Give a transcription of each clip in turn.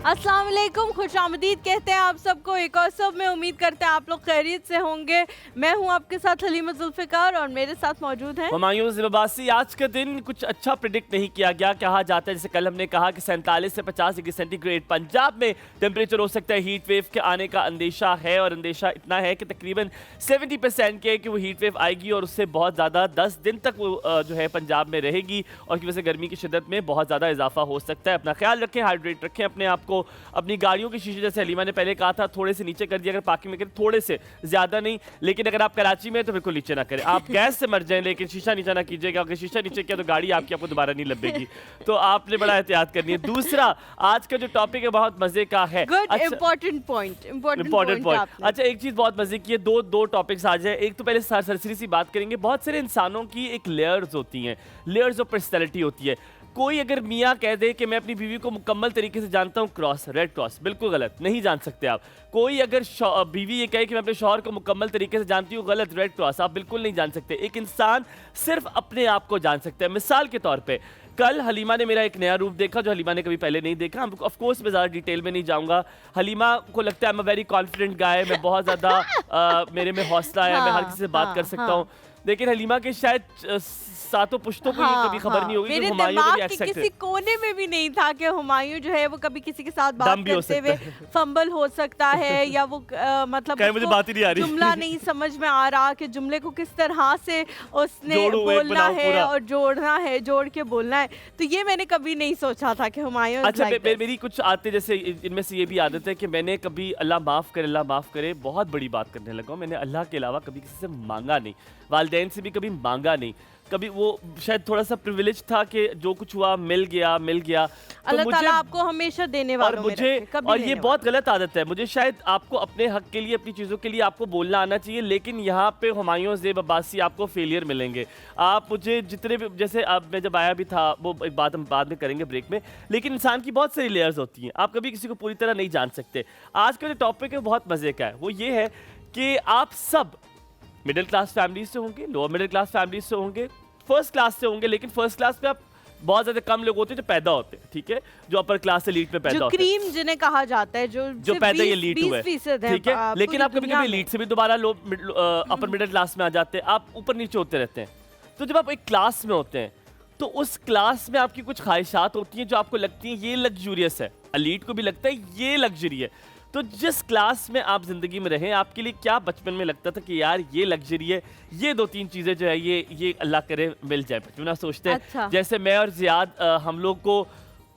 अस्सलाम वालेकुम, खुशामदीद कहते हैं आप सबको एक और सब में। उम्मीद करते हैं आप लोग खैरियत से होंगे। मैं हूं आपके साथ हलीमा जुल्फ़िकार और मेरे साथ मौजूद हैं हुमायूं ज़िबासी। आज का दिन कुछ अच्छा प्रिडिक्ट नहीं किया गया। कहा जाता है, जैसे कल हमने कहा कि 47 से 50 डिग्री सेंटीग्रेड पंजाब में टेम्परेचर हो सकता है। हीट वेव के आने का अंदेशा है और अंदेशा इतना है कि तकरीबन 70% के कि वो हीट वेव आएगी और उससे बहुत ज़्यादा 10 दिन तक वो जो है पंजाब में रहेगी और की वजह से गर्मी की शिद्दत में बहुत ज़्यादा इजाफा हो सकता है। अपना ख्याल रखें, हाइड्रेट रखें अपने आप को। अपनी गाड़ियों की शीशे, जैसे हलीमा ने पहले कहा था, थोड़े से नीचे कर दिया अगर पार्किंग में करें, थोड़े से, ज़्यादा नहीं। लेकिन अगर आप कराची में हैं तो बिल्कुल नीचे ना करें। आप गैस से मर जाएं लेकिन शीशा नीचे ना कीजिएगा। अगर शीशा नीचे किया तो गाड़ी आपको दोबारा नहीं लबेगी। तो आपने बड़ा एहतियात करनी है। दूसरा, आज का जो टॉपिक है बहुत मजे का है। Important point. अच्छा, एक चीज बहुत मजे की है। दो टॉपिक्स आ जाए। एक तो पहले सरसरी सी बात करेंगे। बहुत सारे इंसानों की एक लेयर्स होती हैं, लेयर्स ऑफ पर्सनैलिटी होती है। कोई अगर मियाँ कह दे कि मैं अपनी बीवी को मुकम्मल तरीके से जानता हूँ, क्रॉस, रेड क्रॉस, बिल्कुल गलत, नहीं जान सकते आप। कोई अगर बीवी ये कहे कि मैं अपने शौहर को मुकम्मल तरीके से जानती हूँ, गलत, रेड क्रॉस, आप बिल्कुल नहीं जान सकते। एक इंसान सिर्फ अपने आप को जान सकता है। मिसाल के तौर पे कल हलीमा ने मेरा एक नया रूप देखा जो हलीमा ने कभी पहले नहीं देखा। ऑफ कोर्स मैं ज़्यादा डिटेल में नहीं जाऊँगा। हलीमा को लगता है मैं वेरी कॉन्फिडेंट गाय, मैं बहुत ज़्यादा मेरे में हौसला है, मैं हर किसी से बात कर सकता हूँ। लेकिन हलीमा के शायद सातों पुश्तों को ये कभी खबर नहीं होगी कि हुमायूं को भी एक्सेप्ट किसी कोने में भी नहीं था कि हुमायूं जो है वो कभी किसी के साथ बात करते हुए फंबल हो सकता है या वो मतलब मुझे बात ही नहीं आ रही, जुमला नहीं समझ में आ रहा कि जुमले को किस तरह से उसने बोलना है और जोड़ना है, जोड़ के बोलना है। तो ये मैंने कभी नहीं सोचा था कि हुमायूं। अच्छा, मेरी कुछ आते, जैसे इनमें से ये भी आदत है कि मैंने कभी अल्लाह माफ़ करे बहुत बड़ी बात करने लगा हूँ। मैंने अल्लाह के अलावा कभी किसी से मांगा नहीं, वालिदैन से भी कभी मांगा नहीं। कभी वो शायद थोड़ा सा प्रिविलेज था कि जो कुछ हुआ मिल गया। तो अल्लाह ताला आपको हमेशा देने वालों में रखे, और ये बहुत गलत आदत है। मुझे शायद आपको अपने हक के लिए, अपनी चीज़ों के लिए आपको बोलना आना चाहिए। लेकिन यहाँ पे हुमायूं ज़ेब अब्बासी आपको फेलियर मिलेंगे। आप मुझे जितने भी, जैसे अब मैं जब आया भी था, वो एक बात हम बाद में करेंगे ब्रेक में। लेकिन इंसान की बहुत सारी लेयर्स होती हैं, आप कभी किसी को पूरी तरह नहीं जान सकते। आज का जो टॉपिक है बहुत मज़े का है। वो ये है कि आप सब मिडिल क्लास फैमिलीज से होंगे, लोअर मिडिल क्लास फैमिलीज से होंगे, फर्स्ट क्लास से होंगे। लेकिन फर्स्ट क्लास पे आप बहुत ज्यादा कम लोग होते हैं जो पैदा होते हैं, ठीक है, जो अपर क्लास से लीड पे पैदा होते हैं, क्रीम जिन्हें कहा जाता है, जो पैदा ये लीड हुए, ठीक है। लेकिन आप कभी कभी लीड से भी दोबारा अपर मिडिल क्लास में आ जाते हैं। आप ऊपर नीचे होते रहते हैं। तो जब आप एक क्लास में होते हैं तो उस क्लास में आपकी कुछ ख्वाहिशात होती हैं जो आपको लगती हैं ये लग्जूरियस है। एलीट को भी लगता है ये लग्जरी है। तो जिस क्लास में आप जिंदगी में रहें, आपके लिए क्या बचपन में लगता था कि यार ये लग्जरी है, ये 2-3 चीजें जो है ये अल्लाह करे मिल जाए। बचपन सोचते हैं। अच्छा। जैसे मैं और जियाद, हम लोग को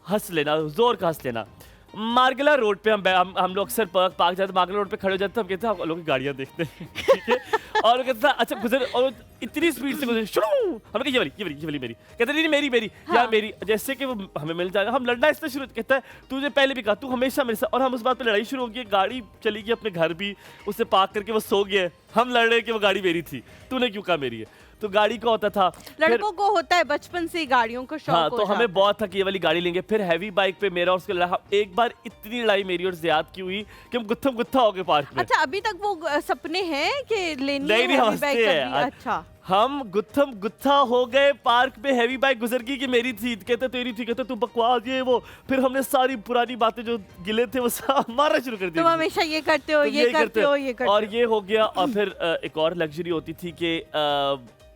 हंस लेना, जोर का हंस लेना। मार्गला रोड पे हम लोग अक्सर पार्क जाते, मार्गला रोड पे खड़े हो जाते, हम कहते हैं हम लोग की गाड़ियाँ देखते हैं, ठीक है। और वो कहता अच्छा गुजर, और इतनी स्पीड से गुजर, शुरू हम ये वाली मेरी, कहते नहीं मेरी हाँ। यार मेरी, जैसे कि वो हमें मिल जाएगा। हम लड़ना इससे शुरू, कहता है तुझे पहले भी कहा तू हमेशा मेरे साथ, और हम उस बात पे लड़ाई शुरू हो गई। गाड़ी चली गई अपने घर भी, उसे पार्क करके वो सो गया। हम लड़ रहे कि वो गाड़ी मेरी थी, तूने क्यों कहा मेरी है। तो गाड़ी का होता था, लड़कों को होता है बचपन से ही गाड़ियों को शौक। हाँ, तो हमें बहुत था कि ये वाली गाड़ी लेंगे। फिर हैवी बाइक पे मेरा और उसका लड़ा। एक बार इतनी लड़ाई मेरी और जियाद की हुई कि हम गुत्थम गुत्था हो गए पार्क में। अच्छा, अभी तक वो सपने हैं कि लेनी है हैवी बाइक कभी? अच्छा, हम गुत्थम गुत्था हो गए पार्क में। हैवी बाइक गुजर गई कि मेरी थी, कहते तेरी थी, कहते तू बकवास ये वो। फिर हमने सारी पुरानी बातें जो गिले थे वो सब मारना शुरू कर दिया। तुम हमेशा ये करते हो, ये करते हो। और ये हो गया। और फिर एक और लग्जरी होती थी कि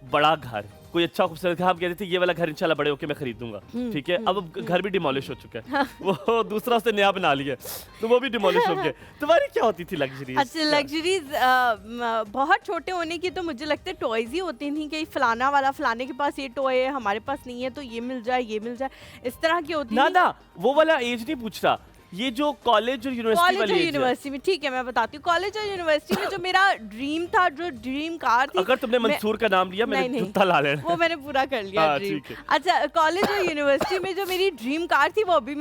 बड़ा घर, कोई अच्छा खूबसूरत घर। हम कहते थे ये वाला घर इंशाल्लाह बड़े होके मैं खरीदूंगा, ठीक है। अब घर भी डिमोलिश हो चुका है, वो दूसरा उसने नया बना लिया, तो वो भी डिमोलिश हो गया। तुम्हारी क्या होती थी लग्जरीज? अच्छा, लग्जरीज बहुत छोटे होने की तो मुझे लगता है टॉयज ही होती थी कि फलाना वाला, फलाने के पास ये टॉय है, हमारे पास नहीं है, तो ये मिल जाए, ये मिल जाए, इस तरह की होती ना। वो वाला एज नहीं पूछ रहा। ये जो कॉलेज और यूनिवर्सिटी कॉलेज और वाली age है, यूनिवर्सिटी में, ठीक है मैं बताती हूँ, कॉलेज और यूनिवर्सिटी में जो मेरा ड्रीम था, जो ड्रीम कार थी, अगर तुमने मंसूर का नाम लिया मैंने नहीं, जूता ला लेना। वो मैंने पूरा कर लिया हाँ, ड्रीम। ठीक है। अच्छा, कॉलेज और यूनिवर्सिटी में जो मेरी ड्रीम कार थी वो भी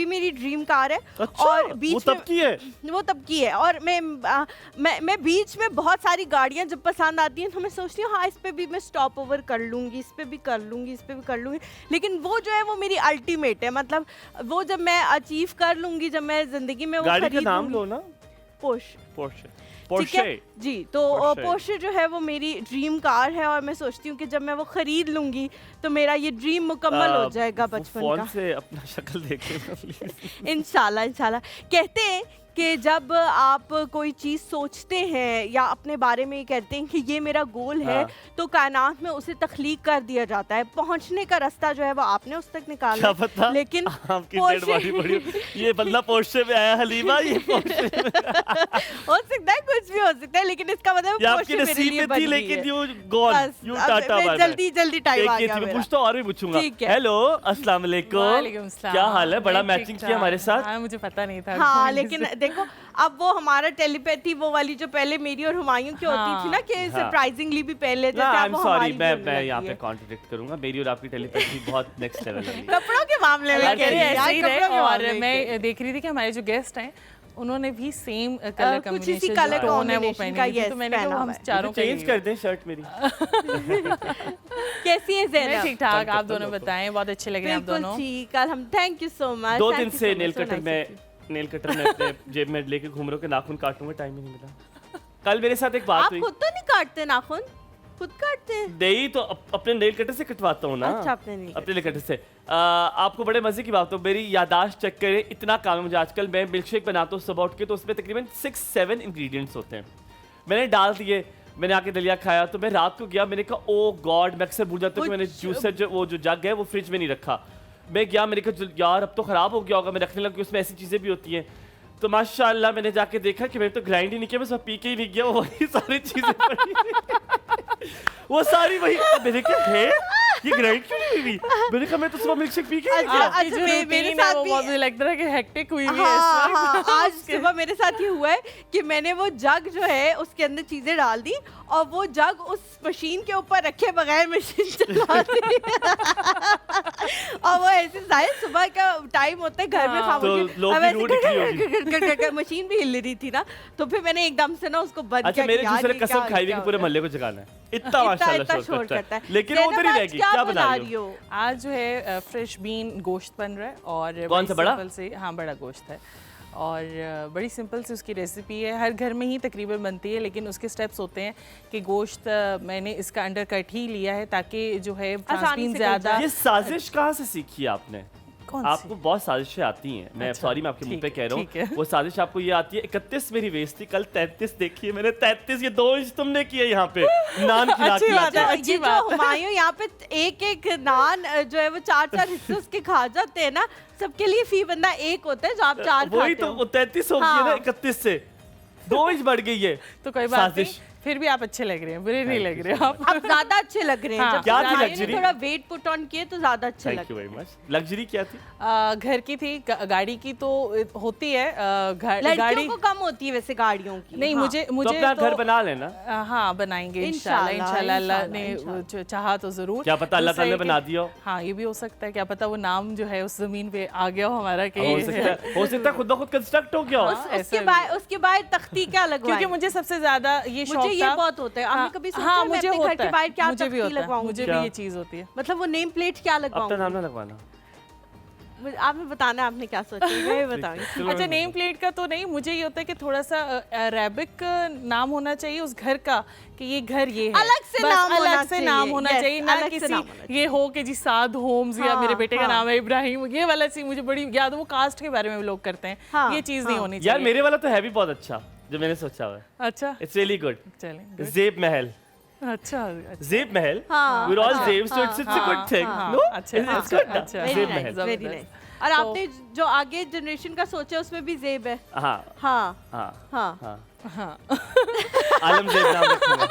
मेरी ड्रीम कार है। अच्छा, और बीच वो तब की है। वो तब की है। और मैं बीच में बहुत सारी गाड़ियां जब पसंद आती हैं तो मैं सोचती हूँ हाँ इस पे भी मैं स्टॉप ओवर कर लूँगी, इस पे भी कर लूँगी, इस पे भी कर लूँगी, लेकिन वो जो है वो मेरी अल्टीमेट है। मतलब वो जब मैं अचीव कर लूँगी, जब मैं ज़िंदगी में वो गाड़ी का खरीद नाम लूँगी। लो ना। पोर्श। पोर्शे। ठीक है पोर्शे। जी, तो Porsche। पोर्शे जो है वो मेरी ड्रीम कार है और मैं सोचती हूँ कि जब मैं वो खरीद लूँगी तो मेरा ये ड्रीम मुकम्मल हो जाएगा बचपन फोन का। से अपना शक्ल देखे प्लीज। इंशाल्लाह इंशाल्लाह। कहते हैं कि जब आप कोई चीज़ सोचते हैं या अपने बारे में कहते हैं कि ये मेरा गोल है, हाँ। तो कायनात में उसे तख्लीक कर दिया जाता है। पहुंचने का रास्ता जो है वो आपने उस तक निकाला क्या पता लेकिन आपकी डेड बॉडी पड़ी हो। ये बंदा पोर्शे में आया हलीमा, ये पोर्शे में हो सकता है, कुछ भी हो सकता है, लेकिन इसका मतलब ये आपके पोर्शे मेरे नसीब लिए में बन थी, गई लेकिन है। यू गॉन, बस, यू अब टाटा मैं बाय जल्दी टाइम आ गया मैं मेरा। पूछता और भी पूछूंगा। ठीक है। हेलो, अस्सलाम वालेकुम। वालेकुम सलाम। क्या हाल है? बड़ा मैं मैचिंग ठीक किया हमारे ठाक। साथ। हाँ, मुझे पता नहीं था। हाँ, कौन लेकिन से- देखो अब वो हमारा टेलीपैथी वो वाली जो पहले मेरी और हुमायूं की होती थी ना कि हाँ। सरप्राइजिंगली भी पहले लेते ना, थे, आई अब एम वो सॉरी, हमारी भी होने मैं लगी यहाँ पे है। कॉन्ट्रडिक्ट करूंगा। मेरी और आपकी टेलीपैथी बहुत नेक्स्ट लेवल है। कपड़ों के मामले में यार, कह रही करिए है, ऐसे ही यार, रहे। कपड़ों के और मामले में मैं देख रही थी कि हमारे जो गेस्ट हैं उन्होंने भी सेम कलर कुछ कॉम्बिनेशन इसी colour जो टोन है वो combination पहनी का, हुई थी, yes, तो मैंने कहा पहना हम हुआ है। चारों का चेंज ही कर है। दें शर्ट मेरी। कैसी है ज़ैनब? ठीक ठाक। कर आप दो, दोनों कर दो। बताएं, बहुत अच्छे लग रहे हैं आप बिल्कुल दोनों। ठीक, हम थैंक यू सो मच। 2 दिन से नेल कटर में अपने जेब में लेके घूम रहा हूँ कि नाखून काटूंगा, टाइम ही नहीं मिला। कल मेरे साथ एक बात आप हुई। खुद तो नहीं काटते नाखून? खुद काटते हैं? नहीं तो अपने नेल कटर से कटवाता हूँ ना। अच्छा, अपने nail अपने नेल कटर से। आपको बड़े मजे की बात हो, मेरी यादाश्त चेक करें, इतना काम है मुझे आजकल। मैं मिल्क शेक बनाता हूँ सुबह उठ के, तो उसमें तकरीबन 6-7 इंग्रेडिएंट्स होते हैं। मैंने डाल दिए, मैंने आके दलिया खाया, तो मैं रात को गया, मैंने कहा ओ गॉड, मैं अक्सर भूल जाता हूँ कि मैंने जूसर जो वो जो जग है वो फ्रिज में नहीं रखा। मैं गया, मैंने कहा यार अब तो खराब हो गया होगा, मैं रखने लगा, उसमें ऐसी चीजें भी होती हैं। तो माशाल्लाह मैंने जाके देखा कि मैंने तो ग्राइंड ही नहीं किया, बस पी के ही नहीं गया, वो वही सारी चीजें पड़ी। वो सारी वही, मैंने कहा है ये ग्राइंड क्यों नहीं हुई? मैंने कहा मैं तो सुबह मिल्क शेक पी के ही अच्छा, गया। आपकी जो मेरे routine साथ है वो भी- बहुत मुझे लगता है कि हेक्टिक हुई हुई है इस हाँ, वक्त। हाँ, आज सुबह मेरे साथ ये हुआ है कि मैंने वो जग जो है उसके अंदर चीजें डाल दी और वो जग उस मशीन के ऊपर रखे बगैर मशीन चला दी। और वो ऐसे जाहिर सुबह का टाइम होता है, घर में हाँ। खामोशी, तो लोग अब भी ऐसे रूड निकली होगी। मशीन भी हिल रही थी ना, तो फिर मैंने एकदम से ना उसको बंद अच्छा, किया मेरे कि यार दूसरे ये कसम क्या- खाई हुई क्या कि हो पूरे रहा है। मोहल्ले को जगाना है। इतना माशाल्लाह शोर करता है। लेकिन वो उधर ही ज़ैनब, रहेगी। आज क्या बना रही हो? आज जो है फ्रेश बीन गोश्त बन रहा है और कौन सा बड़ी बड़ा? सिंपल से, हाँ बड़ा गोश्त है और बड़ी सिंपल सी उसकी रेसिपी है। हर घर में ही तकरीबन बनती है, लेकिन उसके स्टेप्स होते हैं कि गोश्त मैंने इसका अंडर कट ही लिया है ताकि जो है आसानी ट्रांसपीन से ज़्यादा। ये साजिश कहाँ से सीखी आपने? कौन आपको सी? बहुत साजिशें आती हैं। मैं अच्छा, सॉरी, मैं आपके मुंह पे ठीक कह रहा ठीक है। हूँ। वो साजिश आपको ये आती है। 31 मेरी वेस्ट थी, कल 33 देखी है मैंने। 33 ये 2 इंच तुमने किए यहाँ पे नान खिला अच्छी के बात है, आके। अच्छी ये जो बात है। हुमायूं यहाँ पे एक नान जो है वो 4-4 हिस्से उसके खा जाते हैं ना, सबके लिए फी बंदा एक होता है जो आप 4 वही खाते तो हो। 33 हो गई है ना हाँ। 31 से 2 इंच बढ़ गई है। तो कोई बात नहीं, साजिश। फिर भी आप अच्छे लग रहे हैं, बुरे नहीं Thank लग you रहे so आप। आप ज्यादा अच्छे लग रहे हैं। हाँ, जब क्या थी हुमायूं ने luxury? थोड़ा वेट पुट ऑन किए तो ज्यादा अच्छे थैंक लग यू रहे वेरी मच। लग्जरी क्या थी? घर की थी, गाड़ी की तो होती है। लड़कियों गाड़ी को कम होती है वैसे गाड़ियों की। नहीं, हाँ। मुझे तो अपना घर बना लेना। हाँ बनाएंगे इंशाल्लाह। इंशाल्लाह, इंशाल्लाह अल्लाह इंशाल्लाह, ने चाहा तो जरूर। क्या पता अल्लाह दूसरा ताला ने ये कि- बना दिया हो। हाँ, ये भी हो सकता है, क्या पता वो नाम जो है उस जमीन पे आ गया हो हमारा कि हो सकता है खुद ब खुद कंस्ट्रक्ट हो गया हो। हाँ, ऐसा उसके बाद तख्ती क्या लगवाएं? क्योंकि मुझे सबसे ज्यादा ये शौक मुझे ये था। बहुत होता है। आपने कभी सोचा हाँ, है मैं मुझे अपने घर होता के बाहर है, क्या मुझे भी तख्ती होता है, लगवाऊं? मुझे क्या? भी ये चीज होती है। मतलब वो नेम प्लेट क्या अपना लगवाऊं? नाम ना लगवाना। आपने बताना आपने क्या सोचा है, मैं बताऊंगी। चलो, अच्छा, नेम प्लेट का तो नहीं, मुझे ये होता है कि थोड़ा सा अरेबिक नाम होना चाहिए उस घर का कि ये घर ये है। अलग से बस नाम होना अलग से चाहिए। नाम होना Yes, चाहिए, ना अलग से किसी नाम होना ये हो कि जी साद होम्स या हाँ, मेरे बेटे का हाँ। नाम है इब्राहिम, ये वाला चीज मुझे बड़ी याद है। वो कास्ट के बारे में भी लोग करते हैं, हाँ, ये चीज नहीं हाँ। होनी यार चाहिए। मेरे वाला तो है भी बहुत अच्छा जो मैंने सोचा हुआ है। अच्छा इट्स रियली गुड। चलें, जेब महल। अच्छा जेब महल। हाँ, We're all हाँ, Zebs, so it's a good thing. हाँ, No? अच्छा, It's अच्छा, good ना? अच्छा। Very जेब nice, महल। very जबरदस्त। nice. और आपने जो आगे जनरेशन का सोचा उसमें भी ज़ेब है। हाँ हाँ हाँ हाँ हाँ हाँ आलमज़ेब नाम रखूंगा,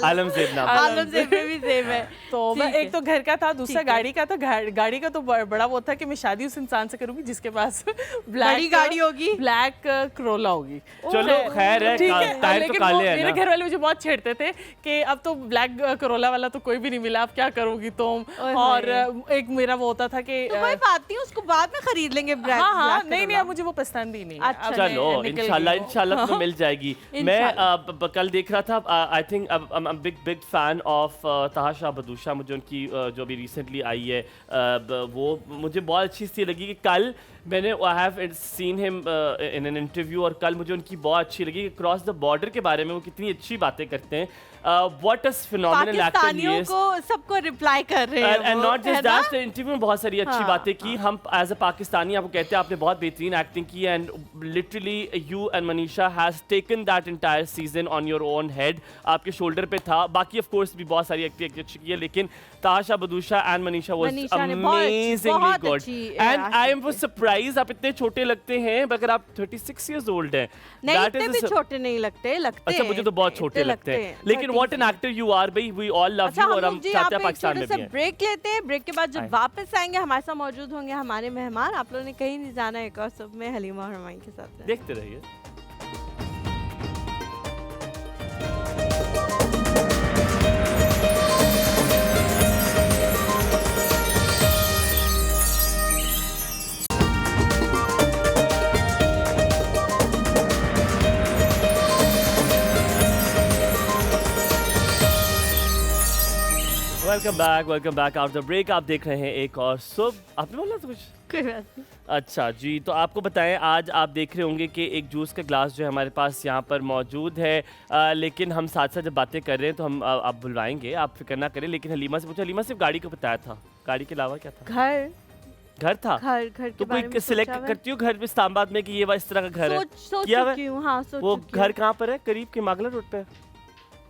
आलमज़ेब नाम। आलमज़ेब में भी ज़ेब है। तो मैं ठीक है। एक तो घर का था, दूसरा ठीक है। गाड़ी का था। गाड़ी का तो बड़ा वो था कि मैं शादी उस इंसान से करूंगी जिसके पास बड़ी ब्लैक गाड़ी होगी। ब्लैक क्रोला होगी। चलो खैर है, ठीक है, टायर तो लेकिन काले वो हैं मेरे ना। घर वाले मुझे बहुत छेड़ते थे कि अब तो ब्लैक करोला वाला तो कोई भी नहीं मिला, अब क्या करोगी तुम। ओए और होए। एक मेरा वो होता था कि तो कोई बात नहीं, उसको बाद में खरीद लेंगे। हाँ हाँ, नहीं अब मुझे वो पसंद ही नहीं है। अच्छा, अब मैं चलो निकल इंशाल्लाह गई हूँ। इंशाल्लाह तो मिल जाएगी। मैं कल देख रहा था, I think big fan of तहाशा बदूशा। मुझे उनकी जो भी रिसेंटली आई है वो मुझे बहुत अच्छी सी लगी कि कल मैंने I have seen him in an interview, और कल मुझे उनकी बहुत अच्छी लगी कि क्रॉस द बॉर्डर के बारे में वो कितनी अच्छी बातें करते हैं। व्हाट अ फिनोमिनल एक्टर ही पाकिस्तानियों इज। को सबको रिप्लाई कर रहे हैं एंड वो, नॉट है जस्ट ना? दैट, इंटरव्यू में बहुत सारी अच्छी हाँ, बातें की। हम एज अ पाकिस्तानी आपको कहते हैं आपने बहुत बेहतरीन एक्टिंग की, and literally you and Manisha has taken that entire season on your own head. आपके शोल्डर पे था। बाकी ऑफ कोर्स भी बहुत सारी एक्टिंग अच्छी की है, लेकिन ताशा बदूशा एंड मनीषा वाज मनीषा ने बहुत अमेजिंगली गुड। अच्छी एंड आई एम acting की। सरप्राइज आप इतने छोटे लगते हैं, मगर आप 36 इयर्स ओल्ड हैं। नहीं, That इतने is भी a- छोटे नहीं लगते अच्छा, मुझे तो बहुत छोटे लगते हैं, लेकिन what an actor you are भाई, वी ऑल लव अच्छा, यू, हम और हम लोग जी यहाँ चाहते पे हैं एक पाकिस्तान छोटे में से भी हैं। ब्रेक लेते हैं। ब्रेक के बाद आए। जब वापस आएंगे हमारे साथ मौजूद होंगे हमारे मेहमान। आप लोगों ने कहीं नहीं जाना है, एक और सब में हलीमा और हमाइन के साथ। देखते रहिए। Welcome back out the break. आप देख रहे हैं एक और सुबह। आपने बोला था कुछ? कोई बात नहीं। अच्छा जी, तो आपको बताएं, आज आप देख रहे होंगे कि एक जूस का ग्लास जो है हमारे पास यहाँ पर मौजूद है, लेकिन हम साथ साथ जब बातें कर रहे हैं तो हम आप बुलवाएंगे, आप फिक्र ना करें। लेकिन हलीमा से पूछा, हलीमा सिर्फ गाड़ी को बताया था, गाड़ी के अलावा क्या था? घर था। घर के तो बारे में कोई सिलेक्ट सोचा करती हो घर में इस्लामाबाद में कि ये इस तरह का घर है? सोच किया हुआ है? चुकी हूँ। हाँ, सोच वो चुकी हूँ। घर कहाँ पर है? करीब के मागला रोड पे?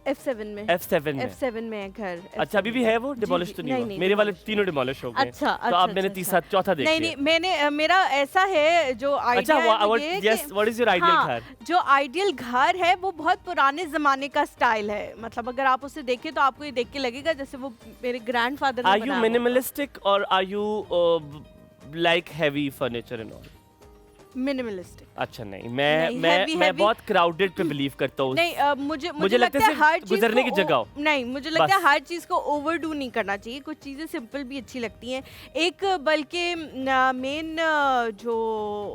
F7 में। F7 में। F7 में है घर। अच्छा, अभी भी है वो? जी, डिमोलिश जी, तो नहीं हुआ? नहीं, मेरे वाले demolish तीनों डिमोलिश हो गए। अच्छा, तो अब मैंने तीसरा चौथा देख नहीं लिया। नहीं, मैंने मेरा ऐसा है जो अच्छा, idea what is your ideal घर? जो आइडियल घर है वो बहुत पुराने जमाने का स्टाइल है। मतलब अगर आप उसे देखें तो आपको ये देख के लगेगा जैसे वो मेरे ग्रैंडफादर ने Are you बनाया होगा। minimalistic or are you like heavy furniture and all? Minimalistic. अच्छा नहीं, नहीं, मैं heavy- बहुत क्राउडेड पे बिलीव करता हूँ। नहीं, मुझे लगता लगता है है हर सिर्फ चीज गुजरने को की जगह हो। नहीं, मुझे लगता है बस। हर चीज को ओवरडू नहीं करना चाहिए। कुछ चीजें सिंपल भी अच्छी लगती हैं। एक बल्कि मेन जो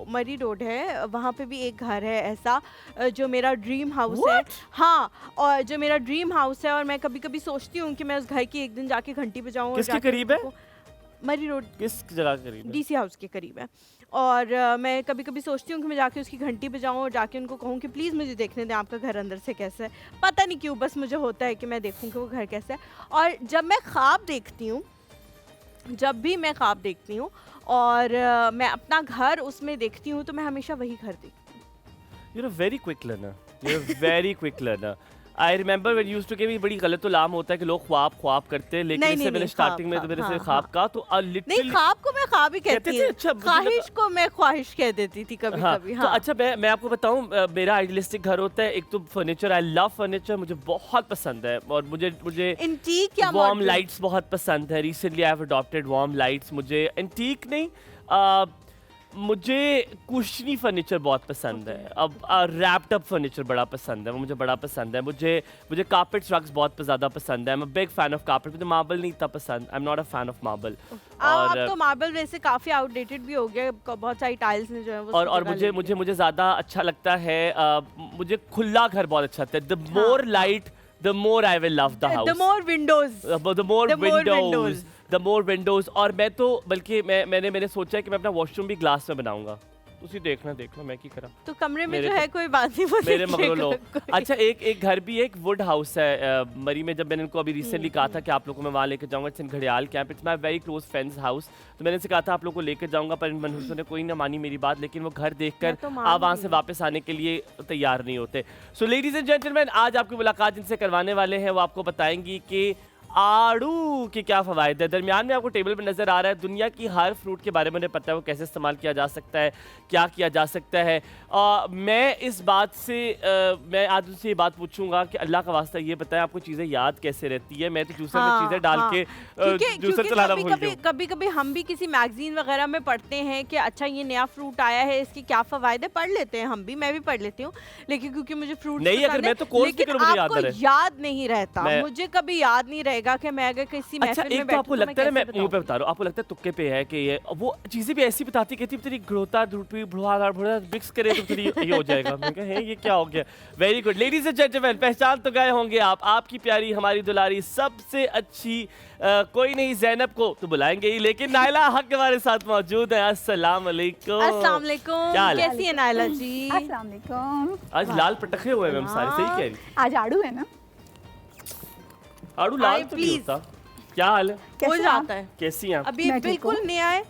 मरी रोड है वहाँ पे भी एक घर है ऐसा जो मेरा ड्रीम हाउस है। हाँ, और जो मेरा ड्रीम हाउस है, और मैं कभी कभी सोचती हूँ कि मैं उस घर की एक दिन जाके घंटी बजाऊँ। किसके करीब है? मरी रोड, किस जगह के करीब है? डीसी हाउस के करीब है। और मैं कभी कभी सोचती हूँ कि मैं जाके उसकी घंटी बजाऊँ और जाके उनको कहूँ कि प्लीज़ मुझे देखने दें आपका घर अंदर से कैसा है। पता नहीं क्यों, बस मुझे होता है कि मैं देखूँ कि वो घर कैसा है। और जब मैं ख्वाब देखती हूँ, जब भी मैं ख्वाब देखती हूँ और मैं अपना घर उसमें देखती हूँ, तो मैं हमेशा वही घर देखती हूँ। You're a very quick learner. You're a very quick learner. I remember when you used to give me बड़ी गलत तो लाम होता है कि लोग ख्वाब करते हैं, लेकिन नहीं, इससे नहीं, मैंने नहीं, स्टार्टिंग में तो ख्वाब, मेरे से हाँ, ख्वाब हाँ। का तो नहीं, लिटरली ख्वाब को मैं ख्वाब ही कहते कहती थे, हूँ। अच्छा, मुझे ख्वाहिश को मैं ख्वाहिश कह देती थी कभी कभी। तो अच्छा, मैं आपको बताऊं, मेरा आइडियलिस्टिक घर होता है। एक तो फर्नीचर, आई लव फर्नीचर, मुझे बहुत पसंद है। और मुझे एंटीक या वार्म modern? लाइट्स बहुत पसंद है। Recently I have adopted warm lights. मुझे एंटीक नहीं, मुझे कुशनी फर्नीचर बहुत पसंद है। अब रैप्ड अप फर्नीचर बड़ा पसंद है, वो मुझे बड़ा पसंद है। मुझे कार्पेट रग्स बहुत ज़्यादा पसंद है। मैं बिग फैन ऑफ कार्पेट। मुझे मार्बल नहीं इतना पसंद। I am not a fan of marble. अब तो मार्बल वैसे काफी आउटडेटेड भी हो गया, बहुत सारी टाइल्स ने जो है वो और उसकी जगह ले ली है। मुझे ज़्यादा अच्छा लगता है, मुझे खुला घर बहुत अच्छा लगता है। The more light, the more I will love the house. The more windows. The more windows. और मैं तो बल्कि मैंने सोचा है कि मैं अपना वॉशरूम भी ग्लास में बनाऊंगा। उसी देखना मैं की करा। तो कमरे में मेरे जो तो- है कोई बात नहीं, वो मेरे देखिएगा मगर लो। कोई। अच्छा, एक घर भी है, एक वुड हाउस है मरी में। जब मैंने इनको अभी रिसेंटली कहा था कि आप लोगों को मैं वहाँ लेकर जाऊंगा, इट्स इन घड़ियाल camp, it's my very close friends house. तो मैंने इनसे कहा था आप लोगों को लेकर जाऊंगा, पर इन मनहूसों ने कोई ना मानी मेरी बात। लेकिन वो घर देखकर मैं तो मान आप वहाँ रही से हूँ। वापस आने के लिए तैयार नहीं होते। सो लेडीज एंड जेंटलमैन, आज आपकी मुलाकात जिनसे करवाने वाले हैं वो आपको बताएंगी कि आड़ू के क्या फ़वाइद है? दरमियान में आपको टेबल पे नज़र आ रहा है, दुनिया की हर फ्रूट के बारे में उन्हें पता है वो कैसे इस्तेमाल किया जा सकता है, क्या किया जा सकता है। मैं इस बात से मैं आज उनसे ये बात पूछूंगा कि अल्लाह का वास्ता ये बताएं आपको चीज़ें याद कैसे रहती है? मैं तो जूसर में चीज़ें डाल के जूसर चलाना भूल गया हूं। कभी कभी हम भी किसी मैगजीन वगैरह में पढ़ते हैं कि अच्छा ये नया फ्रूट आया है, इसके क्या फ़वाइद है, पढ़ लेते हैं हम भी, मैं भी पढ़ लेती हूँ। लेकिन क्योंकि मुझे फ्रूट नहीं, अगर मैं तो कोर्स भी करूं मुझे याद आपको रहे। याद नहीं रहता, मुझे कभी याद नहीं रहेगा कि मैं अगर किसी अच्छा, महफिल में एक तो आपको बैठूं लगता है, मैं कैसे मुंह पे बताऊं? बता रहा हूँ, आपको लगता है तुक्के पे है कि ये वो चीजें भी ऐसी बताती कहती तेरी घोटा धुड़पी भुड़ा भुड़ा मिक्स करे तो फिर ये हो जाएगा। मैं कहा ये क्या हो गया? Very good ladies and gentleman, पहचान तो गए होंगे आप, आपकी प्यारी हमारी दुलारी सबसे अच्छी कोई नहीं ज़ैनब को तो बुलाएंगे ही, लेकिन नायला हक हमारे साथ मौजूद है। अस्सलाम वालेकुम। अस्सलाम वालेकुम, क्या हाल है? कैसी है नायला जी? अस्सलाम वालेकुम। आज लाल पटखे हुए हैं मैम सारे, सही कह रही। आज आड़ू है ना? आड़ू लाल आए, तो नहीं please। होता। क्या हाल है? हो कैसे जाता है। कैसी हैं आप? अभी मैं ठीक बिल्कुल हूँ। नया है,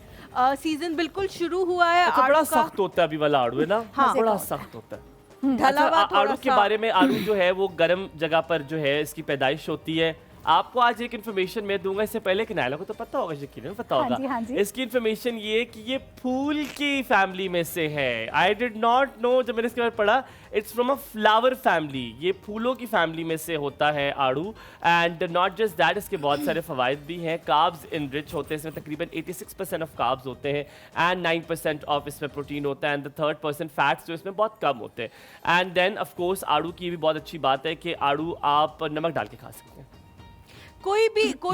सीजन बिल्कुल शुरू हुआ है। अच्छा, बड़ा आड़ू का सख्त होता है अभी वाला आड़ू है ना? हाँ। बड़ा सख्त होता है। ढला हुआ अच्छा, आड़ू के थोड़ा-सा। बारे में, आड़ू जो है वो गर्म जगह पर जो है इसकी पैदाइश होती है। आपको आज एक इन्फॉर्मेशन मैं दूंगा, इससे पहले कि नायला को तो पता होगा, यकीनन पता हाँ होगा। जी, हाँ जी। इसकी इन्फॉर्मेशन ये कि ये फूल की फैमिली में से है। आई डिड नॉट नो, जब मैंने इसके बारे में पढ़ा, it's from a flower family. ये फूलों की फैमिली में से होता है आड़ू। एंड नॉट जस्ट दैट, इसके बहुत सारे फवाइद भी हैं। कार्ब्स इनरिच होते हैं, इसमें तकरीबन 86% ऑफ कार्ब्स होते हैं एंड 9% ऑफ इसमें प्रोटीन होता है एंड द 3% फैट्स जो इसमें बहुत कम होते हैं। एंड देन ऑफ कोर्स आड़ू की भी बहुत अच्छी बात है कि आड़ू आप नमक डाल के खा सकते हैं। कोई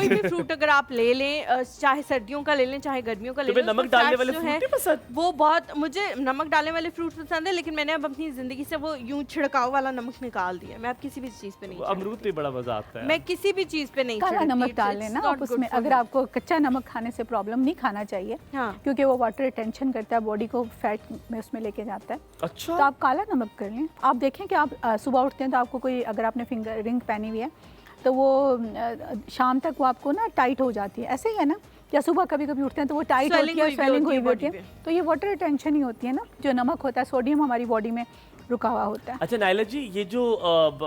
भी फ्रूट अगर आप ले लें, चाहे सर्दियों का ले लें चाहे गर्मियों का ले तुम्हें लें, नमक उसका डालने fats वाले जो फ्रूट है, नहीं पसंद? वो बहुत, मुझे नमक डालने वाले फ्रूट पसंद है, लेकिन मैंने अब अपनी जिंदगी से वो यूं छिड़काव वाला नमक निकाल दिया। मैं अब किसी भी चीज पे नहीं अमरूद पे बड़ा मजा आता है। मैं किसी भी चीज पे नहीं काला छिड़कती। नमक It's- डाल it's लेना not आप good उसमें। for अगर me। आपको कच्चा नमक खाने से प्रॉब्लम नहीं खाना चाहिए, हाँ। क्योंकि वो वाटर रिटेंशन करता है, बॉडी को फैट में उसमें लेके जाता है। अच्छा, तो आप काला नमक कर लें। आप देखें कि आप सुबह उठते हैं तो आपको कोई, अगर आपने फिंगर रिंग पहनी हुई है तो वो शाम तक वो आपको ना टाइट हो जाती है, ऐसे ही है ना? या सुबह कभी कभी उठते हैं तो वो टाइट Swelling होती है, हुई भी स्वेलिंग होती हुई है भी होती body है। पे। तो ये वाटर रिटेंशन ही होती है ना, जो नमक होता है, सोडियम हमारी बॉडी में रुका हुआ होता है। अच्छा नायला जी, ये जो आप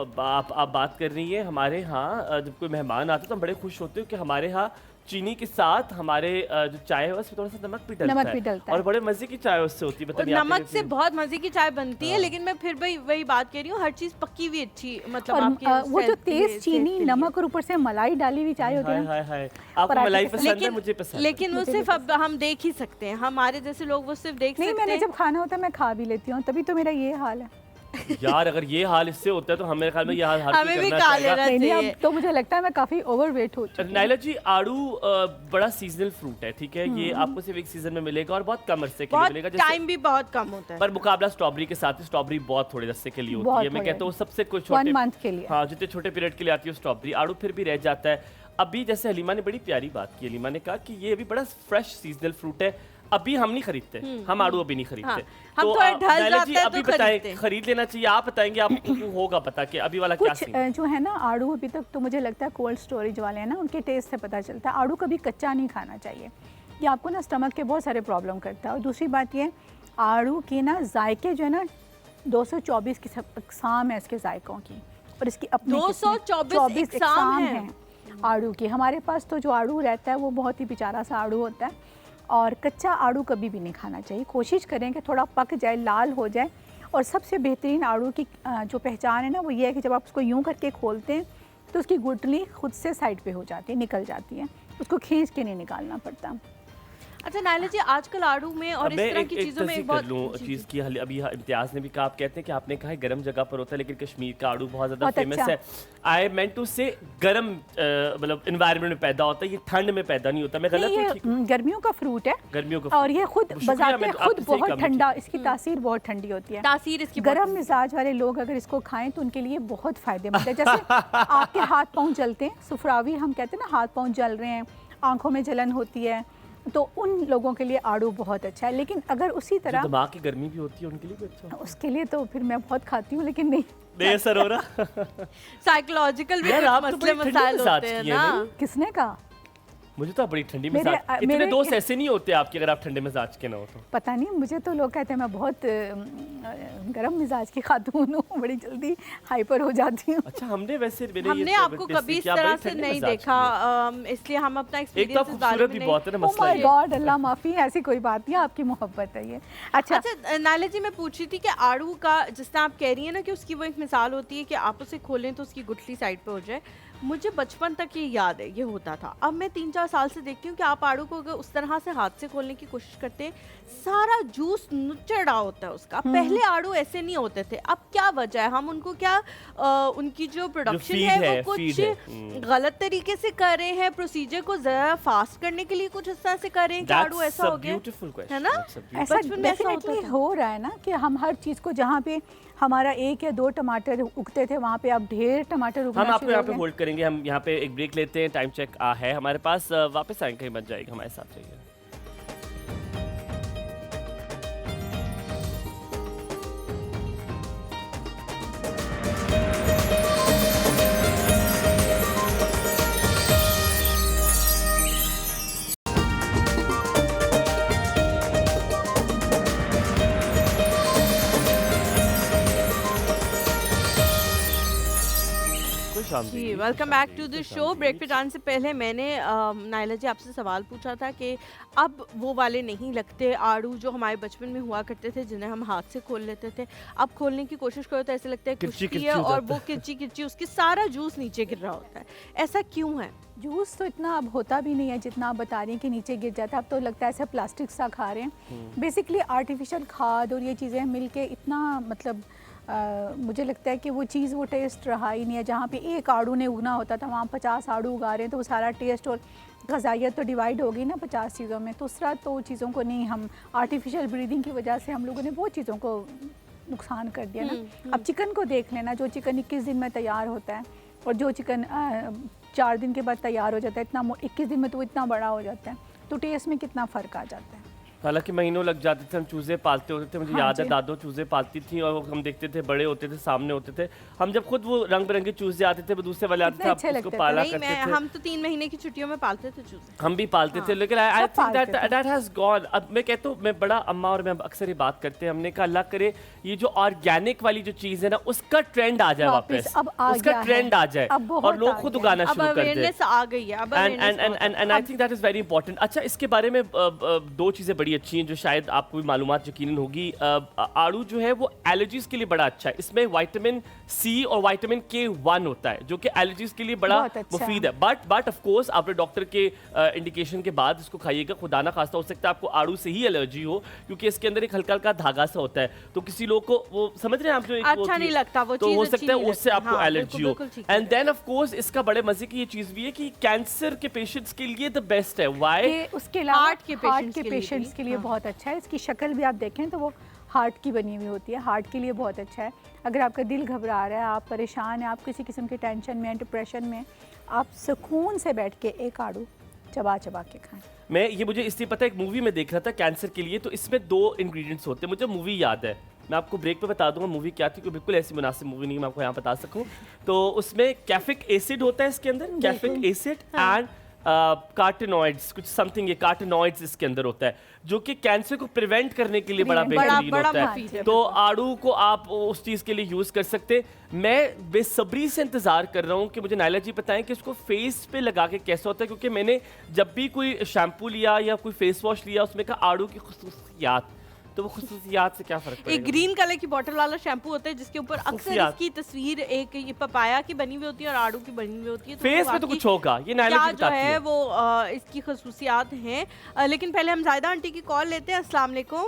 बात कर रही हैं, हमारे यहाँ जब कोई मेहमान आता है तो हम बड़े खुश होते हैं कि हमारे यहाँ चीनी के साथ हमारे जो चाय है उसमें थोड़ा सा नमक भी डलता है और बड़े मजे की चाय उससे होती है। और पता नहीं आपने नमक कैसी- से बहुत मजे की चाय बनती है, लेकिन मैं फिर भी वही बात कह रही हूँ, हर चीज पक्की हुई अच्छी, मतलब और आपकी वो जो सेहत के लिए- तेज चीनी, सेहत के लिए। नमक और ऊपर से मलाई डाली हुई चाय होती हाय है ना, हाय हाय, आपको पराठे मलाई के साथ। पसंद है, मुझे पसंद है। लेकिन वो मुझे सिर्फ भी अब हम देख ही सकते हैं, हमारे जैसे लोग वो सिर्फ देख नहीं, सकते मैंने हैं। जब खाना होता है मैं खा भी लेती हूँ, तभी तो मेरा ये हाल है। यार अगर ये हाल इससे होता है तो हमें ख्याल में ये हाल हर कोई हमें भी करना खा चाहेगा। लेना नहीं नहीं, चाहिए। अब तो मुझे लगता है मैं काफ़ी ओवरवेट हो चुकी हूँ। नायला जी, आड़ू बड़ा सीजनल फ्रूट है, ठीक है? ये आपको सिर्फ एक सीजन में मिलेगा और बहुत कम अरसे के लिए बहुत मिलेगा। जैसे टाइम भी बहुत कम होता है। पर मुकाबला स्ट्रॉबेरी के साथ, स्ट्रॉबेरी बहुत थोड़े अरसे के लिए होती बहुत है। मैं थोड़े। कहता हूँ सबसे कुछ 1 month के लिए। हाँ, जितने छोटे पीरियड के लिए आती है स्ट्रॉबेरी, आड़ू फिर भी रह जाता है। अभी जैसे हलीमा ने बड़ी प्यारी बात की, हलीमा ने कहा कि ये अभी बड़ा फ्रेश सीजनल फ्रूट है, अभी हम नहीं खरीदते, हम आड़ू अभी नहीं खरीदते। हाँ, हम थोड़ा ढल नायला जाते जी, हैं अभी तो बताएं, खरीदते हैं। खरीद लेना चाहिए? आप बताएंगे, आपको होगा पता कि अभी वाला क्या कुछ सीन है? जो है ना आड़ू, अभी तक तो मुझे लगता है कोल्ड स्टोरेज वाले हैं ना, उनके टेस्ट से पता चलता है। आड़ू कभी कच्चा नहीं खाना चाहिए, ये आपको ना स्टमक के बहुत सारे प्रॉब्लम करता है। और दूसरी बात ये, आड़ू के ना जायके जो है ना 224 की अक़साम है इसके जायकों की, और इसकी अपनी 224 अक़साम हैं। हैं आड़ू की। हमारे पास तो जो आड़ू रहता है वो बहुत ही बेचारा सा आड़ू होता है, और कच्चा आड़ू कभी भी नहीं खाना चाहिए। कोशिश करें कि थोड़ा पक जाए, लाल हो जाए। और सबसे बेहतरीन आड़ू की जो पहचान है ना, वो ये है कि जब आप उसको यूं करके खोलते हैं तो उसकी गुठली खुद से साइड पे हो जाती है, निकल जाती है, उसको खींच के नहीं निकालना पड़ता। अच्छा नायला जी, आजकल आड़ू में और इस मैं तरह की चीजों में तस्दीक एक कर बहुत लूं जी, चीज़ की, अभी इम्तियाज ने भी कहा, आप कहते हैं कि आपने कहा है गर्म जगह पर होता है, लेकिन कश्मीर का आड़ू बहुत ज़्यादा बहुत फेमस अच्छा। है। आई मेंट टू से गर्म मतलब इन्वायरमेंट में पैदा होता है, ये ठंड में पैदा नहीं होता। मैं गलत नहीं, हूँ? ये ठीक हूँ? गर्मियों का फ्रूट है, गर्मियों का और ये खुद शुक्रिया, बजाते मैं तो खुद आपसे सही बहुत काम ठंडा, इसकी तासीर बहुत ठंडी होती है। तासीर इसकी बहुत- गर्म मिजाज वाले लोग अगर इसको खाएं तो उनके लिए बहुत फ़ायदेमंद है। जैसे आपके हाथ पाँव जलते हैं, सुफरावी हम कहते हैं ना, हाथ पाँव जल रहे हैं, आंखों में जलन होती है, तो उन लोगों के लिए आड़ू बहुत अच्छा है। लेकिन अगर उसी जो तरह दिमाग की गर्मी भी होती है उनके लिए भी अच्छा है। उसके लिए तो फिर मैं बहुत खाती हूँ, लेकिन नहीं। बेअसर हो रहा। साइकोलॉजिकल भी यार, कुछ आप तो मसले बड़ी ठंडी मसाइल मिजाज होते हैं की है ना। नहीं? किसने कहा? मुझे तो आप बड़ी ठंडी मेरे- मिजाज, इतने मेरे- दोस्त ऐसे नहीं होते आपके अगर आप ठंडे मिजाज के ना हो तो। पता नहीं, मुझे तो लोग कहते हैं मैं बहुत गर्म मिजाज की खातून हूँ, बड़ी जल्दी हाइपर हो जाती हूँ। अच्छा, हमने वैसे मैंने हमने ये आपको witness कभी की इस कि आप तरह बड़े से ठंडे नहीं मिजाज की देखा, हैं। इसलिए हम अपना एक तो आप एक्सपीरियंस खूबसूरत भी बहुत है ना, ओह मसला माय ये। गॉड, अल्लाह माफ़ी, ऐसी कोई बात नहीं, आपकी मोहब्बत है ये। अच्छा, अच्छा नायला जी, मैं पूछ रही थी कि आड़ू का, जिस तरह आप कह रही हैं ना कि उसकी वो एक मिसाल होती है कि आप उसे खोलें तो उसकी गुठली साइड पे हो जाए, मुझे बचपन तक ये याद है, ये होता था। अब मैं 3-4 साल से देखती हूँ कि आप आड़ू को अगर उस तरह से हाथ से खोलने की कोशिश करते हैं, सारा जूस नुचड़ा होता है उसका। पहले आड़ू ऐसे नहीं होते थे, अब क्या वजह है? हम उनको क्या उनकी जो प्रोडक्शन feed है है, वो feed है। कुछ गलत तरीके से कर रहे हैं, प्रोसीजर को ज़रा फास्ट करने के लिए कुछ इस तरह से कर रहे हैं कि आड़ू ऐसा हो गया, है ना? ऐसा बचपन में ऐसा होता डेफिनेटली था। हो रहा है ना कि हम हर चीज़ को, जहाँ पे हमारा 1 या 2 टमाटर उगते थे वहाँ पे अब ढेर टमाटर हम उगना आपको शुरू यहाँ हो पे गए। होल्ड करेंगे, हम यहाँ पे एक ब्रेक लेते हैं, टाइम चेक है हमारे पास, वापस आएंगे, कहीं बच जाएगा, हमारे साथ रहिए। जी, welcome back to the show. Break पे जाने से पहले मैंने नायला जी आपसे सवाल पूछा था कि अब वो वाले नहीं लगते आड़ू जो हमारे बचपन में हुआ करते थे, जिन्हें हम हाथ से खोल लेते थे। अब खोलने की कोशिश करो तो ऐसे लगता है किरची खुश्की किरची है हो और जाता वो किरची किरची उसकी सारा जूस नीचे गिर रहा होता है। ऐसा क्यों है? जूस तो इतना अब होता भी नहीं है जितना आप बता रही हैं कि नीचे गिर जाता है। अब तो लगता है ऐसा प्लास्टिक सा खा रहे हैं। बेसिकली आर्टिफिशियल खाद और ये चीज़ें मिल के इतना, मतलब मुझे लगता है कि वो चीज़, वो टेस्ट रहा ही नहीं है। जहाँ पे एक आड़ू ने उगना होता था वहाँ 50 आड़ू उगा रहे हैं, तो वो सारा टेस्ट और ग़िज़ाइयत तो डिवाइड हो गई ना 50 चीज़ों में। तो उस तरह तो चीज़ों को नहीं, हम आर्टिफिशियल ब्रीडिंग की वजह से हम लोगों ने वो चीज़ों को नुकसान कर दिया ना। अब चिकन को देख लेना, जो चिकन 21 दिन में तैयार होता है और जो चिकन 4 दिन के बाद तैयार हो जाता है, इतना 21 दिन में तो वो इतना बड़ा हो जाता है, तो टेस्ट में कितना फ़र्क आ जाता है। हालांकि महीनों लग जाते थे, हम चूजे पालते होते थे, मुझे हाँ याद है जी। दादो चूजे पालती थी और वो हम देखते थे बड़े होते थे, सामने होते थे। हम जब खुद वो रंग बिरंगे चूजे आते थे, वो दूसरे वाले आते कितने थे, अच्छे उसको लगते थे। पाला नहीं, करते मैं थे। हम तो 3 महीने की छुट्टियों में पालते थे चूजे। हम भी पालते थे, लेकिन आई सब थिंक दैट पालते थे। That has gone. अब मैं कहता हूँ, मैं बड़ा, अम्मा और मैं अक्सर ये बात करते हैं, हमने कहा अल्लाह करे ये जो ऑर्गेनिक वाली जो चीज़ है ना, उसका ट्रेंड आ जाए वापस, अब आ उसका गया है। ट्रेंड आ जाए अब बहुत और लोग आ खुद गया है। उगाना अब शुरू कर दें। अवेयरनेस आ गई है, अब awareness and I think that is very important. अच्छा, इसके बारे में 2 चीज़ें बड़ी अच्छी हैं जो शायद आपको भी मालूमात यकीनन होगी। आड़ू जो है वो एलर्जीज के लिए बड़ा अच्छा है। इसमें विटामिन सी और विटामिन K1 होता है जो कि एलर्जीज के लिए बड़ा बहुत अच्छा। मुफीद है। बट ऑफ कोर्स आपने डॉक्टर के इंडिकेशन के बाद इसको खाइएगा। खुदा ना खास्ता हो सकता है आपको आड़ू से ही एलर्जी हो, क्योंकि इसके अंदर एक हल्का हल्का धागा सा होता है, तो किसी लोग को वो समझ रहे हैं आप, जो एक वो अच्छा होती नहीं है, लगता वो तो चीज़, हो अच्छी सकता है नहीं उससे लगती। आपको हाँ, एलर्जी हो। बिल्कुल ठीक एंड देन ऑफ कोर्स इसका बड़े मजे की ये चीज़ भी है कि कैंसर के पेशेंट्स के लिए द बेस्ट है। वाई? ये उसके अलावा हार्ट के patients के लिए पेशेंट्स भी, के लिए हाँ। बहुत अच्छा है। इसकी शक्ल भी आप देखें तो वो हार्ट की बनी हुई होती है, हार्ट के लिए बहुत अच्छा है। अगर आपका दिल घबरा रहा है, आप परेशान हैं, आप किसी किस्म की टेंशन में, डिप्रेशन में, आप सुकून से बैठ के एक आड़ू चबा चबा के खाएं। मैं ये मुझे इसलिए पता है, एक मूवी में देख रहा था कैंसर के लिए, तो इसमें 2 इंग्रेडिएंट्स होते हैं। मुझे मूवी याद है, मैं आपको ब्रेक पे बता दूंगा मूवी क्या थी, क्योंकि बिल्कुल ऐसी मुनासिब मूवी नहीं मैं आपको यहाँ बता सकूँ। तो उसमें कैफिक एसिड होता है इसके अंदर, कैफिक एसिड एंड कार्टिनॉइड्स, कुछ समथिंग, ये कार्टिनॉइड्स इसके अंदर होता है जो कि कैंसर को प्रिवेंट करने के लिए बड़ा बेहतरीन बड़ा होता मुफीद है। है। तो आड़ू को आप उस चीज़ के लिए यूज़ कर सकते। मैं बेसब्री से इंतज़ार कर रहा हूँ कि मुझे नायला जी बताएं कि इसको फेस पे लगा के कैसा होता है, क्योंकि मैंने जब भी कोई शैम्पू लिया या कोई फेस वॉश लिया उसमें कहा आड़ू की खुसूसियात, तो वो खुसूसियात से क्या फ़र्क पड़ेगा? एक ग्रीन कलर की बॉटल वाला शैम्पू होता है जिसके ऊपर अक्सर खुफियात। इसकी तस्वीर एक ये पपाया की बनी हुई होती है और आड़ू की बनी हुई होती है। फेस वो पे तो वाकई कुछ होगा, ये नायला क्या जी जो बताती है है। वो इसकी खसूसियात हैं। लेकिन पहले हम जायदा आंटी की कॉल लेते हैं। अस्सलाम वालेकुम।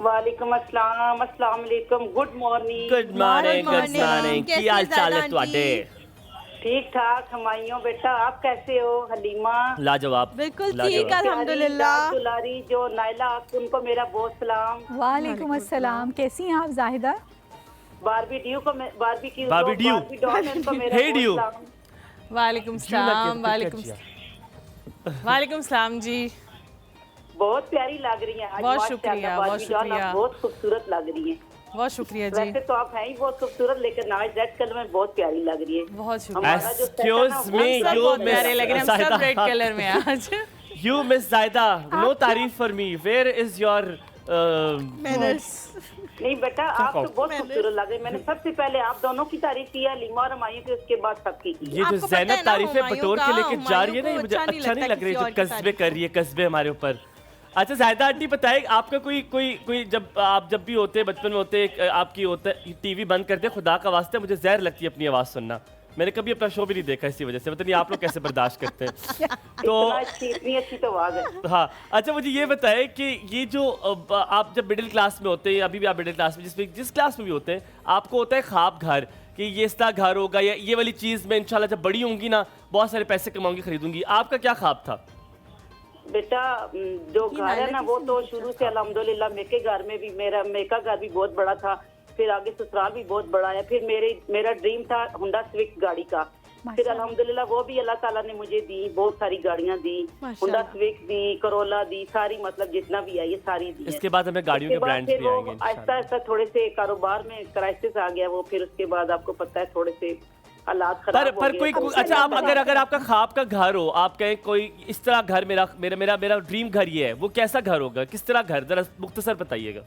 वालेकुम अस्सलाम, अस्सलाम वालेकुम, good morning. Good morning, good morning. Morning. कैसी की हाल चाल है ज़ायदा ਤੁਹਾਡੇ? ठीक ठाक हमाइयों बेटा, आप कैसे हो? हलीमा लाजवाब, बिल्कुल लाजवाब। ठीक, अल्हम्दुलिल्लाह। दुलारी जो नायला, उनको मेरा बहुत सलाम। वालेकुम अस्सलाम, कैसी हैं आप जाहिदा? बारबी ड्यू को बारबी की बारबी ड्यू। को मेरा हे बहुत ड्यू। सलाम। वालेकुम सलाम। वालेकुम सलाम जी। बहुत प्यारी लग रही है आज, बहुत माशाल्लाह, शुक्रिया, बारबी बहुत डॉल, आप शुक्रिया। बहुत खूबसूरत लग रही है। बहुत शुक्रिया जी, वैसे तो आप हैं ही बहुत खूबसूरत, लेकिन आज रेड कलर में बहुत प्यारी लग रही है। बहुत शुक्रिया। हमारा जो set है ना, Excuse वो me, सब you बहुत miss प्यारे लग रहे हैं, हम सब Zaida. रेड कलर में आज। You Miss Zaida, no तारीफ for me. Where is your नहीं बेटा, आप तो बहुत खूबसूरत लग रहे हैं। मैंने सबसे पहले आप दोनों की तारीफ की है, लीमा और हमायूं की, उसके बाद सबकी की है। ये जो आपको पता है ज़ैनब ना, तारीफें हुमायूं बटोर के का, लेके जा रही है ना, ये हुमायूं मुझे को अच्छा नहीं अच्छा नहीं लगता लग रही, किसी जो और की कस्बे तारीफ। कर रही है, कस्बे हमारे ऊपर। अच्छा जायदा आंटी बताए, आपका कोई जब भी होते बचपन में होते आपकी होता टीवी बंद कर दे, खुदा का वास्ते मुझे जहर लगती है अपनी आवाज़ सुनना। मैंने कभी अपना शो भी नहीं देखा इसी वजह से, पता नहीं आप लोग कैसे बर्दाश्त करते हैं। तो इतनी अच्छी तो आवाज है। हाँ, अच्छा मुझे ये बताएं कि ये जो आप जब मिडिल क्लास में होते हैं, अभी भी आप मिडिल क्लास में जिस क्लास में भी होते हैं, आपको होता है ख्वाब घर कि ये इस तरह घर होगा, या ये वाली चीज़ मैं इंशाल्लाह जब बड़ी होंगी ना बहुत सारे पैसे कमाऊंगी, खरीदूंगी। आपका क्या ख्वाब था? बेटा जो घर है ना, वो तो शुरू से अल्हम्दुलिल्लाह, मेरे घर में भी मेरा घर भी बहुत बड़ा था, फिर आगे ससुराल भी बहुत बड़ा है। फिर मेरा ड्रीम था होंडा स्विफ्ट गाड़ी का, फिर अल्हम्दुलिल्लाह वो भी अल्लाह ताला ने मुझे दी, बहुत सारी गाड़ियां दी, होंडा स्विफ्ट दी, करोला दी, सारी मतलब जितना भी है ये सारी दी। इसके बाद हमें गाड़ियों के ब्रांड्स भी आएंगे आहिस्ता आहिस्ता थोड़े से कारोबार में क्राइसिस आ गया वो, फिर उसके बाद आपको पता है थोड़े से हालात खराब हो पर गए। कोई अच्छा, आप अगर आपका ख्वाब का घर हो, आप कहें कोई इस तरह घर मेरा ड्रीम घर ये है, वो कैसा घर होगा, किस तरह घर, जरा मुख्तसर बताइएगा।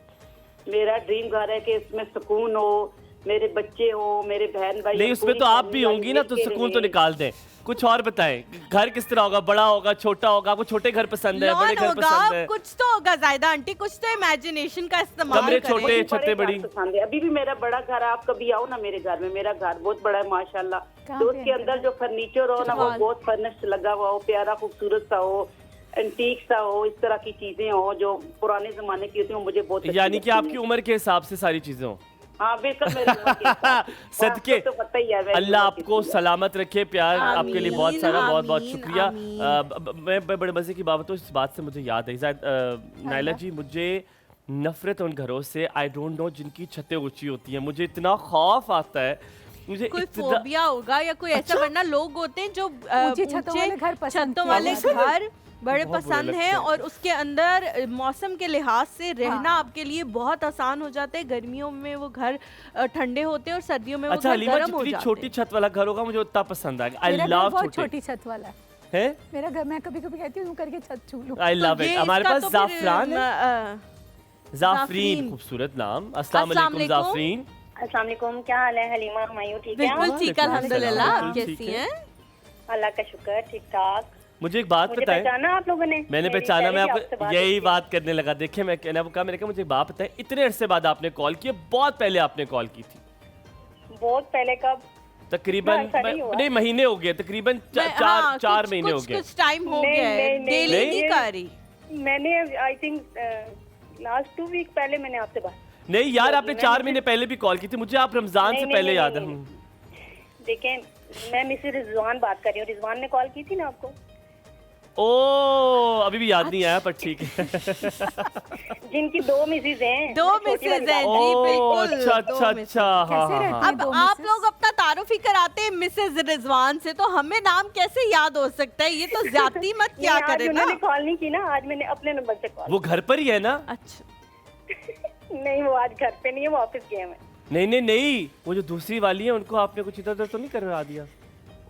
मेरा ड्रीम घर है कि इसमें सुकून हो, मेरे बच्चे हो, मेरे बहन भाई। नहीं, उसमें तो आप भी होंगी ना, तो सुकून तो निकाल दें। कुछ और बताएं, घर किस तरह होगा, बड़ा होगा, छोटा होगा, आपको छोटे घर पसंद है, बड़े घर पसंद है? कुछ तो होगा जायदा आंटी, कुछ तो इमेजिनेशन का इस्तेमाल कमरे करें। छोटे, छतें बड़ी। पसंद है। अभी भी मेरा बड़ा घर है, आप कभी आओ ना मेरे घर में, मेरा घर बहुत बड़ा है माशाल्लाह। तो उसके अंदर जो फर्नीचर हो ना, वो बहुत फर्निश्ड लगा हुआ हो, प्यारा खूबसूरत सा हो, एंटीक सा हो, इस तरह की चीजें हो जो पुराने जमाने की होती है, मुझे बहुत अच्छी यानी कि लगती आपकी हैं। उम्र के हिसाब से सारी चीजें हो। हाँ बिल्कुल, मेरी उम्र के हिसाब से। सदके आपको तो पता ही है, मेरी अल्लाह उम्र आपको कितनी है। सलामत रखे, प्यार आपके लिए बहुत सारा, बहुत बहुत आमीन, शुक्रिया। आमीन। मैं बड़े मजे की बात, तो इस बात से मुझे याद है नाइला जी, मुझे नफरत उन घरों से, आई डोंट नो, जिनकी छतें ऊंची होती हैं। मुझे इतना खौफ आता है, मुझे कोई इतना फोबिया होगा या कोई ऐसा, वरना लोग होते हैं जो ऊंची छतों वाले घर पसंद छतों किया वाले जाता है। घर बड़े बहुत बुरे पसंद लगते हैं, हैं। और उसके अंदर मौसम के लिहाज से रहना हाँ। आपके लिए बहुत आसान हो जाता है। गर्मियों में वो घर ठंडे होते हैं और सर्दियों में वो अच्छा घर हलीमा, गर्म हो जितनी जाते छोटी हैं। छत वाला घर होगा मुझे उतना पसंद आएगा। आई मेरा घर लव बहुत छोटे छोटी छत वाला है। है, मेरा घर, मैं कभी कभी कहती हूँ करके छत छू लूं। आई लव तो इट। ये हमारे इसका पास तो फिर, जाफरान है, जाफरीन, जाफरीन। खूबसूरत नाम। अस्सलाम अस्सलाम वालेकुम वालेकुम। जाफरीन। अस्सलाम वालेकुम, क्या हाल है हलीमा हुमायूं, ठीक है? बिल्कुल ठीक है, वालेकुम अल्हम्दुलिल्लाह। सलाम। आप बिल्कुल कैसी ठीक है। हैं? अल्लाह का शुक्र, ठीक ठाक। मुझे एक बात मुझे बताएं, पहचाना आप लोगों ने? मैंने मेरी पहचाना, मैं पहले भी आपसे आपको बात यही हुई थी। बात करने लगा। देखिए मैं कहना कहा, मैंने कहा मुझे एक बात बताएं, इतने अरसे बाद आपने कॉल की, बहुत पहले आपने कॉल की थी, बहुत पहले कब? तकरीबन ऐसा नहीं हुआ। नहीं महीने हो गए, तकरीबन हाँ, चार कुछ- महीने हो कुछ- गए। कुछ टाइम हो नहीं, गया है, नहीं, नहीं, डेली नहीं। नहीं कर रही। मैंने आई थिंक लास्ट 2 वीक पहले मैंने आपसे बात। नहीं यार, आपने मैं 4 मुझे- महीने पहले भी कॉल की थी, मुझे आप रमजान नहीं, से नहीं, पहले नहीं, याद है। नहीं, देखें, मैं मिसेस रिजवान बात कर रही हूँ। रिजवान ने कॉल की थी ना आपको? ओ अभी भी याद नहीं आया, पर ठीक है। जिनकी 2 मिसेज हैं। दो छोटी मिसेज वाली हैं, बात। जी ओ बिल्कुल, अच्छा दो अच्छा मिसेज। अच्छा, हाँ कैसे हाँ रहती हाँ। हैं? अब दो आप मिसेज। लोग अपना तारुफ ही कराते हैं मिसेज रिजवान से, तो हमें नाम कैसे याद हो सकता है? ये तो ज्यादती मत क्या नहीं, आज करे ना। उन्होंने कॉल नहीं की ना, आज मैंने अपने नंबर से कॉल। वो घर पर ही है ना? अच्छा, नहीं, वो आज घर पे नहीं है, वो ऑफिस गए हैं। नहीं नहीं नहीं, वो जो दूसरी वाली है उनको आपने कुछ इधर उधर तो नहीं करवा दिया?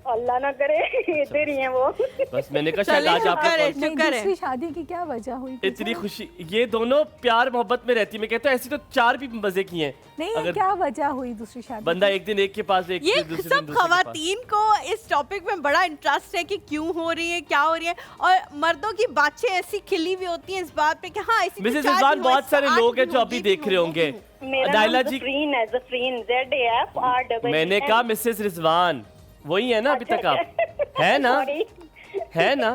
अल्लाह ना करे, इधर ही हैं वो। बस मैंने कहा शायद चले आज आपने शुक्र है, कॉल- नहीं, शुक्र है। दूसरी शादी की क्या वजह हुई थी? इतनी खुशी, ये दोनों प्यार मोहब्बत में रहती है। मैं कहता हूँ ऐसी तो 4 भी मजे की हैं। नहीं, अगर क्या वजह हुई दूसरी शादी बंदा की? एक दिन एक के पास, एक ये दिन दूसरे दिन सब दूसरे के पास। खवातीन को इस टॉपिक में बड़ा इंटरेस्ट है कि क्यों हो रही है, क्या हो रही है, और मर्दों की बातें ऐसी खिली हुई होती हैं इस बात पे कि हाँ ऐसी तो मिसेस 4 रिजवान, भी हो, बहुत सारे 108 लोग हैं भी जो हो, अभी ये देख भी रहे हो, होंगे। वो भी हो। मेरा नाइला नाम जी, ज़फरीन है, ज़फरीन, ZAFREEN। मैंने कहा मिसेस रिजवान, वही है ना अभी तक आप? है ना? Sorry। है ना?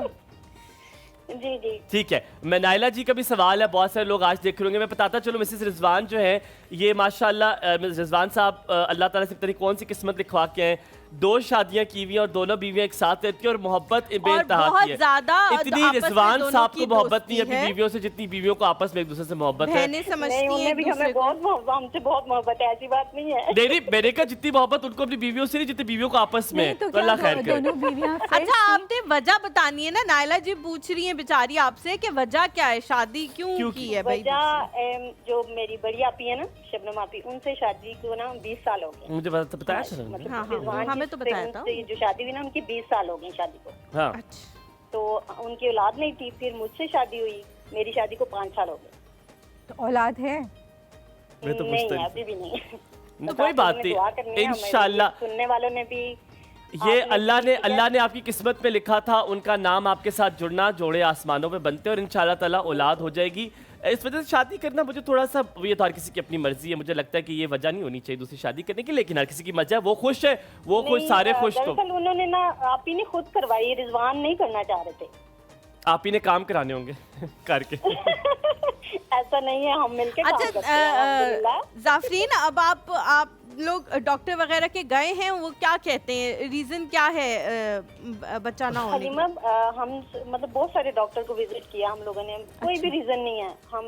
जी जी। ठीक है। मैं नाइला जी का भी सवाल है, बहुत सारे लोग आज देख रहे होंगे। मैं बताता चलो, मिसेस रिजवान जो है ये माशाल्लाह, मिसेस रिजवान साहब अल्लाह ताला से पता नहीं कौन सी किस्मत लिखवा के हैं। 2 शादियां की हुई हैं और दोनों बीवियां एक साथ रहती हैं और मोहब्बत बेइंतहा बहुत की है। ज्यादा इतनी आपस में रिजवान दोनों साहब की को मोहब्बत नहीं है दोस्ती अपनी है। बीवियों से जितनी बीवियों को आपस में एक दूसरे से मोहब्बत है। बहनें नहीं, समझती हैं उन्हें एक भी दूसरे हमें को। हमसे बहुत मोहब्बत है, ऐसी बात नहीं है। नहीं, मैंने कहा जितनी मोहब्बत उनको अपनी बीवियों से नहीं जितनी बीवियों को आपस में। नहीं तो तो अल्लाह क्या खैर करे। दोनों बीवियां friends अच्छा थी? आपने वजह बतानी है ना, नायला जी पूछ रही है बेचारी आपसे कि वजह क्या है, शादी क्यों क्यों की है भाई? वजह जो मेरी बड़ी आपी है ना, शबनम आपी, उनसे शादी को ना 20 साल हो गए। मुझे बताया था ना। मतलब हाँ, रिजवान हमें जी तो से बताया था। उनसे जो शादी हुई ना, उनकी 20 साल हो गई शादी को। हाँ अच्छा, तो उनकी औलाद नहीं थी, फिर मुझसे शादी हुई, मेरी शादी को 5 साल हो गए। तो औलाद है? मैं तो नहीं पूछता ही अभी भी नहीं। नहीं। कोई बात उन्हें दुआ करनी नहीं, है, हमें भी, इंशाल्लाह सुनने वालों ने भी। ये आपने अल्लाह ने आपकी किस्मत में लिखा था, उनका नाम आपके साथ जुड़ना, जोड़े आसमानों पे बनते हैं और इंशाल्लाह ताला औलाद हो जाएगी। इस वजह से शादी करना मुझे थोड़ा सा, ये तो हर किसी की अपनी मर्जी है, मुझे लगता है कि ये वजह नहीं होनी चाहिए दूसरी शादी करने की, लेकिन हर किसी की मर्जी है, वो खुश है, वो खुश, नहीं, सारे खुश। तो दरअसल उन्होंने ना आप ही ने खुद करवाई, रिजवान नहीं करना चाह रहे थे। आप ही ने काम कराने होंगे करके। ऐसा नहीं है, हम मिलके काम करते हैं अल्हम्दुलिल्लाह। अच्छा जाफरीन, अब आप लोग डॉक्टर वगैरह के गए हैं, वो क्या कहते हैं, रीजन क्या है बच्चा ना होने हलीमा, का? हम मतलब बहुत सारे डॉक्टर को विजिट किया हम लोगों ने, कोई भी रीजन नहीं है। हम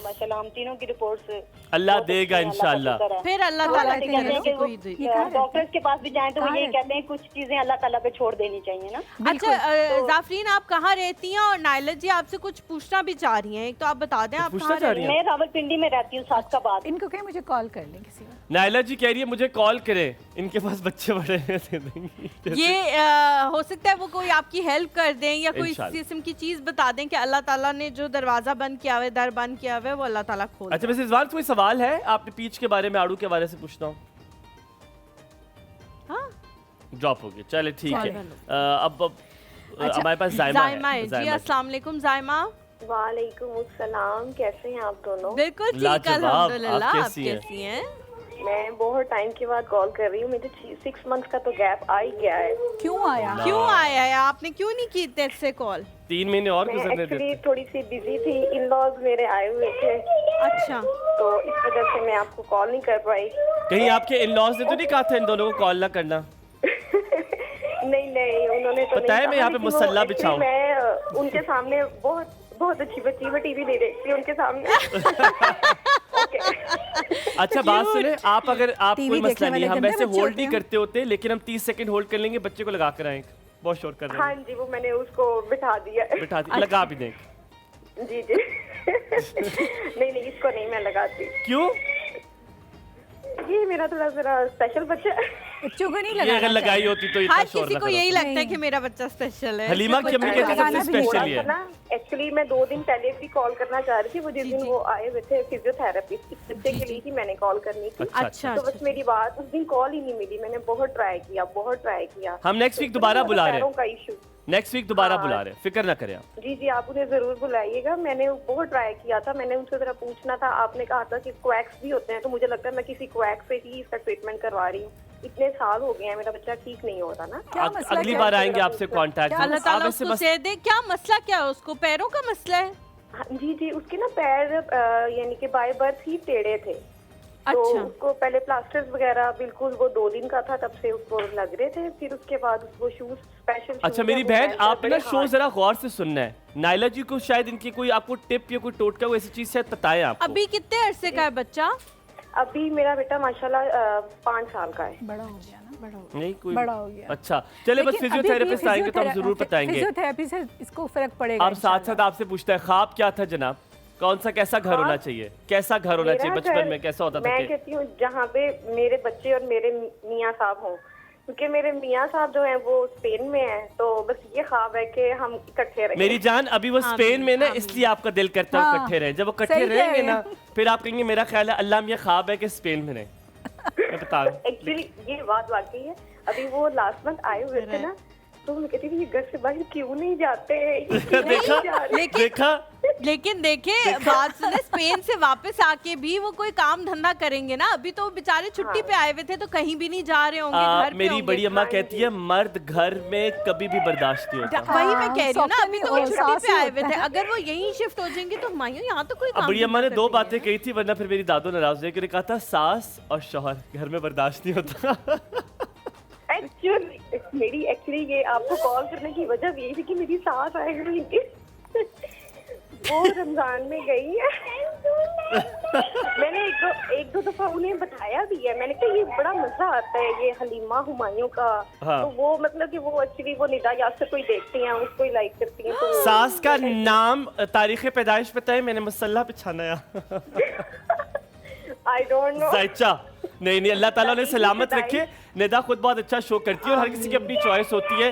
माशाल्लाह हम तीनों की रिपोर्ट्स अल्लाह देगा इंशाल्लाह। फिर अल्लाह तो ताला कहते की हैं तरफ से वो- कोई ये कहाँ रहते हैं? डॉक्टर्स के पास भी जाएं तो वो कहाँ यही रहते कहते हैं कुछ चीजें अल्लाह ताला पे छोड़ देनी चाहिए ना। अच्छा जाफरीन, आप कहाँ रहती हैं? और नायला जी आपसे कुछ पूछना भी चाह रही हैं, एक तो आप बता दें आप पूछना कहाँ चाह रहती रही हैं? मैं रावलपिंडी में रहती हूँ, सादकाबाद। इनको कहें मुझे कॉल कर लें किसी वक्त। नायला जी कह रही है मुझे कॉल करे, इनके पास बच्चे बड़े हैं, दे देंगी। हैं? ये हो सकता है वो कोई आपकी हेल्प कर दें या कोई इस इंशाल्लाह। किस्म की चीज़ बता दें कि अल्लाह ताला ने जो दरवाज़ा बंद किया हुआ है, दर बंद किया हुआ है, वो अल्लाह ताला खोल अच्छा वैसे इस बार कोई सवाल है आपने पीच के बारे में, आड़ू के बारे से पूछना हो? हाँ ड्रॉप हो गया, चले ठीक है। चलो। अब हमारे पास जायमा जायमा है जी। जायमा अस्सलाम वालेकुम जायमा। वालेकुम अस्सलाम, कैसे हैं आप दोनों? बिल्कुल ठीक, लाजवाब। अल्हम्दुलिल्लाह। आप आप कैसी हैं? कैसी हैं? मैं बहुत टाइम के बाद कॉल कर रही हूँ, मुझे 6 मंथ्स का तो गैप आ ही गया है। क्यों आया? क्यों आया है? आपने क्यों नहीं की तेज से कॉल? 3 महीने और मैं गुजरने एक्चुअली देते। थोड़ी सी बिजी थी, इन लॉज मेरे आए हुए थे, अच्छा, तो इस वजह से मैं आपको कॉल नहीं कर पाई। कहीं आपके इन लॉज ने तो नहीं कहा था इन दोनों को कॉल ना करना? नहीं, उन्होंने तो पता है नहीं मैं कहा, यहाँ पे लेकिन वो मुसल्ला actually बिछाऊं। मैं उनके सामने बहुत अच्छी बच्ची, मैं टीवी नहीं देखती उनके सामने। ओके, अच्छा बात सुने, आप अगर आप टीवी कोई मसला देखने नहीं, वाले हम गंदे वैसे बच्चे होल्ड होते नहीं हैं। करते होते, लेकिन हम 30 सेकंड होल्ड कर लेंगे, बच्चे को लगा कर आए, बहुत शोर कर रहे हाँ हैं। जी, वो मैंने उसको बिठा दिया है। बिठा दी, लगा भी दें। जी नहीं, इसको नहीं मैं लगाती, क्यों? ये मेरा थोड़ा सा स्पेशल बच्चा है। बच्चों को नहीं ये अगर लगाना लगाई चाहिए। होती तो इतना हर शोर किसी ना को करो। यही लगता है नहीं। कि मेरा बच्चा स्पेशल है। हलीमा की अम्मी कहती है लगाना सबसे भी नहीं स्पेशल ही थोड़ा है। सा ना, एक्चुअली मैं 2 दिन पहले भी कॉल करना चाह रही थी, वो जिस दिन वो आए हुए थे फिजियोथेरेपिस्ट, इस बच्चे के लिए ही मैंने कॉल करनी थी। अच्छा अच्छा, तो बस मेरी बात, उस दिन कॉल ही नहीं मिली, मैंने बहुत ट्राई किया। हम नेक्स्ट वीक दोबारा बुला रहे पैरों हैं, का इशू। नेक्स्ट वीक दोबारा हाँ। बुला रहे हैं, फिक्र ना करें आप। जी आप उन्हें जरूर बुलाइएगा, मैंने बहुत ट्राई किया था, मैंने उनसे जरा पूछना था, आपने कहा था कि क्वैक्स भी होते हैं, तो मुझे लगता है मैं किसी क्वैक से ही इसका ट्रीटमेंट करवा रही हूँ। इतने साल हो गए हैं, मेरा बच्चा ठीक नहीं हो रहा ना। क्या मसला अगली क्या बार है? आएंगे आपसे कांटेक्ट। अल्लाह ताला उसको सेहत दे। क्या मसला क्या है? उसको पैरों का मसला है? हाँ, जी उसके ना पैर यानी कि बाय बर्थ ही टेढ़े थे। तो अच्छा। उसको पहले प्लास्टर्स वगैरह बिल्कुल, वो 2 दिन का था तब से उसको लग रहे थे, फिर उसके बाद उसको शूज स्पेशल। अच्छा मेरी बहन, आप ना शो जरा गौर से सुनना है। नायला जी को शायद इनकी कोई आपको टिप या कोई टोटका कोई ऐसी चीज शायद बताएं आपको। अभी कितने अरसे का है बच्चा? अभी मेरा बेटा माशाल्लाह 5 साल का है। बड़ा हो गया ना, नहीं कोई बड़ा हो गया। अच्छा चले, बस लेकिन अभी भी फिजियोथेरेपिस्ट आएंगे तो हम जरूर बताएंगे। फिजियोथेरेपी से इसको फर्क पड़ेगा। आप साथ साथ आपसे पूछता है ख्वाब क्या था जनाब, कौन सा कैसा घर होना चाहिए, कैसा घर होना चाहिए मेरा बचपन घर- में, कैसा होता था मैं कि कहती हूँ जहाँ पे मेरे बच्चे और मेरे मियाँ साहब हों, क्योंकि मेरे मियाँ साहब जो हैं वो स्पेन में हैं, तो बस ये ख्वाब है कि हम इकट्ठे रहें। मेरी जान अभी वो स्पेन में ना, इसलिए आपका दिल करता है हाँ, इकट्ठे रहें। जब वो इकट्ठे सही कह रहेंगे रहे ना, हैं। फिर आप कहेंगे मेरा ख्याल है अल्लाह में ये ख्वाब है कि स्पेन में रहें। मैं बता रहा हूँ। एक्चुअली ये बात वाकई है। अभी वो लास्ट मंथ आए हुए थे ना, तो मैं कहती थी ये घर से बाहर क्यों नहीं जाते, ये क्यों नहीं देखा जा रहे? देखा लेकिन देखे बात सुने, स्पेन से वापस आके भी वो कोई काम धंधा करेंगे ना। अभी तो बेचारे छुट्टी पे आए हुए थे, तो कहीं भी नहीं जा रहे होंगे, घर पे मेरी होंगे। बड़ी अम्मा कहती है मर्द घर में कभी भी बर्दाश्त नहीं होता। वही मैं कह रही हूँ ना, अभी तो वो सौतन छुट्टी और पे आए सास हुए ही थे। होता है। अगर वो यहीं शिफ्ट हो जाएंगे तो मायूं यहाँ तो कोई अब काम बड़ी अम्मा ने धंधा 2 कर बातें लेंगे। कही थी, वरना फिर मेरी दादू नाराज हो जाएगी। कहा था सास और शौहर घर में बर्दाश्त नहीं होता। मेरी एक्चुअली ये आपको कॉल करने की वजह भी यही थी कि मेरी सास आए हुई थी। वो रमजान में गई है। मैंने एक दो दफा उन्हें बताया भी है। मैंने कहा ये बड़ा मजा आता है ये हलीमा हुमायूं का। हाँ। तो वो मतलब कि वो एक्चुअली वो निदा यासर कोई देखती हैं, उसको ही लाइक करती हैं। तो सास का नाम, तारीख पैदाइश बताए, मैंने मसल्ला पे छाना। I don't know. जायचा। नहीं नहीं, अल्लाह ताला उन्हें सलामत रखे। निदा खुद बहुत अच्छा शो करती है और हर किसी की अपनी चॉइस होती है।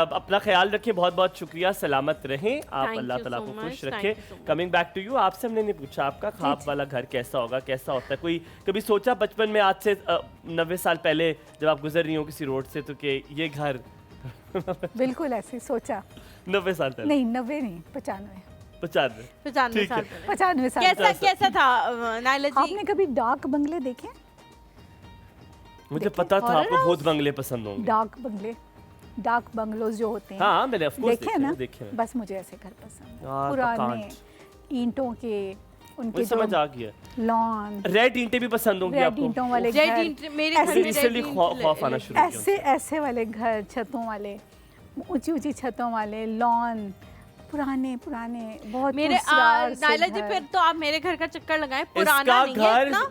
अपना ख्याल रखें, बहुत बहुत शुक्रिया, सलामत रहें आप, Thank अल्लाह you ताला so को much, खुश thank रखे। you so much. Coming back to you, आपसे हमने नहीं पूछा आपका ख्वाब वाला घर कैसा होगा, कैसा होता है? कोई कभी सोचा बचपन में, आज से 90 साल पहले जब आप गुजर रही हो किसी रोड से, तो कि ये घर बिल्कुल ऐसे सोचा। 90 साल पहले? नहीं 90 नहीं 95 95 95 ठीक साल है। पहले। 95 साल कैसा कैसा था नाइला जी? आपने कभी डाक बंगले देखे? मुझे पता था Horror आपको house? भूत बंगले पसंद होंगे। डाक बंगले, डाक बंगलोज जो होते हैं, हाँ मैंने ऑफ कोर्स देखे हैं ना? देखे हैं। बस मुझे ऐसे घर पसंद है। यार, तो पुराने कांच। ईंटों के, उनके मुझे समझ जो आ गया। लॉन, रेड ईंटें भी पसंद होंगी रेड आपको? ईंटों वाले रेड घर, ईंट मेरे ऐसे घर में रिसेंटली रेड ईंट खौफ आना शुरू किया। ऐसे ऐसे वाले घर, छतों वाले, ऊंची ऊंची छतों वाले, लॉन, पुराने पुराने बहुत मेरे पुरस्कार से नाइला जी घर। फिर तो आप मेरे घर का चक्कर लगाएं। पुराना इसका नहीं है घर इतना।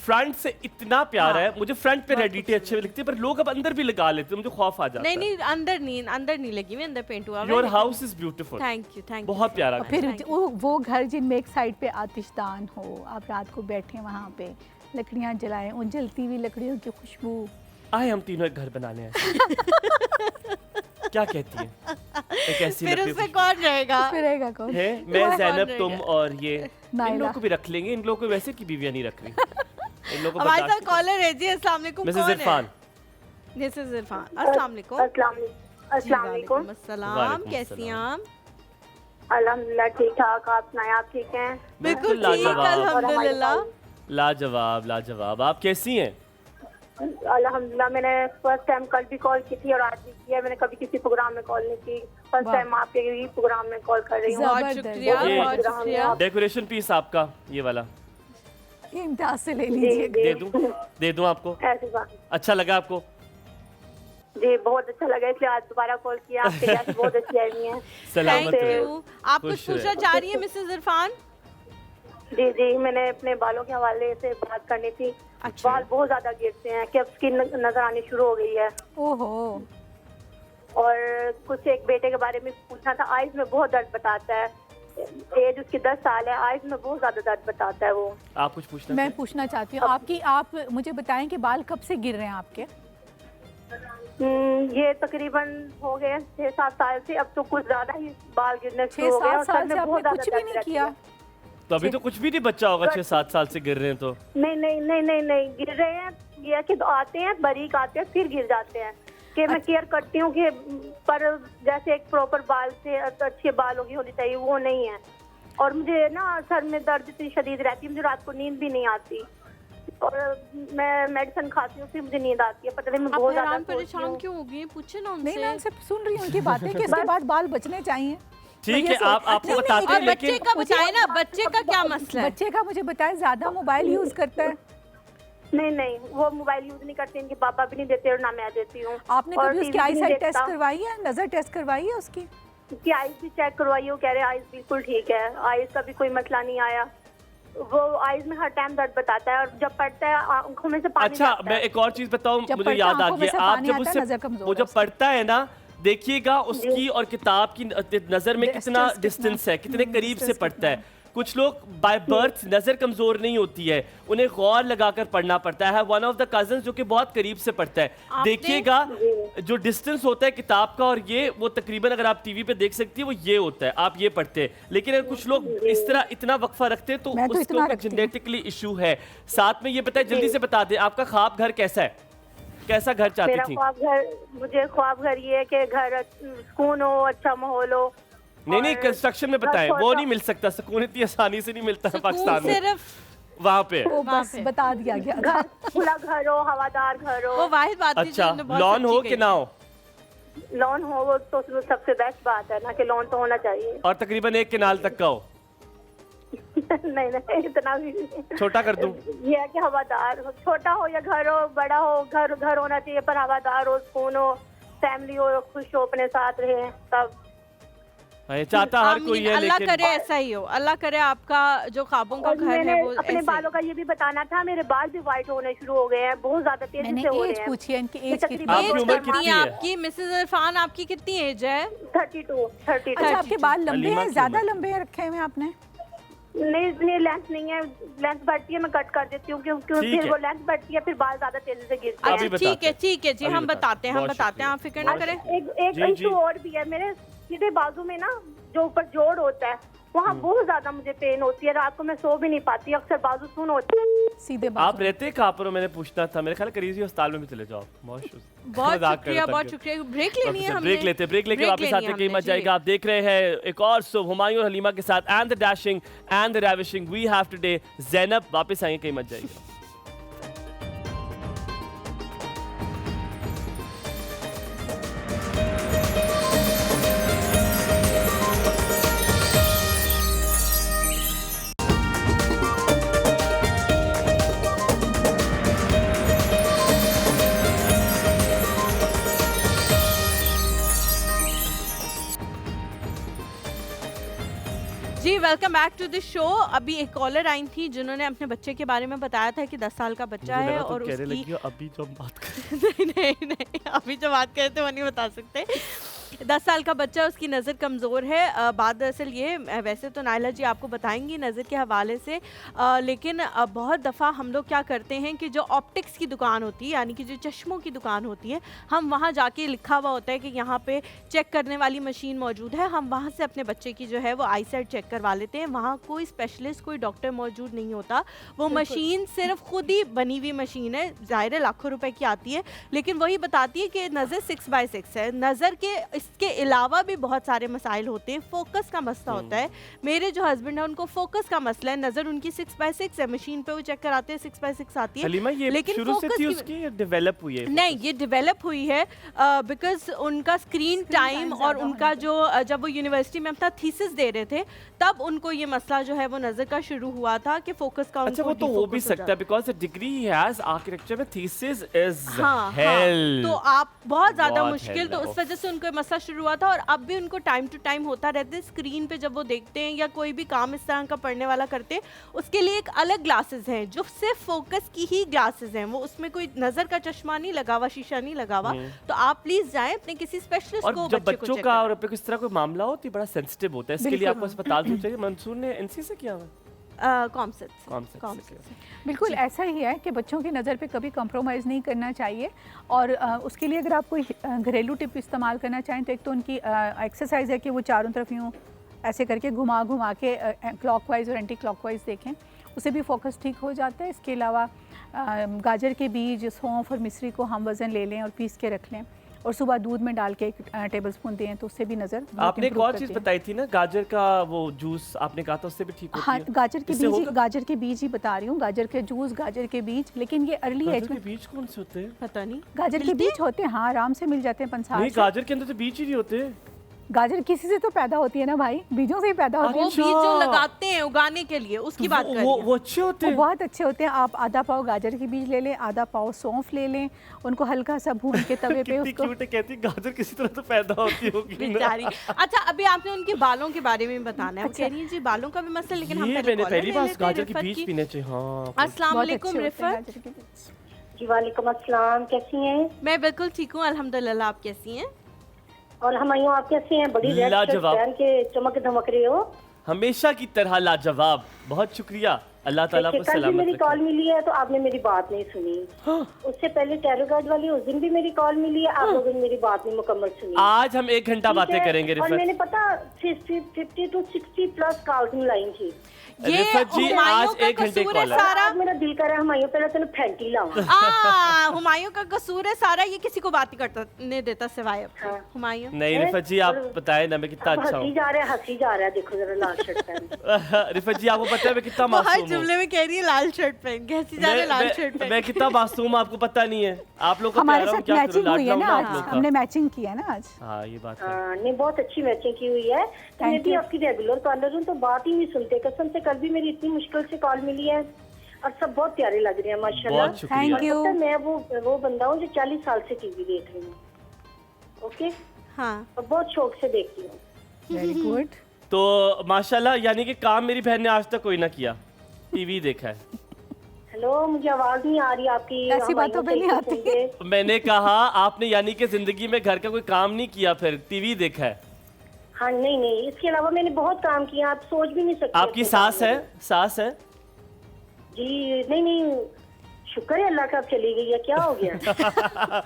फ्रंट से इतना प्यारा हाँ। है, मुझे फ्रंट पे रेड ईंटें अच्छे लगती है, पर लोग अब अंदर भी लगा लेते हैं, मुझे खौफ आ जाता नहीं है। नहीं, अंदर नहीं लगी हुई, अंदर पेंट हुआ your house is beautiful. Thank you बहुत प्यारा घर। फिर Thank you. वो घर जिनमें एक साइड पे आतिशदान हो, आप रात को बैठे वहाँ पे लकड़ियाँ जलाएं, उन जलती हुई लकड़ियों की खुशबू। आए हम तीनों एक घर बनाने हैं। क्या कहती है? एक ऐसी फिर लकड़ी उसमें की कौन रहेगा? फिर रहेगा कौन? है, कौन मैं जैनब, रहेगा? तुम और ये इन नाइला। लोगों को भी रख लेंगे। इन लोगों को वैसे की बीवियां नहीं रख रही, इन लोगों को हमारे बर्दाश्त साथ कॉलर है जी। अस्सलाम वालेकुम। मिसेस कौन है? इरफान। मिसेस इरफान, अस्सलाम वालेकुम। अस्सलाम वालेकुम। अस्सलाम, वालेकुम कैसी हैं अस्सलाम। आप? अल्हम्दुलिल्लाह ठीक ठाक। आप सुनाएं, आप ठीक हैं? बिल्कुल ठीक, लाजवाब। अल्हम्दुलिल्लाह। लाजवाब लाजवाब। आप कैसी हैं? अल्हम्दुलिल्लाह। मैंने फर्स्ट टाइम कल भी कॉल की थी और आज भी किया। मैंने कभी किसी प्रोग्राम में कॉल नहीं की, फर्स्ट वाह। टाइम आपके ही प्रोग्राम में कॉल कर रही हूँ। बहुत जबरदस्त। शुक्रिया, ये- बहुत शुक्रिया। डेकोरेशन पीस आपका ये वाला ये इम्तियाज से ले जी लीजिए। दे जी दूं? दे दूं आपको? ऐसी बात। अच्छा लगा आपको? जी बहुत अच्छा लगा, इसलिए आज दोबारा कॉल किया। आपके जैसे बहुत अच्छी आई हैं। सलामत थैंक रहे। यू। आप कुछ खुश पूछना रहे। चाह रही हैं मिसेस इरफान? जी जी, मैंने अपने बालों के हवाले से बात करनी थी। अच्छा। बाल बहुत ज्यादा गिरते हैं, कि अब स्किन नजर आनी शुरू हो गई है। ओहो, और कुछ एक बेटे के बारे में पूछना था। आइज में बहुत दर्द बताता है, एज उसकी 10 साल है, आइज में बहुत ज्यादा दर्द बताता है वो। आप कुछ पूछना मैं चाहें? पूछना चाहती हूँ आप मुझे बताएं कि बाल कब से गिर रहे हैं आपके? ये तकरीबन हो गए 6-7 साल से। अब तो कुछ ज्यादा ही बाल गिरने शुरू हो गए 6-7 और सर साल में से बहुत आपने कुछ ज्यादा भी दर्द नहीं रहती किया? है। तो अभी तो कुछ भी नहीं बच्चा होगा, 6-7 साल से गिर रहे हैं तो। नहीं नहीं नहीं नहीं नहीं, गिर रहे हैं। ये है कि आते हैं, बारीक आते हैं, फिर गिर जाते हैं। कि मैं केयर करती हूँ कि पर जैसे एक प्रॉपर बाल से अच्छे बालों की होनी चाहिए, वो नहीं है। और मुझे ना सर में दर्द इतनी शदीद रहती है, मुझे रात को नींद भी नहीं आती। और मैं मेडिसिन खाती हूँ, फिर मुझे नींद आती है। पता नहीं मैं आप बहुत ज्यादा हैरान सोचती परेशान हूँ। क्यों हो गई हैं? पूछे ना नहीं मैं उनसे। उनसे सुन रही हूँ उनकी बातें कि इसके बाद बाल बचने चाहिए। ठीक मैं है, ये सोच- आप आपको नहीं, बताते और हैं, बच्चे लेकिन का बताए ना, बच्चे का क्या मसला है? बच्चे का मुझे बताएं, ज्यादा मोबाइल यूज करता है? नहीं नहीं, वो मोबाइल यूज नहीं करते, इनके पापा भी नहीं देते और ना मैं देती हूँ। आपने और कभी उसकी TV भी आई नहीं साइट देखता। टेस्ट करवाई है, नजर टेस्ट करवाई है उसकी? उसकी आईज भी चेक करवाई, वो कह रहे आईज बिल्कुल ठीक है, आईज का भी कोई मसला नहीं आया। वो आईज में हर टाइम दर्द बताता है और जब पढ़ता है आंखों में से पानी अच्छा जाता मैं है। एक और चीज बताऊं, जब मुझे पढ़ता याद आ आंखों में गया। से आप पानी जब आता है, उससे नजर कमजोर वो है जब उसकी। पढ़ता है ना, देखिएगा उसकी और किताब की नजर में कितना Distance डिस्टेंस है, कितने करीब से distance पढ़ता है। कितना कुछ लोग बाय बर्थ नजर कमजोर नहीं होती है, उन्हें गौर लगाकर पढ़ना पड़ता है। वन ऑफ द कजन्स जो कि बहुत करीब से पढ़ता है, देखिएगा जो डिस्टेंस होता है किताब का और ये, वो तकरीबन अगर आप टीवी पे देख सकती है वो ये होता है, आप ये पढ़ते हैं। लेकिन अगर कुछ लोग इस तरह इतना वक्फा रखते हैं तो मैं तो इतना उसको रखती हूँ। जेनेटिकली इशू है। साथ में ये बताए, जल्दी से बता दें, आपका ख्वाब घर कैसा है? कैसा घर चाहती मेरा थी? ख्वाब घर, मुझे ख्वाब घर ये है कि घर सुकून हो, अच्छा माहौल हो। नहीं, और कंस्ट्रक्शन में घर बताएं, वो छोटा- नहीं मिल सकता सुकून, इतनी आसानी से नहीं मिलता है सुकून पाकिस्तान में। सिर्फ वहाँ पे वो वहाँ बस पे। बता दिया गया था। घर खुला घर हो, हवादार घर वो हो, वाहिद बात थी जो अच्छा, उन्होंने बहुत लॉन सच्ची हो कही। कि ना हो? लॉन हो, वो तो सबसे बेस्ट बात है ना कि लॉन तो होना चाहिए। और तकरीबन 1 किनाल तक का हो? नहीं नहीं, इतना भी नहीं। छोटा कर दूं? ये है कि हवादार हो, छोटा हो या घर हो, बड़ा हो, घर होना चाहिए पर हवादार हो, सुकून हो, फैमिली हो, खुश हो, अपने साथ रहे सब। चाहता हर कोई है, अल्लाह लेकिन करे ऐसा ही हो, अल्लाह करे आपका जो ख्वाबों का और घर मैंने है वो अपने ऐसे बालों का ये भी बताना था, मेरे बाल भी व्हाइट होने शुरू हो गए हैं, बहुत ज्यादा तेजी मैंने से हो एज रहे हैं। पूछी है, इनकी एज कितनी तकरीबन आपकी है? उम्र कितनी कितनी है है? आपकी मिसेस इरफान, आपकी कितनी एज है? 32। अच्छा, आपके बाल लंबे हलीमा हैं, की ज्यादा उम्र। लंबे रखे हुए हैं आपने? नहीं लेंथ नहीं है, लेंथ बढ़ती है, मैं कट कर देती हूँ क्योंकि ठीक फिर है। वो लेंथ बढ़ती है, फिर बाल ज्यादा तेजी से गिरते अभी हैं। अच्छा ठीक है बताते हैं। ठीक है जी, अभी हम बताते हैं, हम बहुत बताते हैं, आप फिक्र ना शुक्रिया। करें। एक जी, इशू जी। और भी है, मेरे सीधे बाजू में ना जो ऊपर जोड़ होता है वहाँ बहुत ज्यादा मुझे पेन होती है, रात को मैं सो भी नहीं पाती, अक्सर बाजू सुन होती है। सीधे आप बाजू। रहते कहाँ पर हो? मैंने पूछना था, मेरे ख्याल करीबी अस्पताल में भी चले जाओ। बहुत बहुत शुक्रिया, बहुत शुक्रिया। ब्रेक लेनी है हमने। ब्रेक लेके वापस आते हैं, कहीं मत जाएगा। आप देख रहे हैं एक और सुबह हुमायूं और हलीमा के साथ, and the dashing and the ravishing we have today. Zainab वापस आएंगे, कहीं मत जाइएगा। जी welcome back to the show. अभी एक कॉलर आई थी जिन्होंने अपने बच्चे के बारे में बताया था कि 10 साल का बच्चा है और उसकी अभी जो हम बात कर नहीं अभी जो बात करते वो नहीं बता सकते। 10 साल का बच्चा है, उसकी नज़र कमज़ोर है। बात दरअसल ये, वैसे तो नाइला जी आपको बताएंगी नज़र के हवाले से, लेकिन बहुत दफ़ा हम लोग क्या करते हैं कि जो ऑप्टिक्स की दुकान होती है, यानी कि जो चश्मों की दुकान होती है, हम वहाँ जाके लिखा हुआ होता है कि यहाँ पे चेक करने वाली मशीन मौजूद है, हम वहाँ से अपने बच्चे की जो है वो आई साइट चेक करवा लेते हैं। वहाँ कोई स्पेशलिस्ट, कोई डॉक्टर मौजूद नहीं होता। वो मशीन सिर्फ खुद ही बनी हुई मशीन है, ज़ाहिर है लाखों रुपए की आती है, लेकिन वही बताती है कि नज़र 6/6 है। नज़र के इसके अलावा भी बहुत सारे मसाइल होते हैं, फोकस का मसला होता है। मेरे जो हस्बैंड है उनको फोकस का मसला है, नज़र उनकी 6/6 है, मशीन पे वो चेक कराते हैं 6/6 आती है। हलीमा, ये लेकिन शुरू से focus थी की- उसकी या डेवलप हुई है? नहीं, ये डेवलप हुई है बिकॉज उनका स्क्रीन टाइम और ज़्यादा उनका होने जो जब वो यूनिवर्सिटी में अपना थीसिस दे रहे थे तब उनको ये मसला जो है वो नज़र का शुरू हुआ था कि फोकस का अच्छा, उनको वो तो हो भी defocus सकता है जाता because the degree he has architecture में थीसिस इज हाँ, हेल। तो आप बहुत ज्यादा बहुत मुश्किल, hell तो है। उस वजह से उनको ये मसला शुरू हुआ था और अब भी उनको टाइम टू टाइम होता रहता है। स्क्रीन पे जब वो देखते हैं या कोई भी काम इस तरह का पढ़ने वाला करते हैं, उसके लिए एक अलग ग्लासेस हैं जो सिर्फ फोकस की ही ग्लासेस हैं, वो उसमें कोई नजर का चश्मा नहीं लगा हुआ, शीशा नहीं लगा हुआ। तो आप प्लीज जाएं अपने किसी स्पेशलिस्ट और को जब बच्चे को बच्चों check का करवाएं। और अपने किस तरह कोई मामला हो तो ये बड़ा सेंसिटिव होता है, इसके लिए आपको अस्पताल तो चाहिए। मंसूर ने एनसी से किया हुआ? कॉमसेट से। कॉमसेट से कॉमसेट किया। बिल्कुल ऐसा ही है कि बच्चों की नज़र पे कभी कंप्रोमाइज़ नहीं करना चाहिए। और उसके लिए अगर आप कोई घरेलू टिप इस्तेमाल करना चाहें तो एक तो उनकी एक्सरसाइज है कि वो चारों तरफ यूँ ऐसे करके घुमा घुमा के क्लॉकवाइज और एंटी क्लॉकवाइज देखें, उससे भी फोकस ठीक हो जाता है। इसके अलावा गाजर के बीज, सौंफ और मिश्री को हम वज़न ले लें और पीस के रख लें और सुबह दूध में डाल के 1 टेबलस्पून दें तो उससे भी नज़र बहुत आपने एक improve और करती चीज है। बताई थी ना, गाजर का वो जूस आपने कहा था उससे भी ठीक होती हाँ, है? गाजर के इससे बीज होगा? गाजर के बीज ही बता रही हूँ, गाजर के जूस, गाजर के बीज, लेकिन ये अर्ली एज गाजर में के बीज कौन से होते हैं? पता नहीं गाजर के बीज होते हैं, हाँ आराम से मिल जाते हैं पंसार नहीं, से। गाजर के अंदर तो बीज ही नहीं होते। गाजर किसी से तो पैदा होती है ना भाई, बीजों से ही पैदा होती वो है। बीज जो लगाते हैं उगाने के लिए, उसकी बात कर रही वो हैं। वो अच्छे होते वो हैं। बहुत अच्छे होते हैं। आप आधा पाव गाजर के बीज ले लें, आधा पाव सौंफ ले लें, उनको हल्का सा भून के तवे पे कितनी उसको क्यूट है, कहती है, गाजर किसी तरह तो पैदा होती होगी ना। बेचारी। अच्छा, अभी आपने उनके बालों के बारे में बताना है। वो कह रही हैं जी बालों का भी मसला, लेकिन हम ये पहले मैंने कॉलर पहली ले बार लेते हैं गाजर के रिफत बीज की। पीने चाहिए। हाँ, अस्सलाम बहुत वालेकुम अच्छे होते हैं रिफत। गाजर के बीज। जी वालेकुम अस्सलाम, कैसी हैं? मैं बिल्कुल ठीक हूँ अल्हम्दुलिल्लाह, आप कैसी हैं? और हमायूं आप कैसी हैं? बड़ी रेड शर्ट लाजवाब। पहन के चमक धमक रहे हो। हमेशा की तरह लाजवाब। बहुत शुक्रिया, अल्लाह ताला देखिए, आपको कल भी सलामत मेरी रखे। कॉल मिली है तो आपने मेरी बात नहीं सुनी। उससे पहले टैरो गार्ड वाली उस दिन भी मेरी कॉल मिली है, आप लोगों ने मेरी बात नहीं मुकम्मल सुनी। आज हम 1 घंटा ठीक बातें है? करेंगे और रिफत। मैंने पता 50 to 60 प्लस कॉल्स मिलाई थी। ये रिफत जी, हुमायूं आज का 1 घंटे कसूर है कॉल है। सारा। आज मेरा दिल कर रहा है हमायूं पहले तेन फैंटी लाऊं। हुमायूं का कसूर है सारा, ये किसी को बात नहीं करने देता सिवाय अब। हाँ। हुमायूं नहीं रिफत जी, आप बताएं ना मैं कितना अच्छा हंसी हूँ। जा रहा है, हंसी जा रहा है। देखो जरा लाल शर्ट पहन के। रिफत जी, आपको पता है मैं कितना वो हर मासूम जुमले में कह रही है लाल शर्ट पहन, कैसी जा रहे हैं लाल शर्ट पहन। मैं कितना मासूम आपको पता नहीं है, आप लोग को हमारे कह रहा हूँ साथ क्या करूं, मैचिंग लाड हुई है ना लाऊंगा आज, आप लोग हमने का। मैचिंग की है ना आज। हाँ ये बात है। नहीं बहुत अच्छी मैचिंग की हुई है। तो मैं भी आपकी रेगुलर कॉलर हूँ, तो बात ही नहीं सुनते कसम से। कल भी मेरी इतनी मुश्किल से कॉल मिली है और सब बहुत प्यारे लग रहे हैं माशाल्लाह। बहुत शुक्रिया। Thank you. और पता है, मैं वो बंदा हूँ जो 40 साल से टीवी देख रही हूँ। ओके, हाँ और बहुत शौक से देखती हूँ। Very good. तो माशाल्लाह, यानी कि काम मेरी बहन ने आज तक कोई ना किया, टीवी देखा है। हेलो, मुझे आवाज नहीं आ रही आपकी। ऐसी बातों पे नहीं आती। मैंने कहा आपने यानी कि जिंदगी में घर का कोई काम नहीं किया, फिर टीवी देखा है। हाँ नहीं, इसके अलावा मैंने बहुत काम किया, आप सोच भी नहीं सकते। आपकी सास है? सास है? जी नहीं, शुक्र है अल्लाह का, आप चली गई है, क्या हो गया?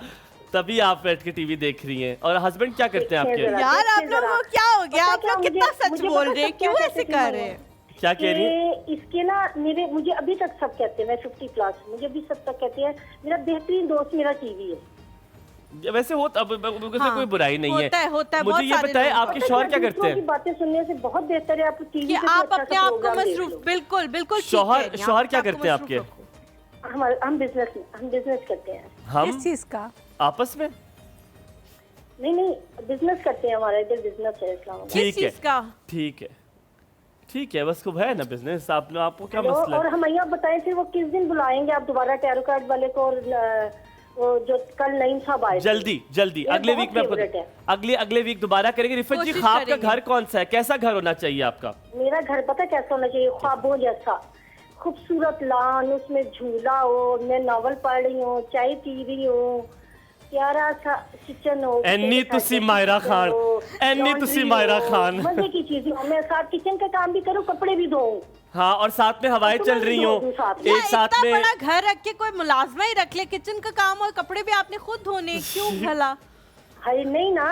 तभी आप बैठ के टीवी देख रही हैं। और हस्बैंड क्या करते हैं आपके? यार आप लोगों को क्या हो गया, आप लोग कितना सच मुझे बोल पता रहे हैं, सब क्यों क्या ऐसे कहते कर थे रहे हैं? क्या कह रही हैं? इसके ना मुझे अभी तक सब कहते हैं, मैं 50+, मुझे अभी सब तक कहते हैं मेरा बेहतरीन दोस्त मेरा टीवी है। वैसे हो अब हाँ, कोई बुराई नहीं होता है, होता है, मुझे बहुत ये सारे बताएं लोग आपके शौहर क्या करते दूसरों की हैं? बातें सुनने से बहुत बेहतर है आप टीवी कि पे कोई आप अच्छा अपने सा आप को प्रोग्राम देख मसरूफ, लो। बिल्कुल बिल्कुल ठीक कह शौहर रही हैं, शौहर आप क्या अपने आप करते हैं को आपके? मसरूफ रखो। हम बिजनेस करते हैं। हम किस चीज का? आपस में? नहीं, बिजनेस करते हैं, हमारा इधर बिजनेस है इस्लामाबाद। किस ठीक है, चीज का? ठीक है, बस खूब है ना बिजनेस। आपको क्या हेलो, मसला और है? हम यहाँ बताएं फिर वो किस दिन बुलाएंगे आप दोबारा टैरो कार्ड वाले को, और वो जो कल नईम साहब आए थे। जल्दी मेरा अगले बहुत वीक में favorite है। अगले वीक दोबारा करेंगे। रिफत जी, कोशिश ख्वाब का करेंगे। घर कौन सा है? कैसा घर होना चाहिए आपका? मेरा घर पता कैसा होना चाहिए? ख्वाबों जैसा, खूबसूरत लान, उसमें झूला हो, मैं नॉवल पढ़ रही हूँ, चाय पी रही हूँ, प्यारा सा किचन हो, एनी तुसी मायरा खान, एनी तुसी मायरा खान। मजे की चीजें हो, मैं साथ किचन का काम भी करूँ, कपड़े भी धोऊं। हाँ, और साथ में हवाएं तो चल मैं भी रही हो, धो दूं साथ या एक साथ इतना में। बड़ा घर रख के कोई मुलाजमा ही रख ले, किचन का काम और कपड़े भी आपने खुद धोने, क्यों भला? अरे नहीं ना,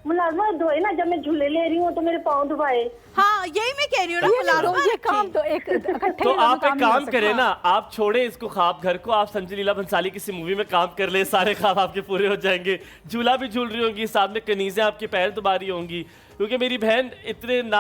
मुलाजमा धोए ना, जब मैं झूले ले रही हूँ तो मेरे पाँव धुबाए। हाँ यही मैं कह रही हूँ ना, ये मुलाजमा ये रखें। काम तो एक इकट्ठे तो दोनों आप एक नहीं हो काम सकते। करें ना, आप छोड़े इसको ख्वाब घर को, आप संजय लीला भंसाली किसी मूवी में काम कर ले, सारे ख्वाब आपके पूरे हो जाएंगे। झूला भी झूल रही होंगी, साथ में कनीजें आपके पैर दबा रही होंगी। क्योंकि मेरी बहन इतने ना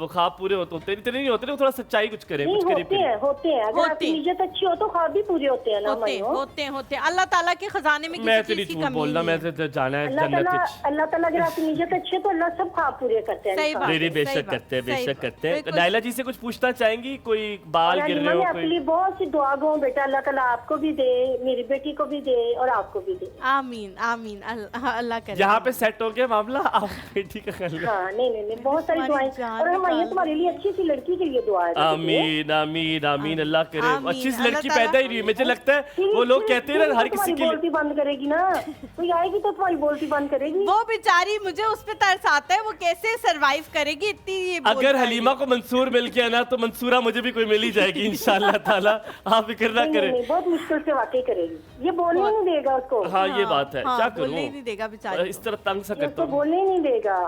ख्वाब पूरे होते इतने नहीं होते ना, थोड़ा सच्चाई कुछ करे, नहीं कुछ करीब होते हैं, अगर आपकी नीयत अच्छी हो तो ख्वाब भी पूरे होते हैं ना। होते हैं। अल्लाह ताला के खजाने में मैं किसी तो नहीं चीज की झूठ कमी बोलना, नहीं मैं है। तो जाना है जन्नत विच। अल्लाह ताला अगर आपकी नीयत अच्छी है तो अल्लाह सब ख्वाब पूरे करते हैं। सही बात मेरी है, सही बेशक बात, करते हैं, सही बेशक बात। करते हैं। बिल्कुल। नाइला जी से कुछ पूछना चाहेंगी? कोई बाल गिर रहे मैं हो? आपके लिए बहुत सी दुआ गो बेटा, अल्लाह ताला आपको भी दे, मेरी बेटी को भी दे और आपको भी दे। आमीन आमीन, अल्लाह करे। यहाँ पे सेट हो गया मामला, आप बेटी का कर लो। हाँ नहीं, बहुत सारी हमारी दुआएं, जान और हम निकाल ये तुम्हारे लिए अच्छी सी लड़की के लिए दुआ है। आमीन आमीन आमीन, अल्लाह करे आमीन, अच्छी सी अल्लाह लड़की ताला- पैदा ही नहीं हुई। मुझे लगता है वो लोग कहते हैं ना, हर किसी की बोलती बंद करेगी ना, कोई आएगी तो तुम्हारी बोलती बंद करेगी। वो बेचारी, मुझे उस पे तरस आता है, वो कैसे सरवाइव करेगी इतनी ये बोल अगर रही है। हलीमा को मंसूर मिल गया ना, तो मंसूरा मुझे भी कोई मिल ही जाएगी इंशाल्लाह ताला। आप फिक्र ना नहीं, करें। नहीं, बहुत मुश्किल से वाकई करेगी, ये बोलने ही नहीं देगा उसको। हाँ ये बात है, हाँ, क्या बोलने ही करूँ, नहीं देगा बेचारी इस तरह तंग सा ये करता उसको हूँ। बोलने ही नहीं देगा।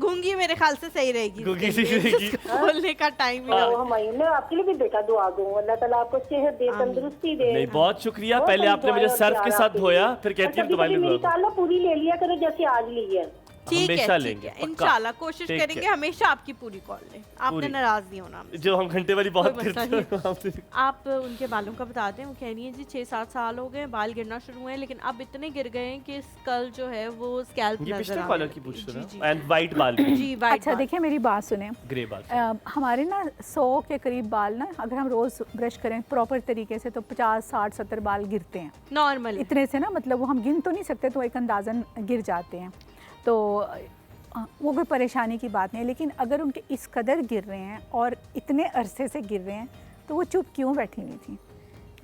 गूंगी मेरे ख्याल से सही रहेगी, गूंगी इसके लिए। रहेगी। जिसको बोलने का टाइम तो हमारी, मैं आपके लिए भी बेटा दुआ दूँ, अल्लाह ताला आपको सेहत दे, तंदुरुस्ती दे। नहीं, बहुत शुक्रिया। बहुत पहले सारी आपने मुझे दुआएं और सर्फ के प्यार साथ आपके धोया, लिए। फिर और कहती है कभी तुम्हारे कभी मेरी लिए ताला पूरी ले लिया करो जैसे आज ली है। ठीक हमेशा है, लेंगे, ठीक है, पक्का। इंशाल्लाह कोशिश ठीक करेंगे है। हमेशा आपकी पूरी कॉल लें। आपने पूरी। नाराज नहीं होना हमसे। जो हम घंटे वाली बात कोई मसला करते हैं। आप उनके बालों का बता दें। वो कह रही है जी 6-7 साल हो गए, बाल गिरना शुरू हुए, लेकिन अब इतने गिर गए हैं कि स्कल जो है वो स्कैल्प ये नजर पिछले आ कॉलर रहा की है। पूछ रहे जी, हो, एंड वाइट बाल भी। जी वाइट अच्छा देखिए, मेरी बात सुने। ग्रे बाल। हमारे ना 100 के करीब बाल ना, अगर हम रोज़ ब्रश करें प्रॉपर तरीके से तो 50, 60, 70 बाल गिरते हैं नॉर्मल इतने से ना, मतलब वो हम गिन तो नहीं सकते, तो एक अंदाज़न गिर जाते हैं। तो वो कोई परेशानी की बात नहीं है, लेकिन अगर उनके इस कदर गिर रहे हैं और इतने अरसे से गिर रहे हैं तो वो चुप क्यों बैठी नहीं थी?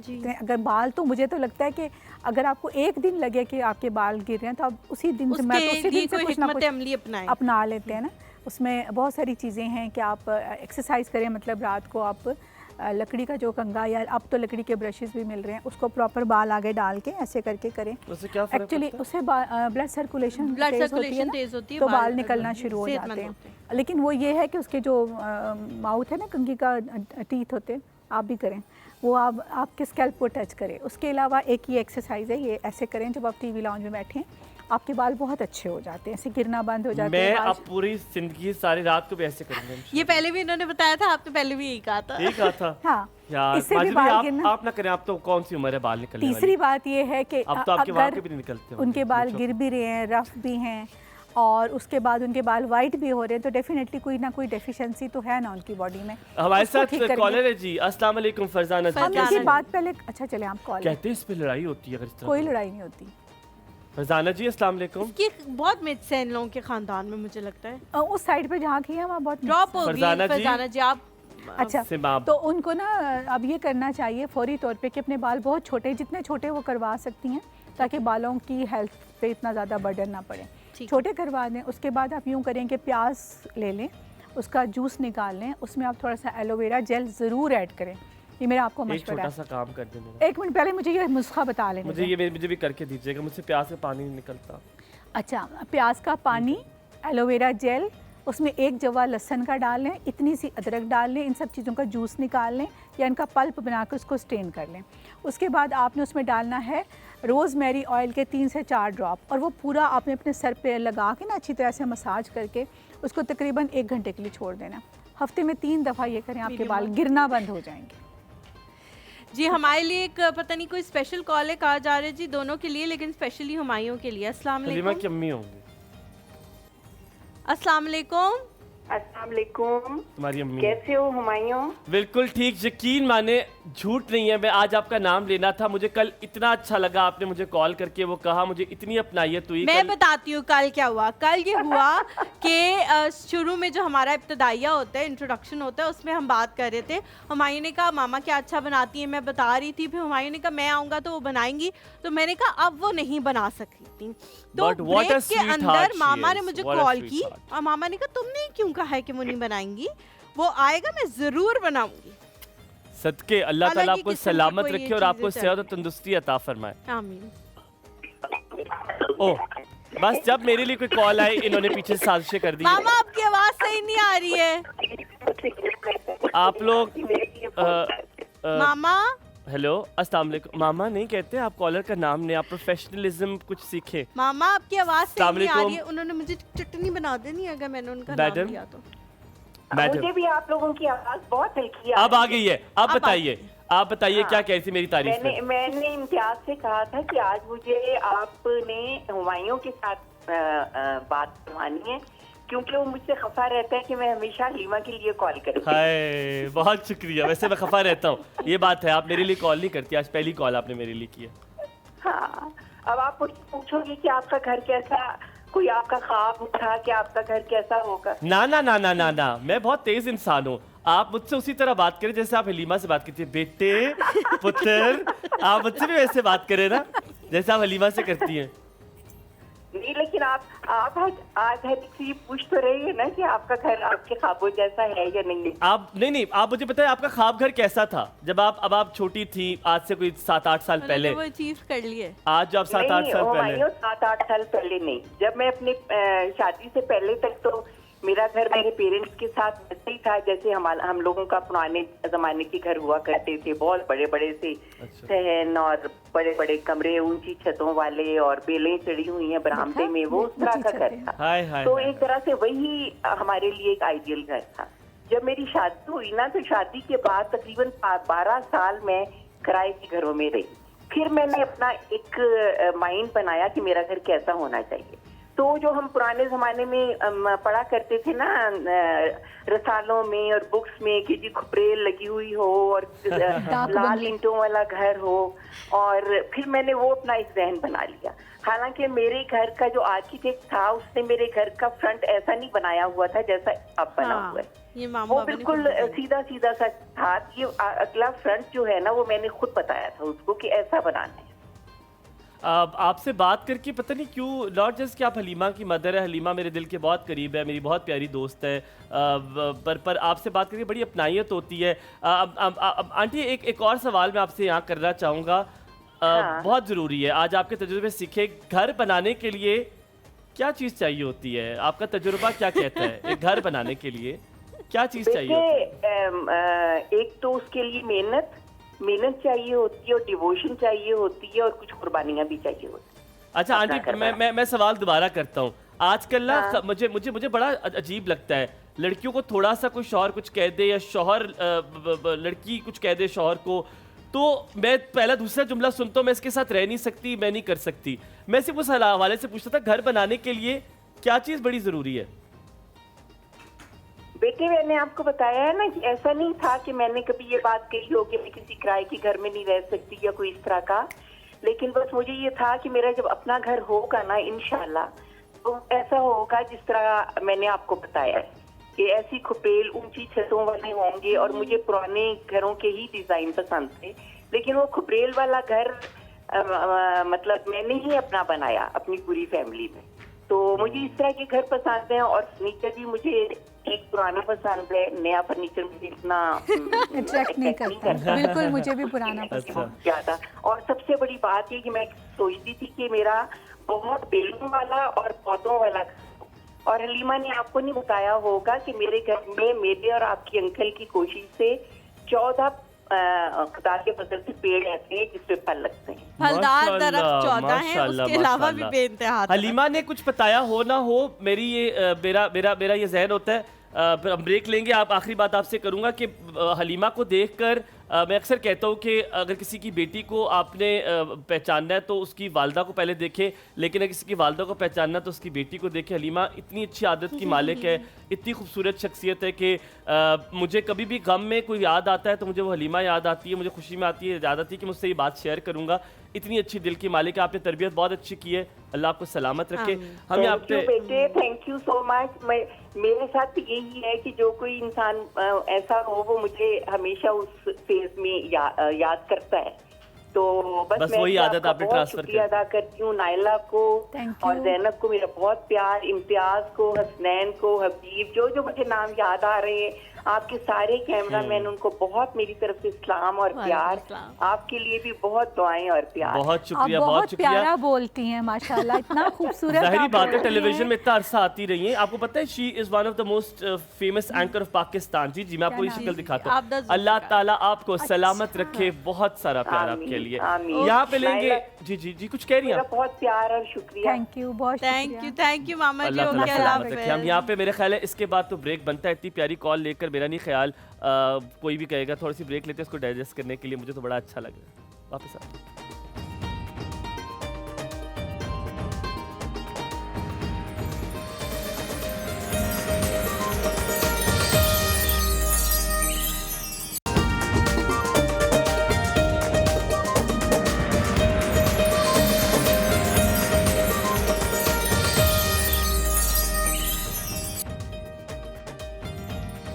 जी अगर बाल, तो मुझे तो लगता है कि अगर आपको एक दिन लगे कि आपके बाल गिर रहे हैं तो आप उसी दिन से, मैं तो उसी दिन से कुछ ना कुछ अमली अपनाएं। अपना लेते हैं ना। उसमें बहुत सारी चीज़ें हैं कि आप एक्सरसाइज करें, मतलब रात को आप लकड़ी का जो कंघा, या अब तो लकड़ी के ब्रशेस भी मिल रहे हैं, उसको प्रॉपर बाल आगे डाल के ऐसे करके करें। उससे क्या फर्क एक्चुअली पड़ता है? उससे ब्लड सर्कुलेशन तेज होती है, तो बाल निकलना शुरू हो सेहतमंद जाते होते हैं। लेकिन वो ये है कि उसके जो माउथ है ना, कंघी का टीथ होते, आप भी करें, वो आप आपके स्कैल्प को टच करें। उसके अलावा एक ये एक्सरसाइज है, ये ऐसे करें जब आप टीवी लाउंज में बैठे हैं, आपके बाल बहुत अच्छे हो जाते हैं, ऐसे गिरना बंद हो जाते हैं। मैं बाल अब पूरी जिंदगी सारी रात को भी ऐसे करूंगा। ये पहले भी इन्होंने बताया था, आपने पहले भी यही कहा था। यही कहा था हाँ, यार। इससे भी माजिद बाल भाई, गिरना। आप ना करें, आप तो कौन सी उम्र है बाल निकलने वाली? तीसरी बात ये है कि अब तो आपके बाल अगर भी नहीं निकलते उनके बाल गिर भी रहे हैं, रफ भी हैं, और उसके बाद उनके बाल वाइट भी हो रहे हैं, तो डेफिनेटली कोई ना कोई डेफिशिएंसी तो है ना उनकी बॉडी में। हमारे उसको साथ ठीक करेंगे। कॉलर है जी। अस्सलाम वालेकुम फरजाना जी। हम फरजाना इसी जी। बात पहले, अच्छा चले आप कॉल, कहते हैं इस पे लड़ाई होती है अगर इस तरह कोई करो। लड़ाई नहीं होती। फरजाना जी अस्सलाम वालेकुम। इसकी बहुत मिथ्स हैं इन लोगों के खानदान में, मुझे लगता है। उस साइड पे जहाँ की है वहाँ बहुत ड्रॉप हो गई फरजाना जी। फरजाना जी, आप अच्छा, सिमाब। तो उनको ना अब ये करना चाहिए फौरी तौर पे कि अपने बाल बहुत छोटे, जितने छोटे वो करवा सकती हैं, ताकि बालों की हेल्थ पे इतना ज़्यादा बर्डन ना पड़े। ठीक। छोटे करवा दें। उसके बाद आप यूँ करें कि प्याज ले लें, उसका जूस निकाल लें, उसमें आप थोड़ा सा एलोवेरा जेल ज़रूर ऐड करें। ये मेरा आपको एक मशवरा छोटा है। सा काम कर दे मेरा। एक मिनट पहले मुझे ये नुस्खा बता लेने मुझे दें। ये मुझे भी करके दीजिएगा, मुझसे प्याज से पानी नहीं निकलता। अच्छा, प्याज का पानी, एलोवेरा जेल, उसमें एक जवा लहसुन का डाल लें, इतनी सी अदरक डाल लें, इन सब चीज़ों का जूस निकाल लें या इनका पल्प बना कर उसको स्ट्रेन कर लें। उसके बाद आपने उसमें डालना है रोज़मेरी ऑयल के 3 से 4 ड्रॉप, और वो पूरा आपने अपने सर पे लगा के ना अच्छी तरह से मसाज करके उसको तकरीबन 1 घंटे के लिए छोड़ देना। हफ्ते में 3 दफ़ा ये करें, आपके बाल गिरना बंद हो जाएंगे। जी हमारे लिए एक पता नहीं कोई स्पेशल कॉल है, कहा जा रहा है जी दोनों के लिए, लेकिन स्पेशली हुमायूं के लिए। अस्सलाम हलीमा वालेकुम। की अम्मी होंगी। अस्सलाम वालेकुम। अस्सलाम वालेकुम, तुम्हारी अम्मी। कैसे हो हुमायूं? बिल्कुल ठीक, यकीन माने झूठ नहीं है। मैं आज आपका नाम लेना था, मुझे कल इतना अच्छा लगा, आपने मुझे कॉल करके वो कहा, मुझे इतनी अपनाइयत हुई। मैं कल बताती हूँ कल क्या हुआ। कल ये हुआ कि शुरू में जो हमारा इब्तदाइया होता है, इंट्रोडक्शन होता है, उसमें हम बात कर रहे थे। हुमायूं ने कहा मामा क्या अच्छा बनाती है, मैं बता रही थी। फिर हुमायूं ने कहा मैं आऊँगा तो वो बनाएंगी, तो मैंने कहा अब वो नहीं बना सकती थी। तो But what a ब्रेक के sweetheart अंदर she मामा ने is. मुझे What a कॉल की sweetheart. और मामा ने कहा तुमने क्यों कहा है कि वो नहीं बनाएंगी, वो आएगा मैं ज़रूर बनाऊंगी। सदके अल्लाह ताला हालांकि आपको किस्म की सलामत कोई ये रखे और चीज़ें आपको चल सेहत और रही तंदुरुस्ती अता फरमाए। आमीन। ओह, बस जब मेरे लिए कोई कॉल आई इन्होंने पीछे से साजिशें कर दी। मामा आपकी आवाज़ सही नहीं आ रही है। आप लोग मामा हेलो अस्सलाम वालेकुम। मामा नहीं कहते, आप कॉलर का नाम नहीं, आप प्रोफेशनलिज्म कुछ सीखें। मामा आपकी आवाज़ सही नहीं आ अस्सलाम रही है। उन्होंने मुझे चटनी बना देनी है अगर मैंने उनका मैडम? नाम लिया तो। मैडम मुझे भी आप लोगों की आवाज बहुत हल्की अब आ गई है, आप अब आ बताइए, आप बताइए हाँ। क्या कह रही थी मेरी तारीफ में? मैंने इम्तियाज से कहा था कि आज मुझे आपने हुमायूं के साथ बात करवानी है, क्योंकि वो मुझसे खफा रहता है कि मैं हमेशा हलीमा के लिए कॉल करती हूँ। हाय बहुत शुक्रिया। वैसे मैं खफा रहता हूँ, ये बात है, आप मेरे लिए कॉल नहीं करती, आज पहली कॉल आपने मेरे लिए की है। हाँ, अब आप मुझसे पूछोगे कि आपका घर कैसा, कोई आपका ख्वाब था कि आपका घर कैसा होगा? ना ना ना ना ना ना, मैं बहुत तेज इंसान हूँ। आप मुझसे उसी तरह बात करें जैसे आप हलीमा से बात करती है। बेटे पुत्र, आप मुझसे भी वैसे बात करें ना जैसे आप हलीमा से करती हैं। नहीं, लेकिन आप आज हर किसी पूछ तो रही है ना कि आपका घर आपके ख्वाबों जैसा है या नहीं। आप नहीं, आप मुझे बताएं आपका ख्वाब घर कैसा था जब आप छोटी थी, आज से कोई 7-8 साल पहले। वो अचीव कर लिए। आज जो आप 7-8 साल पहले। 7-8 साल पहले नहीं, जब मैं अपनी शादी से पहले तक तो मेरा घर मेरे पेरेंट्स के साथ वैसे ही था जैसे हम लोगों का पुराने जमाने के घर हुआ करते थे, बहुत बड़े बड़े से सहन और बड़े बड़े कमरे, ऊंची छतों वाले, और बेलें चढ़ी हुई हैं बरामदे में, वो उस तरह का घर था। हाय हाय तो हाय। एक तरह से वही हमारे लिए एक आइडियल घर था। जब मेरी शादी हुई ना, तो शादी के बाद तकरीबन 12 साल मैं किराए के घरों में रही। फिर मैंने अपना एक माइंड बनाया कि मेरा घर कैसा होना चाहिए। तो जो हम पुराने जमाने में पढ़ा करते थे ना रसालों में और बुक्स में कि जी खुपरेल लगी हुई हो और लाल ईंटों वाला घर हो, और फिर मैंने वो अपना एक जहन बना लिया। हालांकि मेरे घर का जो आर्किटेक्ट था उसने मेरे घर का फ्रंट ऐसा नहीं बनाया हुआ था जैसा अब बना हुआ है। ये मामा वो बाबा ने बिल्कुल खुद बताया। सीधा सीधा सा था। ये अगला फ्रंट जो है ना, वो मैंने खुद बताया था उसको कि ऐसा बनाना है। आपसे बात करके पता नहीं क्यों, नॉट जस्ट कि आप हलीमा की मदर है, हलीमा मेरे दिल के बहुत करीब है, मेरी बहुत प्यारी दोस्त है, पर आपसे बात करके बड़ी अपनाइयत होती है। आंटी एक और सवाल मैं आपसे यहाँ करना चाहूँगा, हाँ। बहुत ज़रूरी है, आज आपके तजुर्बे सीखे, घर बनाने के लिए क्या चीज़ चाहिए होती है? आपका तजुर्बा क्या कहता है एक घर बनाने के लिए? क्या चीज चाहिए होती है? एक तो उसके लिए मेहनत चाहिए होती है और डिवोशन चाहिए होती है और कुछ कुर्बानियां भी चाहिए होती है। अच्छा आंटी, मैं सवाल दोबारा करता हूँ। आजकल ना हाँ। मुझे बड़ा अजीब लगता है, लड़कियों को थोड़ा सा कोई शौहर कुछ कह दे या शौहर लड़की कुछ कह दे शौहर को, तो मैं पहला दूसरा जुमला सुनता हूँ, मैं इसके साथ रह नहीं सकती, मैं नहीं कर सकती। मैं सिर्फ उस हवाले से पूछता था, घर बनाने के लिए क्या चीज़ बड़ी ज़रूरी है? बेटे मैंने आपको बताया है ना कि ऐसा नहीं था कि मैंने कभी ये बात कही हो कि मैं किसी किराए के घर में नहीं रह सकती या कोई इस तरह का, लेकिन बस मुझे ये था कि मेरा जब अपना घर होगा ना इंशाल्लाह, तो ऐसा होगा जिस तरह मैंने आपको बताया है कि ऐसी खुपेल ऊंची छतों वाले होंगे। और मुझे पुराने घरों के ही डिजाइन पसंद थे, लेकिन वो खुपेल वाला घर मतलब मैंने ही अपना बनाया अपनी पूरी फैमिली में। तो मुझे इस तरह के घर पसंद है और फर्नीचर भी मुझे एक पुराना पसंद है, नया फर्नीचर मुझे इतना अट्रैक्ट नहीं करता। बिल्कुल, मुझे भी पुराना पसंद है ज्यादा। और सबसे बड़ी बात ये कि मैं सोचती थी कि मेरा बहुत बेलों वाला और पौधों वाला, और हलीमा ने आपको नहीं बताया होगा कि मेरे घर में मेरे और आपकी अंकल की कोशिश से 14 खुदा के फजल से पेड़ ऐसे हैं जिसपे फल लगते हैं। फलदार माशाल्लाह, दरख्त 14 हैं, माशाल्लाह, उसके अलावा भी माशाल्लाह। बेइंतहा हलीमा ने कुछ बताया हो ना हो, मेरी ये मेरा ये जहन होता है, फिर हम ब्रेक लेंगे। आप आखिरी बात आपसे करूंगा कि हलीमा को देखकर मैं अक्सर कहता हूँ कि अगर किसी की बेटी को आपने पहचानना है तो उसकी वालदा को पहले देखें, लेकिन अगर किसी की वालदा को पहचानना है तो उसकी बेटी को देखें। हलीमा इतनी अच्छी आदत की मालिक है, इतनी खूबसूरत शख्सियत है कि मुझे कभी भी गम में कोई याद आता है तो मुझे वो हलीमा याद आती है, मुझे खुशी में आती है, याद आती है कि मुझसे ये बात शेयर करूँगा। इतनी अच्छी दिल की मालिक है, आपने तरबियत बहुत अच्छी की है, अल्लाह आपको सलामत रखे। हम यहाँ पे बेटे थैंक यू सो मच। मेरे साथ तो यही है कि जो कोई इंसान ऐसा हो वो मुझे हमेशा उस फेज में याद करता है। तो बस मैं वही आदत आपने ट्रांसफर शुक्रिया अदा करती हूँ नाइला को और जैनब को, मेरा बहुत प्यार, इम्तियाज को, हसनैन को, हबीब, जो मुझे नाम याद आ रहे हैं, आपके सारे कैमरामैन, उनको बहुत मेरी तरफ से इस्लाम और प्यार। आपके लिए भी बहुत दुआएं और प्यार। बहुत शुक्रिया, आप बहुत बहुत शुक्रिया। प्यारा बोलती हैं माशाल्लाह, इतना खूबसूरत जाहिर आप बात है, बोलती टेलीविजन हैं। में इतना अरसा आती रही है। आपको पता है she is one of the most famous anchor of Pakistan. जी जी, मैं आपको ये शक्ल दिखाता हूँ। अल्लाह ताला आपको सलामत रखे, बहुत सारा प्यार आपके लिए। यहाँ पे लेंगे। जी जी जी, कुछ कह रही हैं आप? बहुत प्यार और शुक्रिया। थैंक यू, बहुत थैंक यू मामा जी। अल्लाह ताला ओके, सलामत अल्लाह रखे। हम यहाँ पे मेरे ख्याल है इसके बाद तो ब्रेक बनता है। इतनी प्यारी कॉल लेकर मेरा नहीं ख्याल कोई भी कहेगा थोड़ी सी ब्रेक लेते हैं उसको डाइजेस्ट करने के लिए। मुझे तो बड़ा अच्छा लग रहा है। वापस आ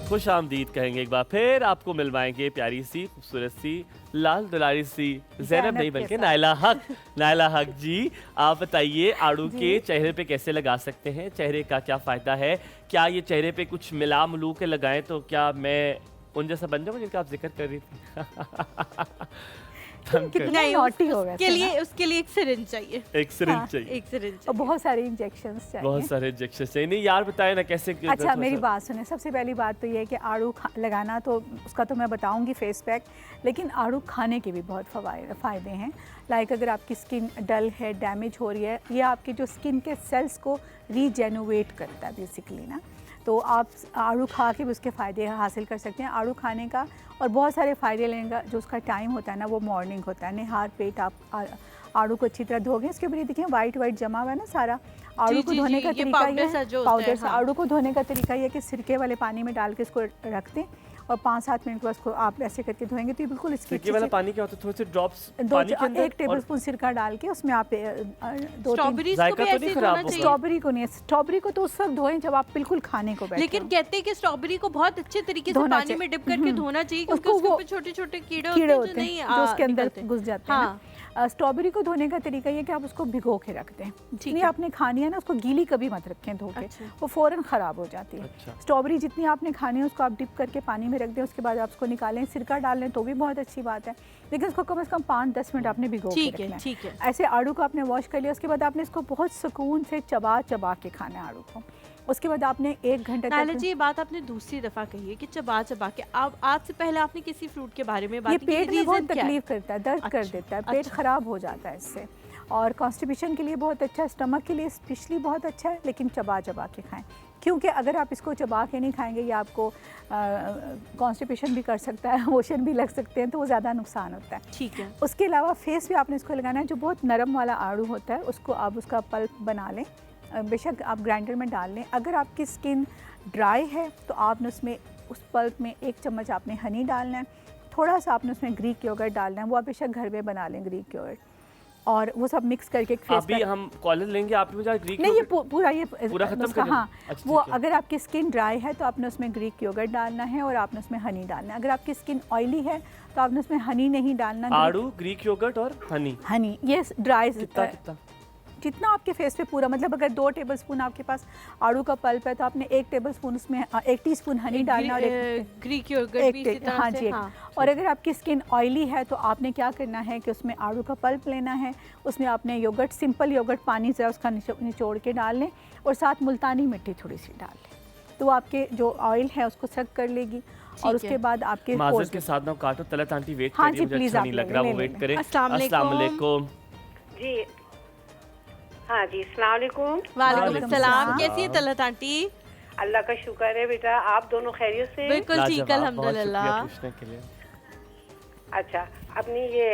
खुश आमदीद कहेंगे एक बार फिर, आपको मिलवाएंगे प्यारी सी खूबसूरत सी लाल दुलारी सी ज़ैनब नहीं बल्कि नाइला हक। नाइला हक जी, आप बताइए आड़ू के चेहरे पे कैसे लगा सकते हैं, चेहरे का क्या फ़ायदा है, क्या ये चेहरे पे कुछ मिला मिलू के लगाएं तो क्या मैं उन जैसा बन जाऊँ जिनका आप जिक्र कर रही थी? कितना नॉटी हो गया उसके लिए एक सिरिंज चाहिए, एक सिरिंज चाहिए, एक सिरिंज और बहुत सारे इंजेक्शंस चाहिए, बहुत सारे इंजेक्शन चाहिए। नहीं यार बताएं ना कैसे। अच्छा मेरी बात सुने, सबसे पहली बात तो ये है कि आड़ू लगाना तो उसका तो मैं बताऊंगी फेस पैक, लेकिन आड़ू खाने के भी बहुत फ़ायदे हैं। लाइक अगर आपकी स्किन डल है, डैमेज हो रही है, ये आपकी जो स्किन के सेल्स को रीजेनोवेट करता है बेसिकली ना, तो आप आड़ू खा के भी उसके फ़ायदे हासिल कर सकते हैं। आड़ू खाने का और बहुत सारे फ़ायदे लेने का जो उसका टाइम होता है ना वो मॉर्निंग होता है। निहार पेट आप आड़ू को अच्छी तरह धोगे, इसके ऊपर ये देखिए वाइट वाइट जमा हुआ है ना सारा। आड़ू को धोने का तरीका ये है, पाउडर से आड़ू को धोने का तरीका ये है कि सिरके वाले पानी में डाल के इसको रख दें और 5-7 मिनट के बाद उसको आप ऐसे करके धोएंगे तो ये बिल्कुल इसकी सिरके वाला पानी क्या होता है? थोड़े से ड्रॉप्स पानी के अंदर 1 टेबलस्पून सिरका डाल के उसमें आप 2-3 स्ट्रॉबेरी को नहीं, स्ट्रॉबेरी को तो उस वक्त धोएं जब आप बिल्कुल खाने को बैठे। लेकिन कहते हैं कि स्ट्रॉबेरी को बहुत अच्छे तरीके से पानी में डिप करके धोना चाहिए क्योंकि उसके ऊपर छोटे-छोटे कीड़े होते हैं जो उसके अंदर घुस जाते हैं। स्ट्रॉबेरी को धोने का तरीका ये कि आप उसको भिगो के रख दें। जितनी आपने खानी है ना उसको गीली कभी मत रखें धो के, वो फ़ौरन ख़राब हो जाती है। स्ट्रॉबेरी जितनी आपने खानी है उसको आप डिप करके पानी में रख दें, उसके बाद आप उसको निकालें, सिरका डाल लें तो भी बहुत अच्छी बात है, लेकिन उसको कम से कम 5-10 मिनट आपने भिगो के रखना है। ऐसे आड़ू को आपने वॉश कर लिया, उसके बाद आपने इसको बहुत सुकून से चबा चबा के खाना है आड़ू को। उसके बाद आपने 1 घंटे नायला तक जी, ये बात आपने दूसरी दफा कही है कि चबा चबा के, आप आज से पहले आपने किसी फ्रूट के बारे में ये बात की, पेट में बहुत reason क्या है? तकलीफ करता है, दर्द कर अच्छा, देता है, पेट अच्छा। ख़राब हो जाता है इससे। और कॉन्स्टिपेशन के लिए बहुत अच्छा है, स्टमक के लिए स्पेशली बहुत अच्छा है, लेकिन चबा चबा के खाएं, क्योंकि अगर आप इसको चबा के नहीं खाएंगे ये आपको कॉन्स्टिपेशन भी कर सकता है, मोशन भी लग सकते हैं, तो वो ज़्यादा नुकसान होता है। ठीक है। उसके अलावा फेस पे आपने इसको लगाना है। जो बहुत नरम वाला आड़ू होता है उसको आप उसका पल्प बना लें, बेशक आप ग्राइंडर में डाल लें। अगर आपकी स्किन ड्राई है तो आपने उसमें उस पल्प में 1 चम्मच आपने हनी डालना है, थोड़ा सा आपने उसमें ग्रीक योगर्ट डालना है, वो आप बेशक घर में बना लें ग्रीक योगर्ट, और वो सब मिक्स करके फेस अभी हम कॉलेज लेंगे, आप मुझे ग्रीक नहीं, ये योगर्ट पूरा ये पूरा खत्म नुस्खा, कर हाँ। अच्छा, वो ठीक है। अगर आपकी स्किन ड्राई है तो आपने उसमें ग्रीक योगर्ट डालना है और आपने उसमें हनी डालना है। अगर आपकी स्किन ऑयली है तो आपने उसमें हनी नहीं डालना। आड़ू, ग्रीक योगर्ट और हनी ये ड्राई कितना कितना? जितना आपके फेस पे पूरा, मतलब अगर 2 टेबलस्पून आपके पास आड़ू का पल्प है तो आपने 1 टेबलस्पून उसमें 1 टीस्पून हनी डालना और ग्रीक योगर्ट भी इसी तरह हाँ से, जी। हाँ। और अगर आपकी स्किन ऑयली है तो आपने क्या करना है कि उसमें आड़ू का पल्प लेना है, उसमें आपने योगर्ट, सिंपल योगर्ट पानी से उसका निचोड़ के डाल लें और साथ मुल्तानी मिट्टी थोड़ी सी डाल लें, तो आपके जो ऑयल है उसको सक कर लेगी। और उसके बाद आपके माजर के साथ ना काटो, तलत आंटी वेट हाँ कर रही जी, है, मुझे प्लीज़ अच्छा आप नहीं ले लग रहा, लें, वो ले वेट लें। करे। अस्सलाम अस्सलामुअलैकुम। जी हाँ जी, अस्सलाम वालेकुम। वालेकुम अस्सलाम। कैसी है तलत आंटी? अल्लाह का शुक्र है बेटा, आप दोनों खैरियत से? बिल्कुल ठीक, लाजवाब, बहुत अल्हम्दुलिल्लाह। शुक्रिया पूछने के लिए। अच्छा, अपनी ये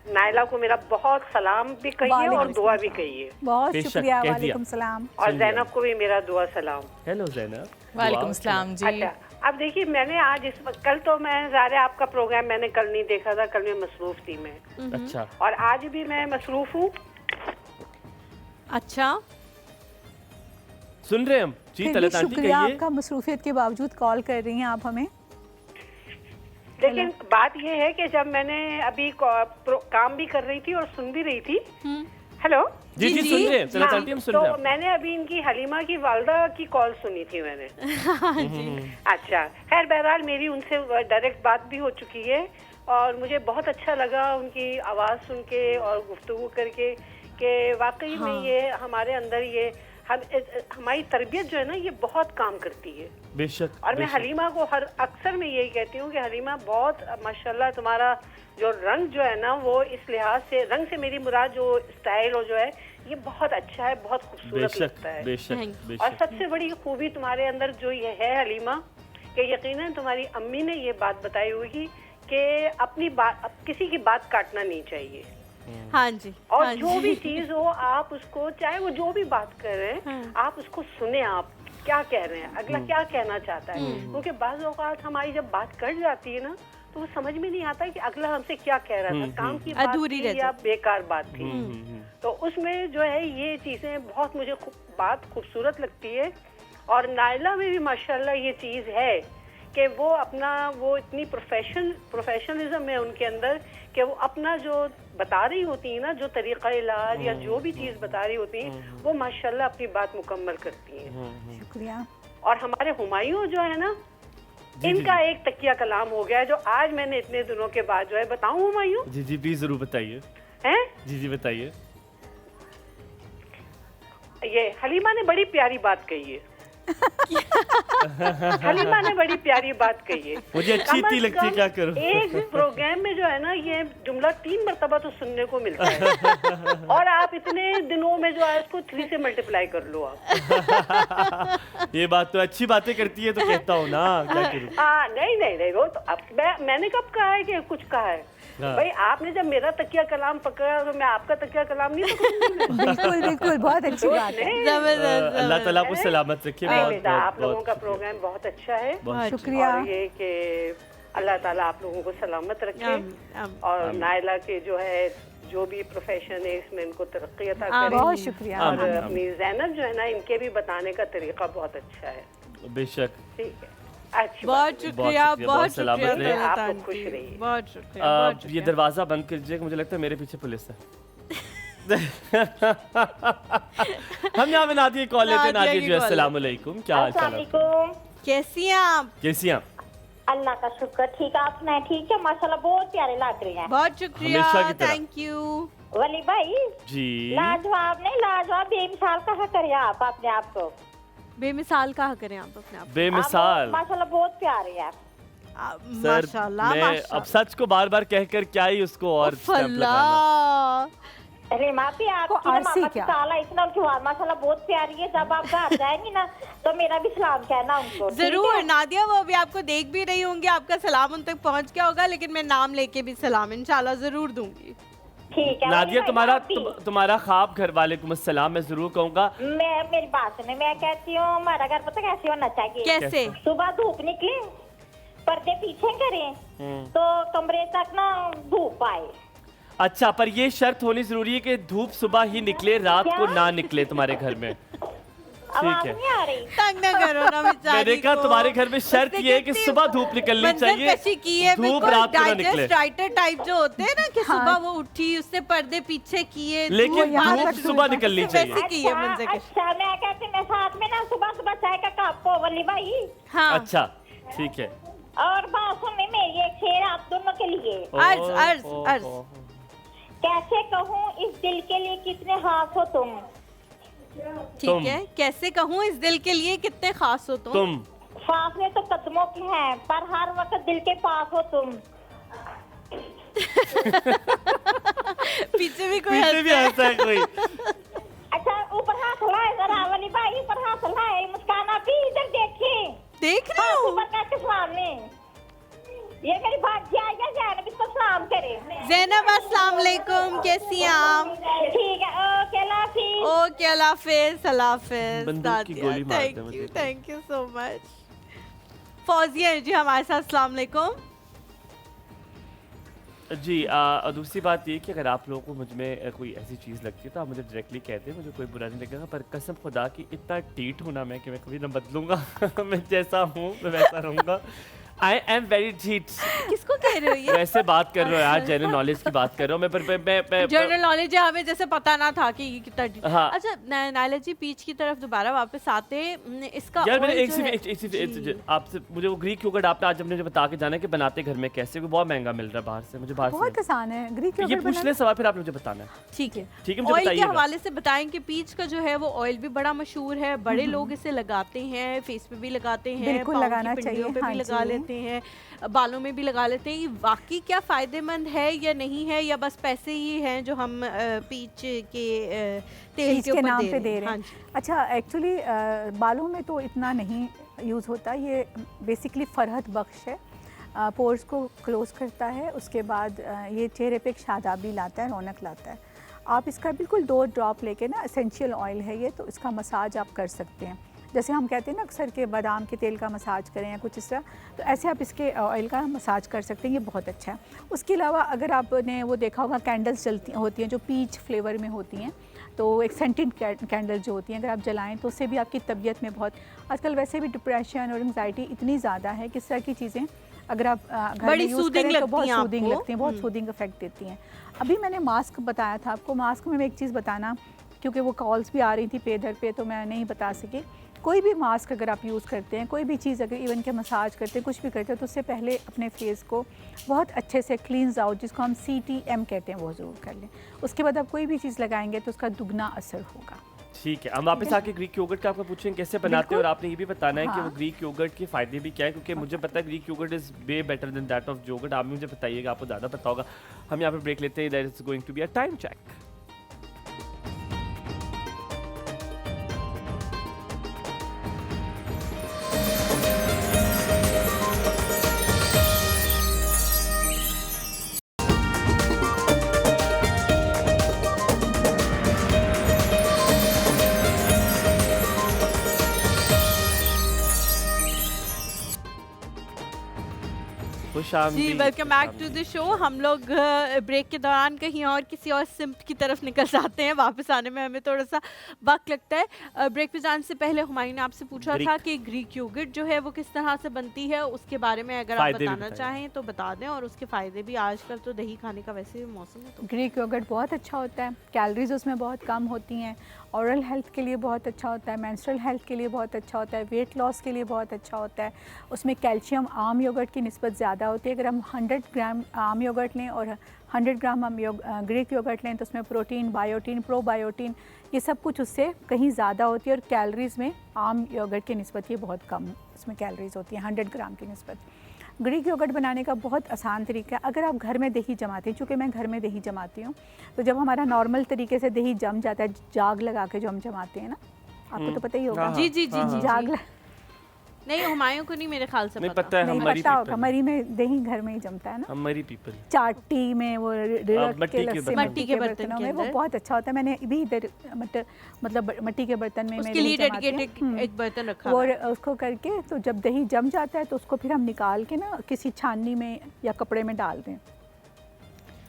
नायला को मेरा बहुत सलाम भी कहिए और दुआ भी कहिए, बहुत बेशक, शुक्रिया। कह दिया। वालेकुम सलाम। और जैनब को भी मेरा दुआ सलाम। हेलो जैनब। वालेकुम सलाम जी। अच्छा, अब देखिए, मैंने आज कल तो मैं ज़ाहिर है आपका प्रोग्राम मैंने कल नहीं देखा था, कल मैं मसरूफ थी मैं, अच्छा, और आज भी मैं मसरूफ हूँ। अच्छा, सुन रहे हैं हम जी। फिर भी तलत आंटी शुक्रिया कहिए। आपका, मसरूफियत के बावजूद कॉल कर रही हैं आप हमें। लेकिन बात ये है कि जब मैंने अभी काम भी कर रही थी और सुन भी रही थी। हेलो जी जी, सुन रहे हैं तलत हाँ, आंटी, हम सुन तो रहे हैं। मैंने अभी इनकी हलीमा की वालदा की कॉल सुनी थी मैंने। अच्छा, खैर बहरहाल मेरी उनसे डायरेक्ट बात भी हो चुकी है और मुझे बहुत अच्छा लगा उनकी आवाज़ सुन के और गुफ्तगू करके कि वाकई में ये हमारे अंदर ये हमारी तरबियत जो है ना, ये बहुत काम करती है। बेशक। और मैं बेशक। हलीमा को अक्सर मैं यही कहती हूँ कि हलीमा बहुत माशाल्लाह, तुम्हारा जो रंग जो है ना, वो इस लिहाज से, रंग से मेरी मुराद जो स्टाइल और जो है, ये बहुत अच्छा है, बहुत खूबसूरत बेशक लगता है। बेशक Thank you। बेशक। और सबसे बड़ी खूबी तुम्हारे अंदर जो ये है हलीमा, कि यकीनन तुम्हारी अम्मी ने ये बात बताई होगी कि अपनी बात, किसी की बात काटना नहीं चाहिए। हाँ जी। और हाँ जो जी। भी चीज हो आप उसको, चाहे वो जो भी बात कर रहे हैं, आप उसको सुने, आप क्या कह रहे हैं, अगला क्या कहना चाहता है, क्योंकि बाज़ औक़ात हमारी जब बात कट जाती है ना, तो वो समझ में नहीं आता कि अगला हमसे क्या कह रहा था, काम की बात अधूरी थी रह या बेकार बात थी। तो उसमें जो है ये चीजें बहुत मुझे बात खूबसूरत लगती है। और नायला में भी माशाल्लाह ये चीज है कि वो अपना, वो इतनी प्रोफेशनलिज्म है उनके अंदर कि वो अपना जो बता रही होती है ना, जो तरीका इलाज या जो भी चीज बता रही होती है, वो माशाल्लाह अपनी बात मुकम्मल करती हैं। शुक्रिया। और हमारे हुमायूं जो है ना, इनका एक तकिया कलाम हो गया है, जो आज मैंने इतने दिनों के बाद जो है, बताऊं हुमायूं? जी जी प्लीज जरूर बताइए। हैं? जी जी बताइए। ये हलीमा ने बड़ी प्यारी बात कही है। हलीमा ने बड़ी प्यारी बात कही है। मुझे अच्छी कम इतनी से लगती है, कम क्या करूं? एक प्रोग्राम में जो है ना, ये जुमला 3 मरतबा तो सुनने को मिलता है। और आप इतने दिनों में जो है उसको 3 से मल्टीप्लाई कर लो आप। ये बात तो अच्छी बातें करती है तो कहता हूँ ना, क्या करूं? हाँ, नहीं, वो तो अब मैंने कब कहा है कि कुछ कहा है? हाँ। भाई आपने जब मेरा तकिया कलाम पकड़ा तो मैं आपका तकिया कलाम नहीं पकड़ूंगी। बिल्कुल बिल्कुल, बहुत अच्छी बात है। जबरदस्त। अल्लाह ताला आपको सलामत रखे। नहीं बहुत बेटा, आप लोगों का शुक्रिया। प्रोग्राम बहुत अच्छा है। बहुत शुक्रिया। और ये कि अल्लाह ताला आप लोगों को सलामत रखे और नायला के जो है, जो भी प्रोफेशन है, इसमें इनको तरक्की अता करे। बहुत शुक्रिया। और आमीन। अपनी जैनब जो है ना, इनके भी बताने का तरीका बहुत अच्छा है। बेशक। ठीक है, अच्छी बहुत शुक्रिया, बहुत बहुत सलामत शुक्रिया रहे। तलत आप लोग खुश आंटी। रहिए। बहुत शुक्रिया, अब बहुत ये शुक्रिया। दरवाजा बंद कर दीजिए, मुझे लगता है मेरे पीछे पुलिस है। हम यहाँ पे नादिया कॉल लेते हैं। नादिया नादिया की जी कॉल। अस्सलाम वालेकुम, क्या हाल चाल है? कैसी हैं आप? कैसी हैं आप? अल्लाह का शुक्र, ठीक है। आप सुनाए? ठीक है, माशाल्लाह बहुत प्यारे लग रही हैं। बहुत शुक्रिया, हमेशा की तरह। Thank you. वली भाई, जी लाजवाब नहीं, लाजवाब, बेमिसाल कहा करिए आप अपने आप को। बेमिसाल कहा करें आप अपने आप बेमिसाल। माशाल्लाह बहुत प्यारे हैं। सर माशाल्लाह मैं माशाल्लाह। अब सच को बार बार कहकर क्या ही उसको और स्टैम्प लगाना। अरे माफी आपकी ना आरसी मामा क्या? साला इतना उनकी आवाज माशाल्लाह बहुत प्यारी है। जब आप घर जाएंगी ना तो मेरा भी सलाम कहना उनको। ठीक जरूर है? नादिया, वो अभी आपको देख भी रही होंगी, आपका सलाम उन तक पहुंच गया होगा, लेकिन मैं नाम लेके भी सलाम इंशाल्लाह जरूर दूंगी। ठीक है नादिया, वही तुम्हारा भाई, आप भी। तुम्हारा ख्वाब घर वालेकुम अस्सलाम मैं जरूर कहूँगा। मैं मेरी बात सुने, मैं कहती हूँ हमारा घर पता कैसे होना चाहिए। कैसे? सुबह धूप निकले, पर्दे पीछे करें तो कमरे तक ना धूप आए। अच्छा, पर ये शर्त होनी जरूरी है कि धूप सुबह ही निकले, रात को क्या? ना निकले तुम्हारे घर में। आवाज है। नहीं आ रही। तंग ना करो ना बेचारी मैंने कहा को। तुम्हारे घर में शर्त उसने ये है कि कितनी सुबह धूप निकलनी चाहिए, मंजरकशी की है, धूप बिल्कुल रात को ना डाइजेस्ट निकले। राइटर टाइप जो होते हैं ना कि हाँ। सुबह वो उठी, उसने पर्दे पीछे किए, लेकिन यहाँ धूप तक सुबह निकलनी वैसे चाहिए। की है अच्छा, मंजरकशी। अच्छा मैं कहती हूँ मैं साथ में ना सुबह सुबह चाय का कप को वली भाई। हाँ अच्छा ठीक है। और बात सुनने मेरी एक शेर आप दोनों के लिए। अर्ज अर्ज ओ, अर्ज। ओ, कैसे कहूँ इस दिल के लिए कितने खास हो तुम। तुम। ठीक है, कैसे कहूँ इस दिल के लिए कितने खास हो तुम फासले तो कदमों के हैं पर हर वक्त दिल के पास हो तुम। पीछे भी कोई पीछे भी हंस हंसा है कोई। अच्छा ऊपर हाथ लाए जरा वली भाई, ऊपर हाथ लाए, मुस्काना भी इधर देखें। देख रही हाँ, हूँ। ऊपर करके सामने ये मेरी भाग्य आई है, जैनब इसको सलाम करे। जैनब अस्सलाम वालेकुम, कैसी हैं आप? ठीक है ओके अल्लाह हाफिज। ओके अल्लाह हाफिज, अल्लाह हाफिज। बंदूक की गोली मार दे मुझे। Thank you so much. Fauzia है जी हमारे साथ, अस्सलाम वालेकुम। जी और दूसरी बात ये कि अगर आप लोगों को मुझ में कोई ऐसी चीज़ लगती है तो आप मुझे डायरेक्टली कहते हैं, मुझे कोई बुरा नहीं लगेगा। पर कसम खुदा की इतना टीट हूँ ना मैं कि मैं कभी ना बदलूंगा। मैं जैसा हूँ मैं वैसा रहूँगा। I am very tit. किसको कह रहे हो ये? वैसे बात कर रहे हो यार, जनरल नॉलेज की बात कर रहा हूँ मैं। मैं जनरल नॉलेज है, हमें जैसे पता ना था कि ये कितना हाँ। अच्छा नायला जी, पीच की तरफ दोबारा वापस आते, इसका यार मैंने oil एक जो है- सी आपसे मुझे वो ग्रीक योगर्ट आपने आज मुझे बता के जाना है कि बनाते घर में कैसे, वो बहुत महंगा मिल रहा है बाहर से, मुझे बाहर बहुत से आसान है ग्रीक ये योगर्ट पूछ बनाना। ले सवाल फिर आपने मुझे बताना है। ठीक है, ठीक है, मुझे ऑयल के बताइएगा। हवाले से बताएं कि पीच का जो है वो ऑयल भी बड़ा मशहूर है, बड़े लोग इसे लगाते हैं, फेस पे भी लगाते हैं, बिल्कुल पाँव की लगाना पिंडियों चाहिए, पे हाँ भी लगा जी। लेते हैं, बालों में भी लगा लेते हैं। ये वाकई क्या फ़ायदेमंद है या नहीं है, या बस पैसे ही हैं जो हम पीच के तेल चीज़ के के ऊपर नाम दे पे रहे दे हैं? रहे हाँ हैं। जी। अच्छा एक्चुअली बालों में तो इतना नहीं यूज़ होता, ये बेसिकली फरहत बख्श है, पोर्स को क्लोज करता है, उसके बाद ये चेहरे पे एक शादाबी लाता है, रौनक लाता है। आप इसका बिल्कुल 2 ड्रॉप लेके ना, एसेंशियल ऑयल है ये, तो इसका मसाज आप कर सकते हैं। जैसे हम कहते हैं ना अक्सर के बादाम के तेल का मसाज करें या कुछ इस तरह, तो ऐसे आप इसके ऑयल का मसाज कर सकते हैं, ये बहुत अच्छा है। उसके अलावा अगर आपने वो देखा होगा कैंडल्स जलती होती हैं जो पीच फ्लेवर में होती हैं, तो एक सेंटेड कैंडल जो होती हैं अगर आप जलाएं तो उससे भी आपकी तबीयत में बहुत, आजकल वैसे भी डिप्रेशन और एंग्जाइटी इतनी ज़्यादा है, किस तरह की चीज़ें अगर आप घर बड़ी में यूज़ सूदिंग करें तो लगती बहुत हैं सूदिंग आपको। लगती हैं, बहुत सूदिंग इफेक्ट देती हैं। अभी मैंने मास्क बताया था आपको, मास्क में मैं एक चीज़ बताना, क्योंकि वो कॉल्स भी आ रही थी पे दर पे, तो मैं नहीं बता सकी। कोई भी मास्क अगर आप यूज़ करते हैं, कोई भी चीज़ अगर इवन के मसाज करते हैं, कुछ भी करते हैं, तो उससे पहले अपने फेस को बहुत अच्छे से क्लींस आउट, जिसको हम CTM कहते हैं, वो ज़रूर कर लें। उसके बाद आप कोई भी चीज़ लगाएंगे तो उसका दुगना असर होगा। ठीक है, हम वापस आके ग्रीक योगर्ट का आपको पूछेंगे कैसे बनाते हैं, और आपने ये भी बताना है कि हाँ। वो ग्रीक योगर्ट के फायदे भी क्या है, क्योंकि मुझे पता है Greek yogurt is way better than that of yogurt. आप मुझे बताइएगा, आपको ज़्यादा पता होगा। हम यहाँ पे ब्रेक लेते हैं, that is going to be a time check. जी welcome back to the show. हम लोग ब्रेक के दौरान कहीं और किसी और सिम्ट की तरफ निकल जाते हैं, वापस आने में हमें थोड़ा सा वक्त लगता है। ब्रेक पे जाने से पहले हुमायूं ने आपसे पूछा था कि ग्रीक योगर्ट जो है वो किस तरह से बनती है, उसके बारे में अगर आप बताना चाहें तो बता दें, और उसके फ़ायदे भी। आजकल तो दही खाने का वैसे भी मौसम है, तो ग्रीक योगर्ट बहुत अच्छा होता है, कैलोरीज उसमें बहुत कम होती हैं, औरल हेल्थ के लिए बहुत अच्छा होता है, मेंस्ट्रुअल हेल्थ के लिए बहुत अच्छा होता है, वेट लॉस के लिए बहुत अच्छा होता है। उसमें कैल्शियम आम योगर्ट की निस्बत ज़्यादा होता होती है। अगर हम 100 ग्राम आम योगर्ट लें और 100 ग्राम हम ग्रीक योगर्ट लें तो उसमें प्रोटीन, बायोटीन, प्रोबायोटीन ये सब कुछ उससे कहीं ज़्यादा होती है और कैलोरीज़ में आम योगर्ट की निस्बत ये बहुत कम इसमें कैलोरीज़ होती है 100 ग्राम की निस्बत। ग्रीक योगर्ट बनाने का बहुत आसान तरीका है। अगर आप घर में दही जमाते हैं, चूँकि मैं घर में दही जमाती हूँ, तो जब हमारा नॉर्मल तरीके से दही जम जाता है, जाग लगा के जो हम जमाते हैं ना, आपको तो पता ही होगा। जी जी जी जी जाग नहीं, हुमायूं को नहीं मेरे ख्याल से नहीं पता। पता है, नहीं हमारी पता होगा, मरी में दही घर में ही जमता है ना, हमारी पीपल चाटी में वो मट्टी के बर्तनों में वो बहुत अच्छा होता है। मैंने भी इधर मतलब मट्टी के बर्तन में उसके लिए डेडिकेटेड एक बर्तन रखा और उसको करके तो जब दही जम जाता है तो उसको फिर हम निकाल के ना किसी छाननी में या कपड़े में डाल दें।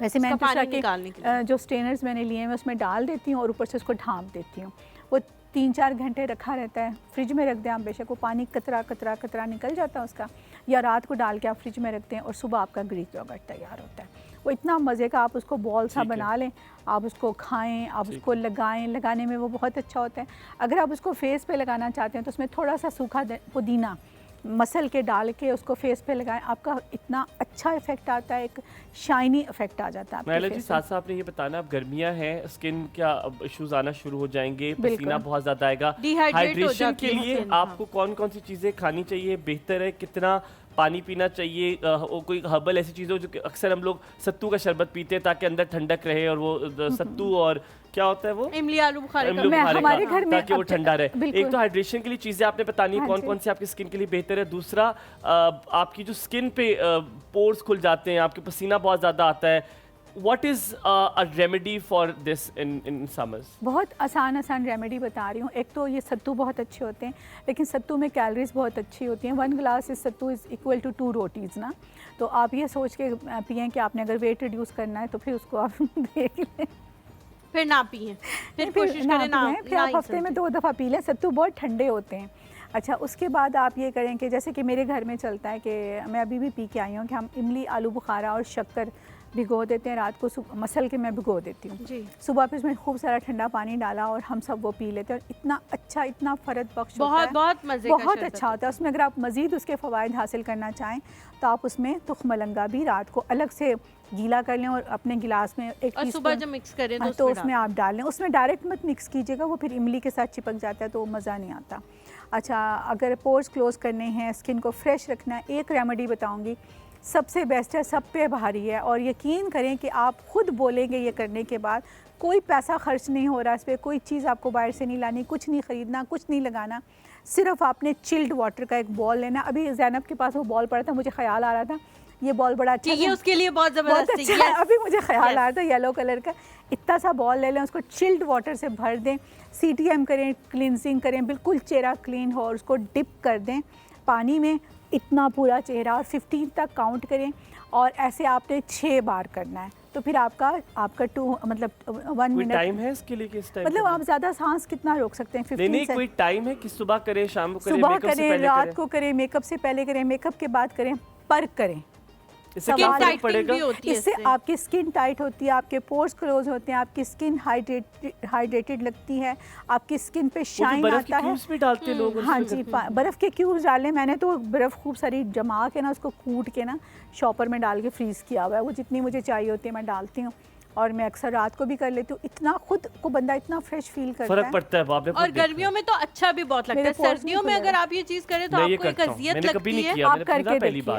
वैसे मैं जो स्ट्रेनर्स मैंने लिए हैं उसमें डाल देती हूँ और ऊपर से उसको ढाँप देती हूँ। वो 3-4 घंटे रखा रहता है। फ्रिज में रख दें आप, बेशक वो पानी कतरा कतरा कतरा निकल जाता है उसका, या रात को डाल के आप फ्रिज में रखते हैं और सुबह आपका ग्रीक योगर्ट तैयार होता है। वो इतना मज़े का, आप उसको बॉल सा बना लें, आप उसको खाएं, आप उसको लगाएं, लगाने में वो बहुत अच्छा होता है। अगर आप उसको फेस पे लगाना चाहते हैं तो उसमें थोड़ा सा सूखा पुदीना मसल के डाल के उसको फेस पे लगाएं, आपका इतना अच्छा इफेक्ट आता है, एक शाइनी इफेक्ट आ जाता है। नायला जी साथ साथ आपने ये बताना, अब गर्मियां हैं, स्किन क्या इश्यूज आना शुरू हो जाएंगे, पसीना बहुत ज्यादा आएगा, हाइड्रेशन के लिए आपको कौन कौन सी चीजें खानी चाहिए, बेहतर है कितना पानी पीना चाहिए, कोई हर्बल ऐसी चीज़ हो जो अक्सर हम लोग सत्तू का शरबत पीते हैं ताकि अंदर ठंडक रहे, और वो सत्तू और क्या होता है वो इमली आलू बुखारे हमारे घर में ताकि वो ठंडा रहे। एक तो हाइड्रेशन के लिए चीज़ें आपने बतानी है, कौन कौन सी आपकी स्किन के लिए बेहतर है। दूसरा आपकी जो स्किन पे पोर्स खुल जाते हैं, आपके पसीना बहुत ज़्यादा आता है, What is a remedy for this in summers? बहुत आसान रेमेडी बता रही हूँ। एक तो ये सत्तू बहुत अच्छे होते हैं, लेकिन सत्तू में कैलोरीज बहुत अच्छी होती हैं। 1 ग्लास इस सत्तू इज़ इक्वल टू 2 रोटीज़ ना। तो आप ये सोच के पिएं कि आपने अगर वेट रिड्यूस करना है तो फिर उसको आप देख लें, फिर ना पिएं, फिर कोशिश करें ना, फिर आप हफ्ते में 2 दफ़ा पी लें। सत्तू बहुत ठंडे होते हैं। अच्छा, उसके बाद आप ये करें कि जैसे कि मेरे घर में चलता है कि मैं अभी भी पी के आई हूँ कि हम इमली आलू बुखारा और शक्कर भिगो देते हैं रात को, मसल के मैं भिगो देती हूँ जी। सुबह फिर उसमें खूब सारा ठंडा पानी डाला और हम सब वो पी लेते हैं, और इतना अच्छा, इतना फ़र्क बख्श होता है, बहुत मज़े का, बहुत अच्छा होता है। उसमें अगर आप मज़ीद उसके फ़वाइद हासिल करना चाहें तो आप उसमें तुख मलंगा भी रात को अलग से गीला कर लें और अपने गिलास में एक सुबह जब मिक्स करें तो उसमें आप डाल लें। उसमें डायरेक्ट मत मिक्स कीजिएगा, वो फिर इमली के साथ चिपक जाता है तो मज़ा नहीं आता। अच्छा, अगर पोर्स क्लोज़ करने हैं, स्किन को फ्रेश रखना है, एक रेमेडी बताऊँगी, सबसे बेस्ट है, सब पे भारी है, और यकीन करें कि आप खुद बोलेंगे ये करने के बाद, कोई पैसा खर्च नहीं हो रहा इस पर, कोई चीज़ आपको बाहर से नहीं लानी, कुछ नहीं ख़रीदना, कुछ नहीं लगाना, सिर्फ आपने चिल्ड वाटर का एक बॉल लेना। अभी जैनब के पास वो बॉल पड़ा था, मुझे ख्याल आ रहा था ये बॉल बड़ा अच्छा है, उसके लिए बहुत ज़बरदस्त अच्छा है। अभी मुझे ख्याल आ रहा था येलो कलर का, इतना सा बॉल ले लें, उसको चिल्ड वाटर से भर दें, CTM करें, क्लिनजिंग करें, बिल्कुल चेहरा क्लीन हो, और उसको डिप कर दें पानी में, इतना पूरा चेहरा, और 15 तक काउंट करें, और ऐसे आपने 6 बार करना है। तो फिर आपका 1 मिनट टाइम है इसके लिए, किस टाइम मतलब आप ज़्यादा सांस कितना रोक सकते हैं? 15 नहीं, कोई टाइम है कि सुबह करें, शाम को करें, सुबह करें, रात को करें, मेकअप से पहले करें, मेकअप के बाद करें, पर करें। इससे आपकी स्किन टाइट होती है, आपके पोर्स क्लोज होते हैं, आपकी स्किन हाइड्रेटेड लगती है, आपकी स्किन पे शाइन आता है। भी डालते लोग। हाँ जी, बर्फ़ के क्यूब्स डालें। मैंने तो बर्फ़ खूब सारी जमा के ना उसको कूट के ना शॉपर में डाल के फ्रीज़ किया हुआ है, वो जितनी मुझे चाहिए होती है मैं डालती हूँ, और मैं अक्सर रात को भी कर लेती हूँ। इतना खुद को बंदा इतना फ्रेश फील करता है, फर्क पड़ता है बाप रे। और गर्मियों में तो अच्छा भी बहुत लगता है, सर्दियों में अगर आप ये चीज़ करें तो आपको एक अज़ियत लगती है। आप करके देखिए,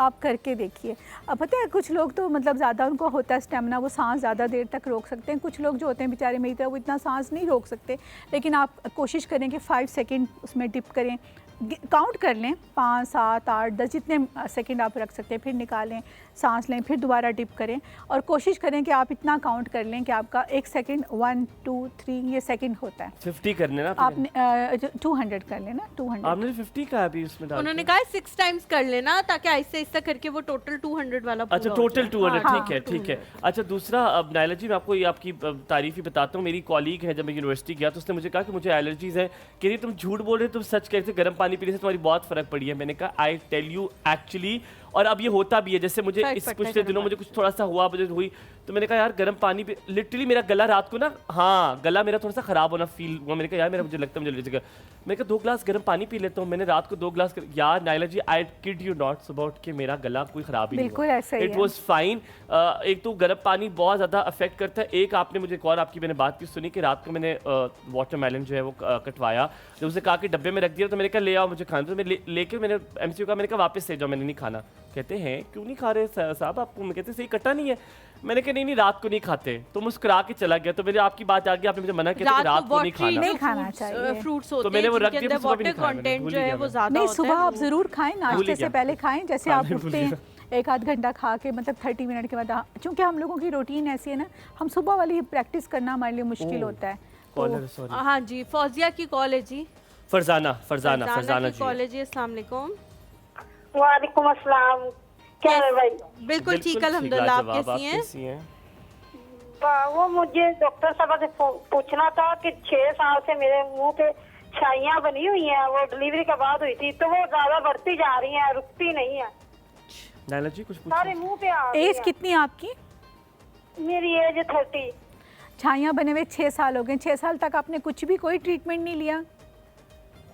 आप करके देखिए। अब पता है कुछ लोग तो मतलब ज़्यादा उनको होता है स्टेमिना, वो सांस ज़्यादा देर तक रोक सकते हैं। कुछ लोग जो होते हैं बेचारे मेरी तरह, वो इतना सांस नहीं रोक सकते, लेकिन आप कोशिश करें कि 5 सेकेंड उसमें डिप करें, काउंट कर लें, 5, 7, 8, 10 जितने सेकंड आप रख सकते हैं, फिर निकालें, सांस लें, फिर दोबारा डिप करें, और कोशिश करें कि आप इतना काउंट कर लें कि आपका 1 सेकंड 1, 2, 3 ये सेकंड होता है। 50 करने ना आपने 200 कर लेना, 200 आपने 50 का अभी उसमें डाल, उन्होंने कहा 6 टाइम्स कर लेना ताकि ऐसे ऐसा करके वो टोटल 200 वाला पूरा। अच्छा, टोटल 200, ठीक है। अच्छा, दूसरा, अब नायला जी मैं आपको ये आपकी तारीफ ही बताता हूँ। मेरी कॉलीग है, जब मैं यूनिवर्सिटी गया तो उसने मुझे कहा कि मुझे एलर्जीज है, कह रही तुम झूठ बोल रहे, तुम सच कहते, गर्म पानी पीने से तुम्हारी बहुत फर्क पड़ी है। मैंने कहा आई टेल यू एक्चुअली, और अब ये होता भी है, जैसे मुझे फर्क इस पड़ता है पिछले गर्म दिनों मुझे पानी कुछ थोड़ा सा हुआ, मुझे हुई तो मैंने कहा यार गर्म पानी पे लिटरली मेरा गला रात को ना, हाँ गला मेरा थोड़ा सा खराब होना फील हुआ। मैंने कहा यार मेरा मुझे लगता है मुझे एलर्जी का। मैंने कहा 2 ग्लास गर्म पानी पी लेता हूँ। मैंने रात को 2 ग्लास यार नायला जी आई किड यू नॉट, सुबह उठ के मेरा गला कोई खराब ही नहीं बिल्कुल हुआ। ऐसा ही इट है। Was fine. एक तो गर्म पानी बहुत ज़्यादा अफेक्ट करता है। एक आपने मुझे एक और आपकी मैंने बात की सुनी कि रात को मैंने वाटरमेलन जो है वो कटवाया, जब उसे कहा कि डब्बे में रख दिया तो मैंने कहा ले आओ मुझे खाना, तो मैं लेके मैंने एमसीयू का मैंने कहा वापस ले जाओ, मैंने नहीं खाना। कहते हैं क्यों नहीं खा रहे साहब आपको? मैं कहते सही कटा नहीं है। मैंने कहा नहीं रात को नहीं खाते, तो मुस्कुरा के चला गया। तो मेरे आपकी बात आ गई, आपने मुझे मना किया कि रात को नहीं खाना। नहीं खाना चाहिए। फ्रूट्स तो होते मैंने हैं वो रख जिनके दिया, अंदर सुबह भी नहीं वाटर खाया मैंने, कंटेंट भूल जो ही है गया वो मैं। ज्यादा नहीं, होता सुबह है। आप ज़रूर खाएं, नाश्ते से गया। पहले खाएं। जैसे हाँ, आप मैं भूल उठते हैं 1 आध घंटा खा के, मतलब 30 मिनट के बाद, चूँकि हम लोगों की रूटीन ऐसी है ना, हम सुबह वाली प्रैक्टिस करना हमारे लिए मुश्किल होता है। कॉलर सॉरी, हाँ जी, फौजिया की कॉल है जी, फरजाना की जी। कॉल है जी। अस्सलाम वालेकुम। वालेकुम अस्सलाम। क्या है भाई? बिल्कुल ठीक अल्हम्दुलिल्लाह, आप कैसी हैं? वो मुझे डॉक्टर साहब से पूछना था कि 6 साल से मेरे मुंह पे छाइयाँ बनी हुई हैं, वो डिलीवरी के बाद हुई थी, तो वो ज्यादा बढ़ती जा रही हैं, रुकती नहीं है। नायला जी कुछ सारे पूछिए। मुंह पे आ गई एज हैं। कितनी है आपकी? मेरी एज 30। छाइयाँ बने हुए 6 साल हो गए। 6 साल तक आपने कुछ भी कोई ट्रीटमेंट नहीं लिया?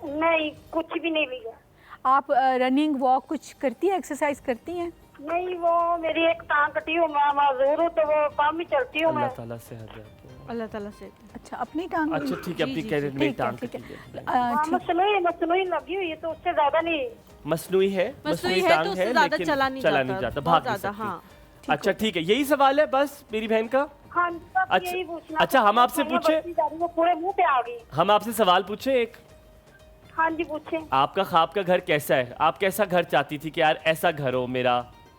नहीं, कुछ भी नहीं लिया। आप रनिंग वॉक कुछ करती हैं, एक्सरसाइज करती हैं? नहीं, वो मेरी एक टांग कटी हूँ, मैं मजदूर हूँ, तो वो काम ही चलती हूँ मैं। अल्लाह ताला से हद है। अल्लाह ताला से। अच्छा, अपनी टांग? अच्छा ठीक है, अपनी कैरेट में ठीक है, टांग ठीक है। ठीक है। हाँ, ठीक। मसनूई लगी हुई है, तो उससे ज्यादा नहीं। मसनूई है, मसनूई है टांग तो उससे ज्यादा लेकिन चला नहीं जाता, भाग बहुत नहीं ज्यादा। सकती। हाँ अच्छा ठीक है, यही सवाल है बस मेरी बहन का। हाँ, बस अच्छा, यही पूछना अच्छा, था। हम आपसे छाइयाँ पूछे? बढ़ती जा रही हैं, वो पूरे मुंह पे आ गई। हम आपसे सवाल पूछे एक, हाँ जी, पूछे। आपका ख्वाब का घर कैसा है? आप कैसा घर चाहती थी कि यार ऐसा घर हो मेरा,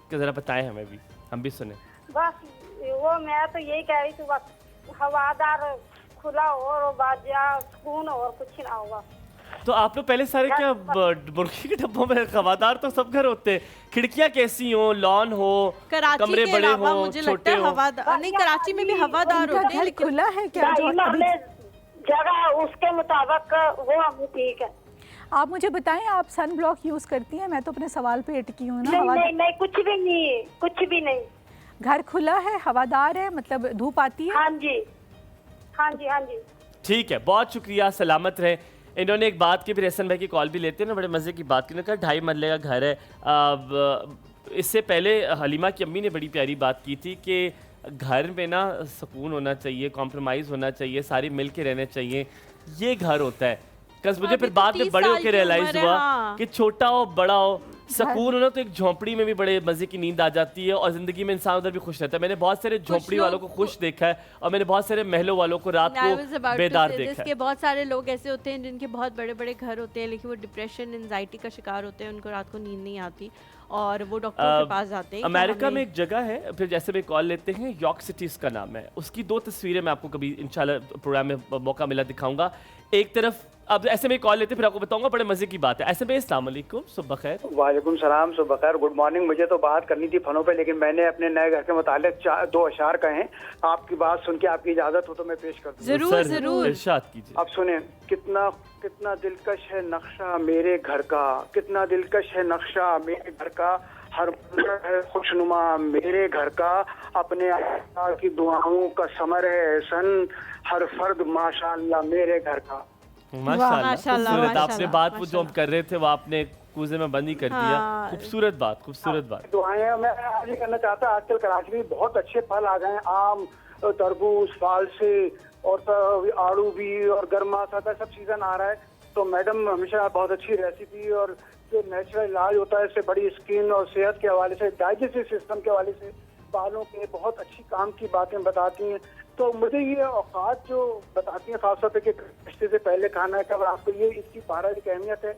कि जरा बताएं हमें भी, हम भी सुने। बस वो मैं तो यही कह रही थी, बस हवादार खुला हो और बाजा सुकून हो और कुछ ना होगा। तो आप लोग पहले सारे क्या मुर्गी के डब्बों में हवादार तो सब घर होते हैं, खिड़कियां कैसी हो, लॉन हो, कराची कमरे के बड़े अलावा हो, मुझे लगता छोटे है हो? हवादार नहीं, कराची में भी हवादार उनका होते हैं घर लेकिन खुला है क्या? जो इमाम अभी- ने जगह उसके मुताबिक वो हमें ठीक है। आप मुझे बताएं, आप सन ब्लॉक यूज करती हैं? मैं तो अपने सवाल पे अटकी हूँ ना। नहीं हवा- नहीं नहीं, कुछ भी नहीं, कुछ भी नहीं। घर खुला है, हवादार है, मतलब धूप आती है? हाँ जी, हाँ जी, हाँ जी। ठीक है, बहुत शुक्रिया, सलामत रहे। इन्होंने एक बात की, फिर एहसन भाई की कॉल भी लेते हैं ना, बड़े मज़े की बात की। कहा 2.5 मरले का घर है। अब इससे पहले हलीमा की अम्मी ने बड़ी प्यारी बात की थी कि घर में ना सुकून होना चाहिए, कॉम्प्रोमाइज़ होना चाहिए, सारे मिल के रहने चाहिए, ये घर होता है। कस मुझे अभी फिर तो बाद में 30 बड़े साल होकर की रियलाइज़ उम्र है, हुआ हाँ। कि छोटा हो बड़ा हो, सुकून हो ना तो एक झोंपड़ी में भी बड़े मज़े की नींद आ जाती है, और ज़िंदगी में इंसान उधर भी खुश रहता है। मैंने बहुत सारे झोंपड़ी वालों को खुश देखा है, और मैंने बहुत सारे महलों वालों को रात I was को about to बेदार say this, देखा है। कि बहुत सारे लोग ऐसे होते हैं जिनके बहुत बड़े बड़े घर होते हैं लेकिन वो डिप्रेशन, एंजाइटी का शिकार होते हैं, उनको रात को नींद नहीं आती और वो डॉक्टर के पास जाते हैं कि अमेरिका हमें- में एक जगह है, फिर जैसे भी कॉल लेते हैं, यॉर्क सिटी इसका नाम है। उसकी 2 तस्वीरें मैं आपको कभी इंशाल्लाह प्रोग्राम में मौका मिला दिखाऊंगा। एक तरफ अब ऐसे में कॉल लेते फिर आपको बताऊंगा, बड़े मजे की बात है। ऐसे में अस्सलाम वालेकुम, सुबह खैर। वालेकुम सलाम, सुबह खैर, गुड मॉर्निंग। मुझे तो बात करनी थी फनों पे, लेकिन मैंने अपने नए घर के मुतालिक 2 अशार कहे हैं। आपकी बात सुन के आपकी इजाजत हो तो मैं पेश कर दूं। जरूर सर, जरूर इरशाद कीजिए। अब सुने, कितना दिलकश है नक्शा मेरे घर का, कितना दिलकश है नक्शा मेरे घर का, हर मंजर है खुशनुमा मेरे घर का, अपने अल्लाह की दुआओं का समर है एहसन, हर फर्द माशाअल्लाह मेरे घर का। माशाल्लाह, माशाल्लाह, खूबसूरत। आपने माशाल्लाह, बात वो जो हम कर रहे थे वो आपने कूजे में बंद ही कर दिया। हाँ। खूबसूरत बात, खूबसूरत बात। दुआएं मैं आज ये करना चाहता, आजकल कराची में बहुत अच्छे फल आ गए हैं, आम, तरबूज, फालसे और आड़ू भी, और गर्मा सादा सब सीजन आ रहा है। तो मैडम हमेशा बहुत अच्छी रेसिपी और जो नेचुरल इलाज होता है, इससे बड़ी स्किन और सेहत के हवाले से, डाइजेस्टिव सिस्टम के हवाले से, बालों के बहुत अच्छी काम की बातें बताती हैं। तो मुझे ये औकात जो बताती हैं, खासतौर पे कि रिश्ते से पहले खाना है, कब आपको ये इसकी पारिक अहमियत है,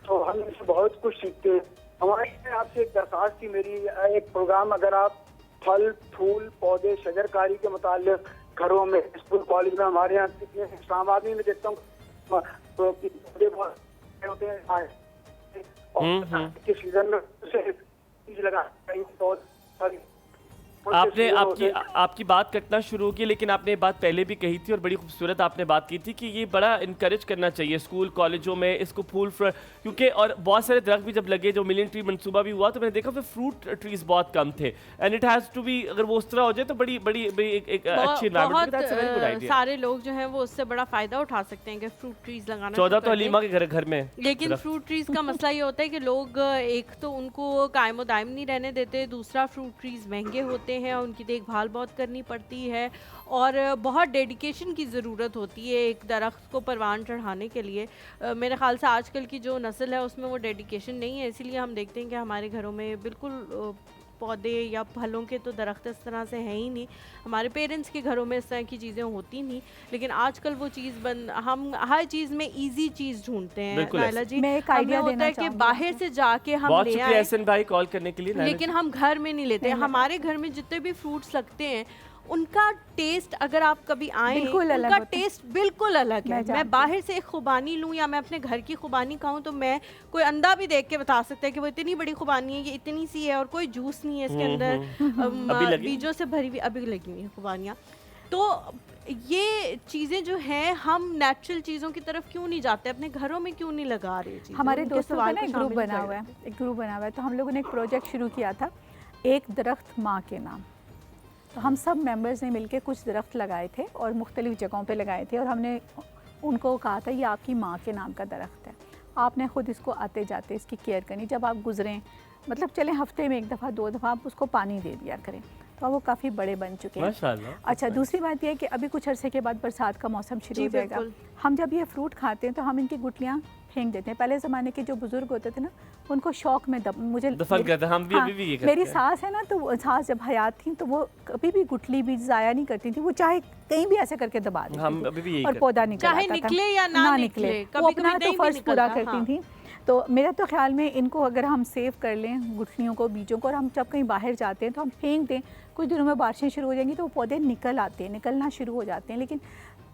तो हम इससे बहुत कुछ सीखते हैं। हमारे आपसे एक दरख्वास्त थी मेरी, एक प्रोग्राम अगर आप फल फूल पौधे शजरकारी के मुतालिक घरों में, स्कूल कॉलेज में, हमारे यहाँ कितने इस्लामाबाद में देखता हूँ तो पौधे बहुत होते हैं, और के सीजन में उसे बीज लगा आपने आपकी बात कटना शुरू की, लेकिन आपने ये बात पहले भी कही थी और बड़ी खूबसूरत आपने बात की थी कि ये बड़ा इनकरेज करना चाहिए स्कूल कॉलेजों में इसको फूल क्योंकि और बहुत सारे दरख्त भी जब लगे, जो मिलियन ट्री मंसूबा भी हुआ तो मैंने देखा फिर फ्रूट ट्रीज बहुत कम थे and it has to be, अगर वो उस तरह हो जाए तो बड़ी बड़ी एक अच्छी बहुत सारे लोग जो हैं वो उससे बड़ा फायदा उठा सकते हैं कि फ्रूट ट्रीज लगाना। 14 तो हलीमा के घर में, लेकिन फ्रूट ट्रीज का मसला ये होता है कि लोग एक तो उनको कायम दायम नहीं रहने देते, दूसरा फ्रूट ट्रीज महंगे होते हैं, उनकी देखभाल बहुत करनी पड़ती है और बहुत डेडिकेशन की ज़रूरत होती है एक दरख्त को परवान चढ़ाने के लिए। मेरे ख्याल से आजकल की जो नस्ल है उसमें वो डेडिकेशन नहीं है, इसीलिए हम देखते हैं कि हमारे घरों में बिल्कुल पौधे या फलों के तो दरख्त इस तरह से हैं ही नहीं। हमारे पेरेंट्स के घरों में इस तरह की चीज़ें होती नहीं, लेकिन आजकल वो चीज़ हम हर चीज़ में इजी चीज़ ढूंढते हैं। नायला जी, मैं एक आइडिया देना होता है कि बाहर से जाके हम ले आए, एहसन भाई कॉल करने के लिए, लेकिन हम घर में नहीं लेते। हमारे घर में जितने भी फ्रूट्स लगते हैं उनका टेस्ट अगर आप कभी आए, उनका टेस्ट बिल्कुल अलग है। मैं बाहर से एक खुबानी लूँ या मैं अपने घर की खुबानी खाऊं तो मैं, कोई अंधा भी देख के बता सकता है कि वो इतनी बड़ी खुबानी है, ये इतनी सी है और कोई जूस नहीं है इसके अंदर, बीजों से भरी हुई अभी लगी हुई है खुबानियाँ। तो ये चीज़ें जो हैं, हम नेचुरल चीज़ों की तरफ क्यों नहीं जाते, अपने घरों में क्यों नहीं लगा रहे? हमारे दोस्तों का एक ग्रुप बना हुआ है, तो हम लोगों ने एक प्रोजेक्ट शुरू किया था, एक दरख्त माँ के नाम। तो हम सब मेंबर्स ने मिलकर कुछ दरख्त लगाए थे और मुख्तलिफ़ जगहों पे लगाए थे और हमने उनको कहा था ये आपकी माँ के नाम का दरख्त है, आपने ख़ुद इसको आते जाते इसकी केयर करनी, जब आप गुज़रें मतलब चलें हफ्ते में 1 दफ़ा 2 दफ़ा आप उसको पानी दे दिया करें, तो वो काफ़ी बड़े बन चुके हैं माशाल्लाह। अच्छा, दूसरी बात यह है कि अभी कुछ अरसे के बाद बरसात का मौसम शुरू हो जाएगा, हम जब ये फ्रूट खाते हैं तो हम इनकी गुठलियाँ फेंक देते हैं। पहले ज़माने के जो बुज़ुर्ग होते थे ना, उनको शौक में मुझे दफन करते हैं, हम भी अभी भी ये करते हैं। मेरी सास है ना, तो सास जब हयात थी तो वो कभी भी गुठली भी ज़ाया नहीं करती थी, वो चाहे कहीं भी ऐसे करके दबा देती थी और पौधा निकले या ना निकले, वो अपना तो फर्ज पूरा करती थी। तो मेरा तो ख्याल में इनको अगर हम सेव कर लें गुठलियों को, बीजों को, और हम जब कहीं बाहर जाते हैं तो हम फेंक दें, कुछ दिनों में बारिशें शुरू हो जाएंगी तो वो पौधे निकलना शुरू हो जाते हैं। लेकिन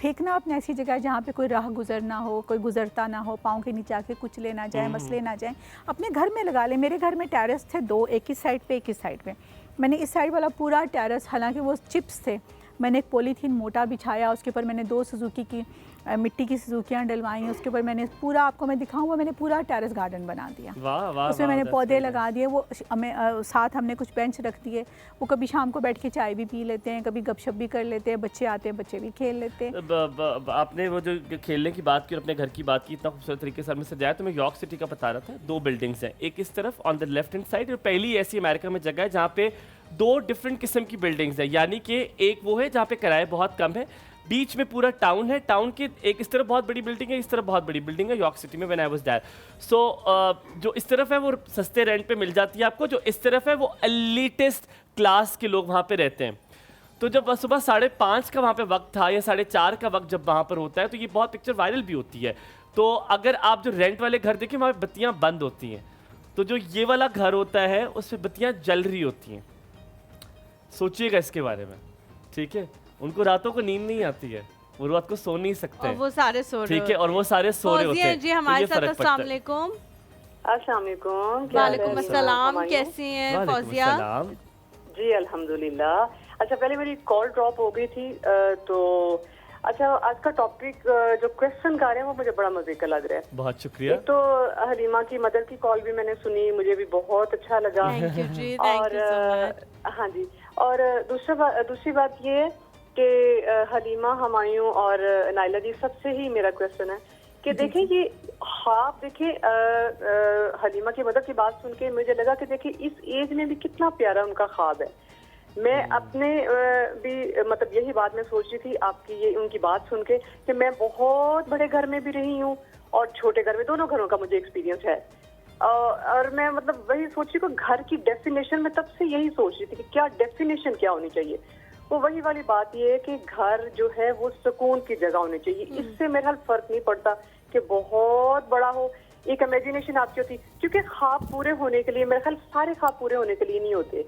फेंकना अपने ऐसी जगह जहाँ पे कोई राह गुजर ना हो, कोई गुजरता ना हो, पाँव के नीचे आके कुछ ले ना जाए, मसले ना जाए, अपने घर में लगा ले। मेरे घर में टेरेस थे 2, एक इस साइड पे एक इस साइड पे। मैंने इस साइड वाला पूरा टेरेस, हालांकि वो चिप्स थे, मैंने एक पॉलीथीन मोटा बिछाया, उसके ऊपर मैंने 2 सुजुकी की मिट्टी की सुजुकियाँ डलवाई, उसके ऊपर मैंने पूरा, आपको मैं दिखाऊंगा, मैंने पूरा टेरेस गार्डन बना दिया। वाह वाह, उसमें मैंने पौधे लगा दिए, वो साथ हमने कुछ बेंच रख दिए, वो कभी शाम को बैठ के चाय भी पी लेते हैं, कभी गपशप भी कर लेते हैं, बच्चे आते हैं बच्चे भी खेल लेते हैं। आपने वो जो खेलने की बात की और अपने घर की बात की, इतना खूबसूरत तरीके से सजाया, तो मैं यॉर्क सिटी का बता रहा था, 2 बिल्डिंग्स हैं, एक इस तरफ on the left hand side, और पहली ऐसी अमेरिका में जगह है जहाँ पे 2 डिफरेंट किस्म की बिल्डिंग्स है, यानी कि एक वो है जहाँ पे किराया बहुत कम है, बीच में पूरा टाउन है, टाउन के एक इस तरफ बहुत बड़ी बिल्डिंग है, इस तरफ बहुत बड़ी बिल्डिंग है यॉर्क सिटी में व्हेन आई वाज देयर। सो जो इस तरफ है वो सस्ते रेंट पे मिल जाती है आपको, जो इस तरफ है वो एलिटिस्ट क्लास के लोग वहाँ पे रहते हैं। तो जब सुबह 5:30 का वहाँ पे वक्त था या 4:30 का वक्त जब वहाँ पर होता है, तो ये बहुत पिक्चर वायरल भी होती है। तो अगर आप जो रेंट वाले घर देखें वहाँ पे बत्तियाँ बंद होती हैं, तो जो ये वाला घर होता है उसमें बत्तियाँ जल रही होती हैं। सोचिएगा इसके बारे में, ठीक है? उनको रातों को नींद नहीं आती है, वो रात को सो नहीं सकते, और वो सारे सो रहे, ठीक है, और वो सारे सो रहे होते हैं जी हमारे साथ। अस्सलाम वालेकुम। अस्सलाम वालेकुम। वालेकुम अस्सलाम, कैसी हैं फौजिया? जी अल्हम्दुलिल्लाह। अच्छा, पहले मेरी कॉल ड्रॉप हो गई थी, तो अच्छा आज का टॉपिक जो क्वेश्चन का रहे हैं वो मुझे बड़ा मजे का लग रहा है। बहुत शुक्रिया। तो हलीमा की मदर की कॉल भी मैंने सुनी, मुझे भी बहुत अच्छा लगा। और हाँ जी, और दूसरी बात ये है कि हलीमा, हुमायूं और नाइला जी, सबसे ही मेरा क्वेश्चन है कि देखें ये ख्वाब, देखें हलीमा की मदर की बात सुन के मुझे लगा कि देखिए इस एज में भी कितना प्यारा उनका ख्वाब है। मैं अपने भी मतलब यही बात मैं सोच रही थी आपकी ये उनकी बात सुन के कि मैं बहुत बड़े घर में भी रही हूँ और छोटे घर में, दोनों घरों का मुझे एक्सपीरियंस है। और मैं मतलब वही सोच रही हूँ घर की डेफिनेशन में तब से यही सोच रही थी कि क्या डेफिनेशन क्या होनी चाहिए। वो वही वाली बात ये है कि घर जो है वो सुकून की जगह होनी चाहिए। इससे मेरा फर्क नहीं पड़ता कि बहुत बड़ा हो, एक इमेजिनेशन आपकी होती, क्योंकि ख्वाब पूरे होने के लिए, मेरे ख्याल सारे ख्वाब पूरे होने के लिए नहीं होते।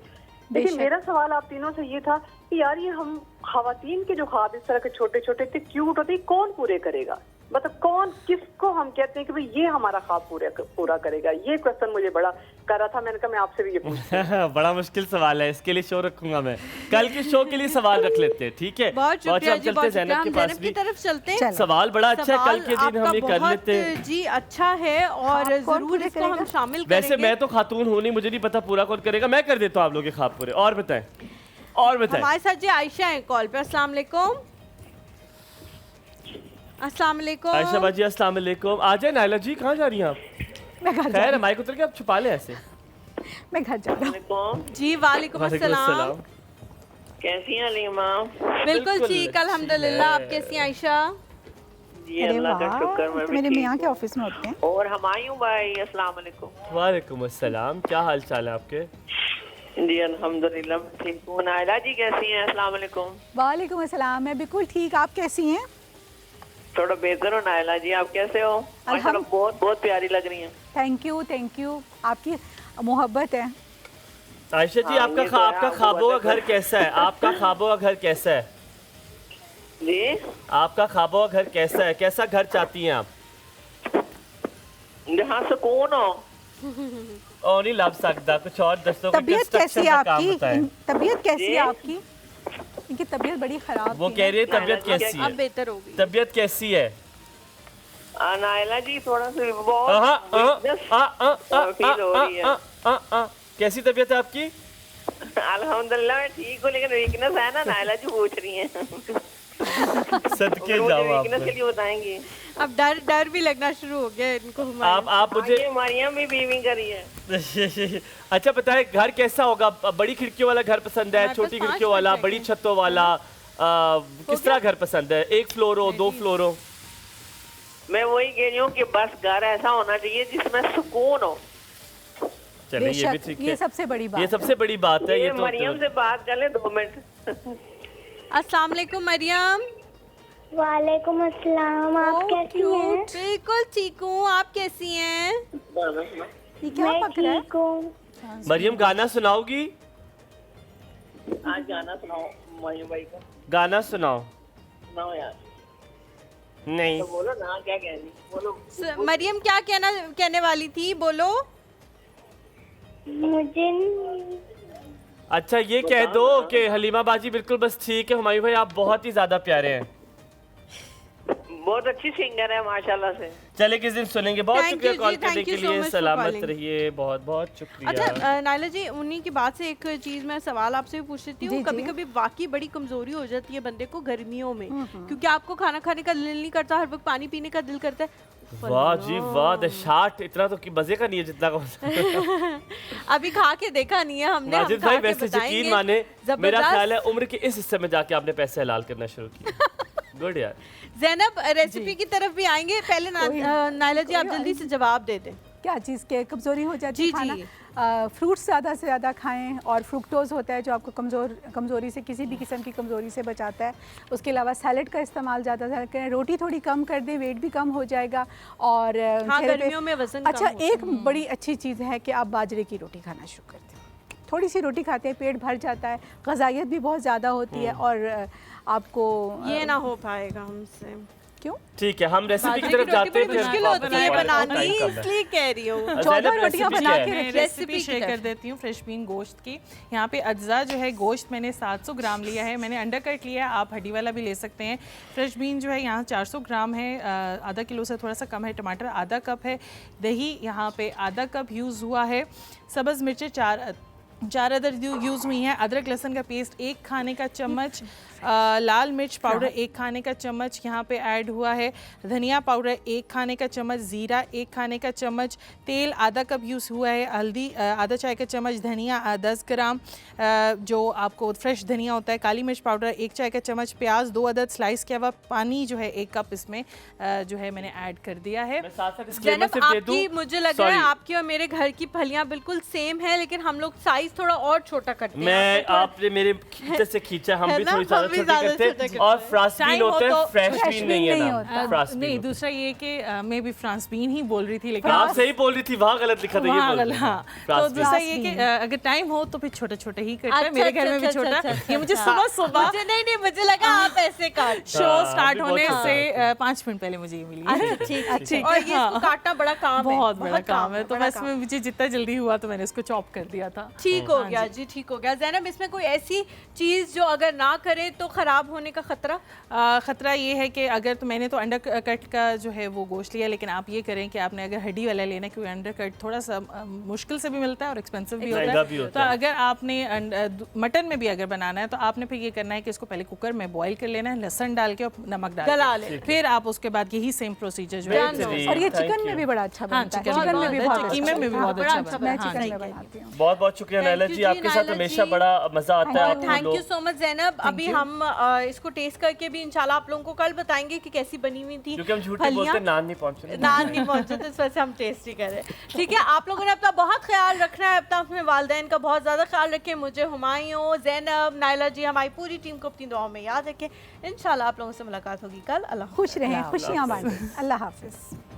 लेकिन मेरा सवाल आप तीनों से ये था कि यार ये हम खवातीन के जो ख्वाब इस तरह के छोटे छोटे थे, क्यूट होते, कौन पूरे करेगा? मतलब कौन किसको हम कहते हैं कि भाई ये हमारा ख्वाब पूरा करेगा, ये क्वेश्चन मुझे बड़ा कर रहा था। मैंने कहा मैं आपसे भी ये पूछूं। बड़ा मुश्किल सवाल है, इसके लिए शो रखूंगा मैं, कल के शो के लिए सवाल रख लेते हैं, ठीक है? बहुत शुक्रिया जी, बहुत शुक्रिया। ज़ैनब हम के पास ज़ैनब की भी तरफ चलते हैं। सवाल बड़ा अच्छा है, कल के दिन हम ये कर बहुत लेते हैं जी अच्छा है और जरूर इसको हम शामिल करेंगे। वैसे मैं तो खातून हूँ नहीं, मुझे नहीं पता पूरा कौन करेगा, मैं कर देता हूँ आप लोगों के ख्वाब पूरे। और बताएं, और बताएं। हमारे साथ जी आयशा है कॉल पे। अस्सलाम वालेकुम। अस्सलाम वालेकुम आयशा बाजी, अस्सलाम वालेकुम। आ जाए नायला जी, कहाँ जा रही हैं आप? मैं घर जा खैर रही माइक उतर के आप छुपा ले ऐसे। हूँ। मैं घर जा रहा हूँ। जी वालेकुम अस्सलाम। कैसी हैं अलीमा? बिल्कुल ठीक अल्हम्दुलिल्लाह। आप कैसी हैं आयशा? जी अल्लाह का शुक्र, मैं भी मेरे ठीक मियाँ के हूँ। ऑफिस में होते हैं। और हमायूं भाई अस्सलाम वालेकुम। वालेकुम अस्सलाम, क्या हाल चाल है आपके? जी अल्हम्दुलिल्लाह ठीक हूँ। नायला जी कैसी हैं? अस्सलाम वालेकुम। वालेकुम अस्सलाम, मैं बिल्कुल ठीक, आप कैसी हैं? थोड़ा बेहतर हो नायला जी, आप कैसे हो? माशाल्लाह बहुत बहुत प्यारी लग रही हैं। थैंक यू, आपकी मोहब्बत है। आयशा जी, हाँ, आपका ये तो है, आपका आपको ख्वाबों का पता घर कैसा है? आपका ख्वाबों का घर कैसा है? जी आपका ख्वाबों का घर कैसा है? कैसा घर चाहती हैं आप? जहाँ सुकून हो। और नहीं लग सकता कुछ और दस्तों का तबीयत कैसी है आपकी? बताएं। तबीयत कैसी जी? है आपकी? इनकी तबीयत बड़ी खराब वो थी कह रही है तबीयत नायला जी, कैसी अब है? बेहतर होगी। तबीयत कैसी है? नायला जी थोड़ा सा आहा, बहुत फील हो रही है। कैसी तबीयत है आपकी? अल्हम्दुलिल्लाह मैं ठीक हूँ, लेकिन वीकनेस है ना, नायला जी पूछ रही हैं। सदके मुझे जाओ वीकनेस के आप। लिए बताएंगी। अब डर भी लगना शुरू हो गया इनको हमारे। आप मुझे ये मरियम भी बीविंग करी है। अच्छा बताएं, घर कैसा होगा? बड़ी खिड़कियों वाला घर पसंद है, हमारे छोटी पास खिड़कियों 5 वाला, मिनट बड़ी रहेंगे। छतों वाला? किस तरह घर पसंद है? 1 फ्लोर हो, 2 फ्लोर हो? मैं वही कह रही हूँ कि बस घर ऐसा होना चाहिए जिसमें सुकून हो। चलिए ये भी बेशक, ठीक ये है, सबसे बड़ी बात ये सबसे बड़ी बात है। ये तो मरियम से बात कर ले 2 मिनट। अस्सलाम वालेकुम मरियम। वालेकुम अस्सलाम। आप कैसी हैं? बिल्कुल ठीक हूँ, आप कैसी हैं? ये क्या मैं पक रहा है? ठीक हूँ। मरियम गाना सुनाओगी? आज गाना सुनाओ मरियम भाई को। गाना सुनाओ। सुनाओ यार। नहीं तो बोलो ना, क्या कह रही? बोलो। मरियम क्या कहने वाली थी, बोलो। मुझे अच्छा ये कह दो कि हलीमा बाजी बिल्कुल बस ठीक है, हुमायूं भाई आप बहुत ही ज्यादा प्यारे हैं। बहुत अच्छी सिंगर है माशाल्लाह से। चले किस दिन सुनेंगे। बहुत Thank शुक्रिया you कॉल जी, करने thank के you so लिए, much for सलामत calling. रहिए, बहुत बहुत शुक्रिया। अच्छा नायला जी, उन्हीं की बात से एक चीज मैं सवाल आपसे भी पूछ लेती हूँ। जी, कभी जी। कभी वाकई बड़ी कमजोरी हो जाती है बंदे को गर्मियों में, क्योंकि आपको खाना खाने का दिल नहीं करता, हर वक्त पानी पीने का दिल करता है। वाह जी वाह, दशाट इतना तो मजे का नहीं है जितना का अभी खा के देखा नहीं है हमने। हम माजिद खा भाई के वैसे बताएंगे। यकीन माने मेरा जबरदस्त। ख्याल है उम्र के इस हिस्से में जाके आपने पैसे हलाल करना शुरू किया। गुड यार। ज़ैनब रेसिपी की तरफ भी आएंगे, पहले नायला जी आप जल्दी से जवाब दे दें। क्या चीज़ के कमज़ोरी हो जाती जी, है खाना? जी। फ्रूट्स ज़्यादा से ज़्यादा खाएं, और फ्रुक्टोज़ होता है जो आपको कमज़ोरी से, किसी भी किस्म की कमज़ोरी से बचाता है। उसके अलावा सैलड का इस्तेमाल ज़्यादा से ज़्यादा करें, रोटी थोड़ी कम कर दें, वेट भी कम हो जाएगा। और हाँ, चेहरे पे- गर्मियों में वज़न कम अच्छा होता है। एक बड़ी अच्छी चीज़ है कि आप बाजरे की रोटी खाना शुरू कर दें। थोड़ी सी रोटी खाते हैं पेट भर जाता है, ग़िज़ाइयत भी बहुत ज़्यादा होती है, और आपको ये ना हो पाएगा हमसे। क्यों? ठीक है, हम रेसिपी की बाजरे तरफ की जाते रोटी हैं। बड़ी मुश्किल होती है बनानी, इसलिए कह रही हूँ। 14 रोटियां बना के मैं रखिए। रेसिपी शेयर कर देती हूँ फ्रेश बीन गोश्त की। यहाँ पे अज्जा जो है गोश्त मैंने 700 ग्राम लिया है, मैंने अंडर कट लिया है, आप हड्डी वाला भी ले सकते हैं। फ्रेश बीन जो है यहाँ 400 ग्राम है, आधा किलो से थोड़ा सा कम है। टमाटर आधा कप है, दही यहाँ पे आधा कप यूज़ हुआ है, सब्ज़ मिर्चें 4 अदर यूज़ हुई हैं, अदरक लहसुन का पेस्ट 1 खाने का चम्मच, लाल मिर्च पाउडर 1 खाने का चम्मच यहाँ पे ऐड हुआ है, धनिया पाउडर 1 खाने का चम्मच, ज़ीरा 1 खाने का चम्मच, तेल आधा कप यूज़ हुआ है, हल्दी आधा चाय का चम्मच, धनिया 10 ग्राम जो आपको फ्रेश धनिया होता है, काली मिर्च पाउडर 1 चाय का चम्मच, प्याज 2 अदद स्लाइस किया हुआ, पानी जो है 1 कप इसमें जो है मैंने ऐड कर दिया है। ज़ैनब आपकी, मुझे लग रहा है आपकी और मेरे घर की फलियाँ बिल्कुल सेम है, लेकिन हम लोग साइज साइज थोड़ा और छोटा करते हैं। मैं आपको थोड़ा- आपने मेरे खींचे से खींचा, हम है भी ना? थोड़ी ज्यादा हम भी छोटे ज्यादा करते छोटे हैं और फ्रांसबीन Time हो होते हैं, तो फ्रेश बीन फ्रेश नहीं है बीन नहीं ना, होता। फ्रांसबीन नहीं, होता है। दूसरा ये कि मैं भी फ्रांसबीन ही बोल रही थी, लेकिन आप सही बोल रही थी, वहाँ गलत लिखा था, ये वहाँ बोल गलत, रही हाँ। थी। तो फ्रांसबीन। दूसरा ये कि अगर टाइम हो तो फिर छोटे छोटे ही करते हैं। अच्छा, मेरे घर में भी अच्छा, छोटा, अच्छा, ये मुझे अच्छा। सुबह सुबह मुझे नहीं मुझे लगा आप ऐसे काट। शो हाँ, स्टार्ट अभी बहुत होने छोटा से 5 मिनट पहले मुझे ये मिली है। अच्छा, ठीक है। ठीक और है, ये इसको हाँ। काटना बड़ा काम है, बहुत बड़ा काम है, तो बड़ा बस काम। में मुझे जितना जल्दी हुआ तो मैंने इसको चॉप कर दिया था। ठीक हो गया जी, ठीक हो गया। ज़ैनब, इसमें कोई ऐसी चीज जो अगर ना करे तो खराब होने का खतरा? खतरा ये है कि अगर तो मैंने तो अंडर कट का जो है वो गोश्त लिया, लेकिन आप ये करें कि आपने अगर हड्डी वाला लेना है, क्योंकि अंडर कट थोड़ा सा मुश्किल से भी मिलता है और एक्सपेंसिव भी महंगा होता भी है। होता तो है। अगर आपने मटन में भी अगर बनाना है तो आपने फिर ये करना है कि इसको पहले कुकर में बॉईल कर लेना है, लहसुन डाल के और नमक डाल गला के, ले। फिर आप उसके बाद यही सेम प्रोसीजर जो है। बेहतरीन, और ये thank चिकन you। में भी बड़ा अच्छा हाँ, बनता है, चिकन चिकन में भी बहुत कीमे में भी बहुत बड़ा अच्छा अच्छा बनता है। मैं हाँ, चिकन जी। में बनाती हूँ। बहुत बहुत शुक्रिया Thank नायला you जी, जी, आपके साथ नायला हमेशा जी। बड़ा मजा आता है। और आप थैंक यू लोग सो मच ज़ैनब। अभी हम इसको टेस्ट करके भी इंशाल्लाह आप लोगों को कल बताएंगे कि कैसी बनी हुई थी। क्योंकि हम झूठ फलियां। बोलते हैं, नान नहीं पहुंचे। नान नहीं पहुंचे तो इस वजह से हम टेस्ट ही करें। ठीक है, आप लोगों ने अपना बहुत ख्याल रखना है, अपने वालिदैन का बहुत ज़्यादा ख्याल रखें। मुझे, हुमायूं, ज़ैनब, नायला जी, हमारी पूरी टीम को अपनी दुआओं में याद रखें। इंशाल्लाह आप लोगों से मुलाकात होगी कल। अल्लाह खुश रहें, खुशियाँ बांटें। अल्लाह हाफिज़।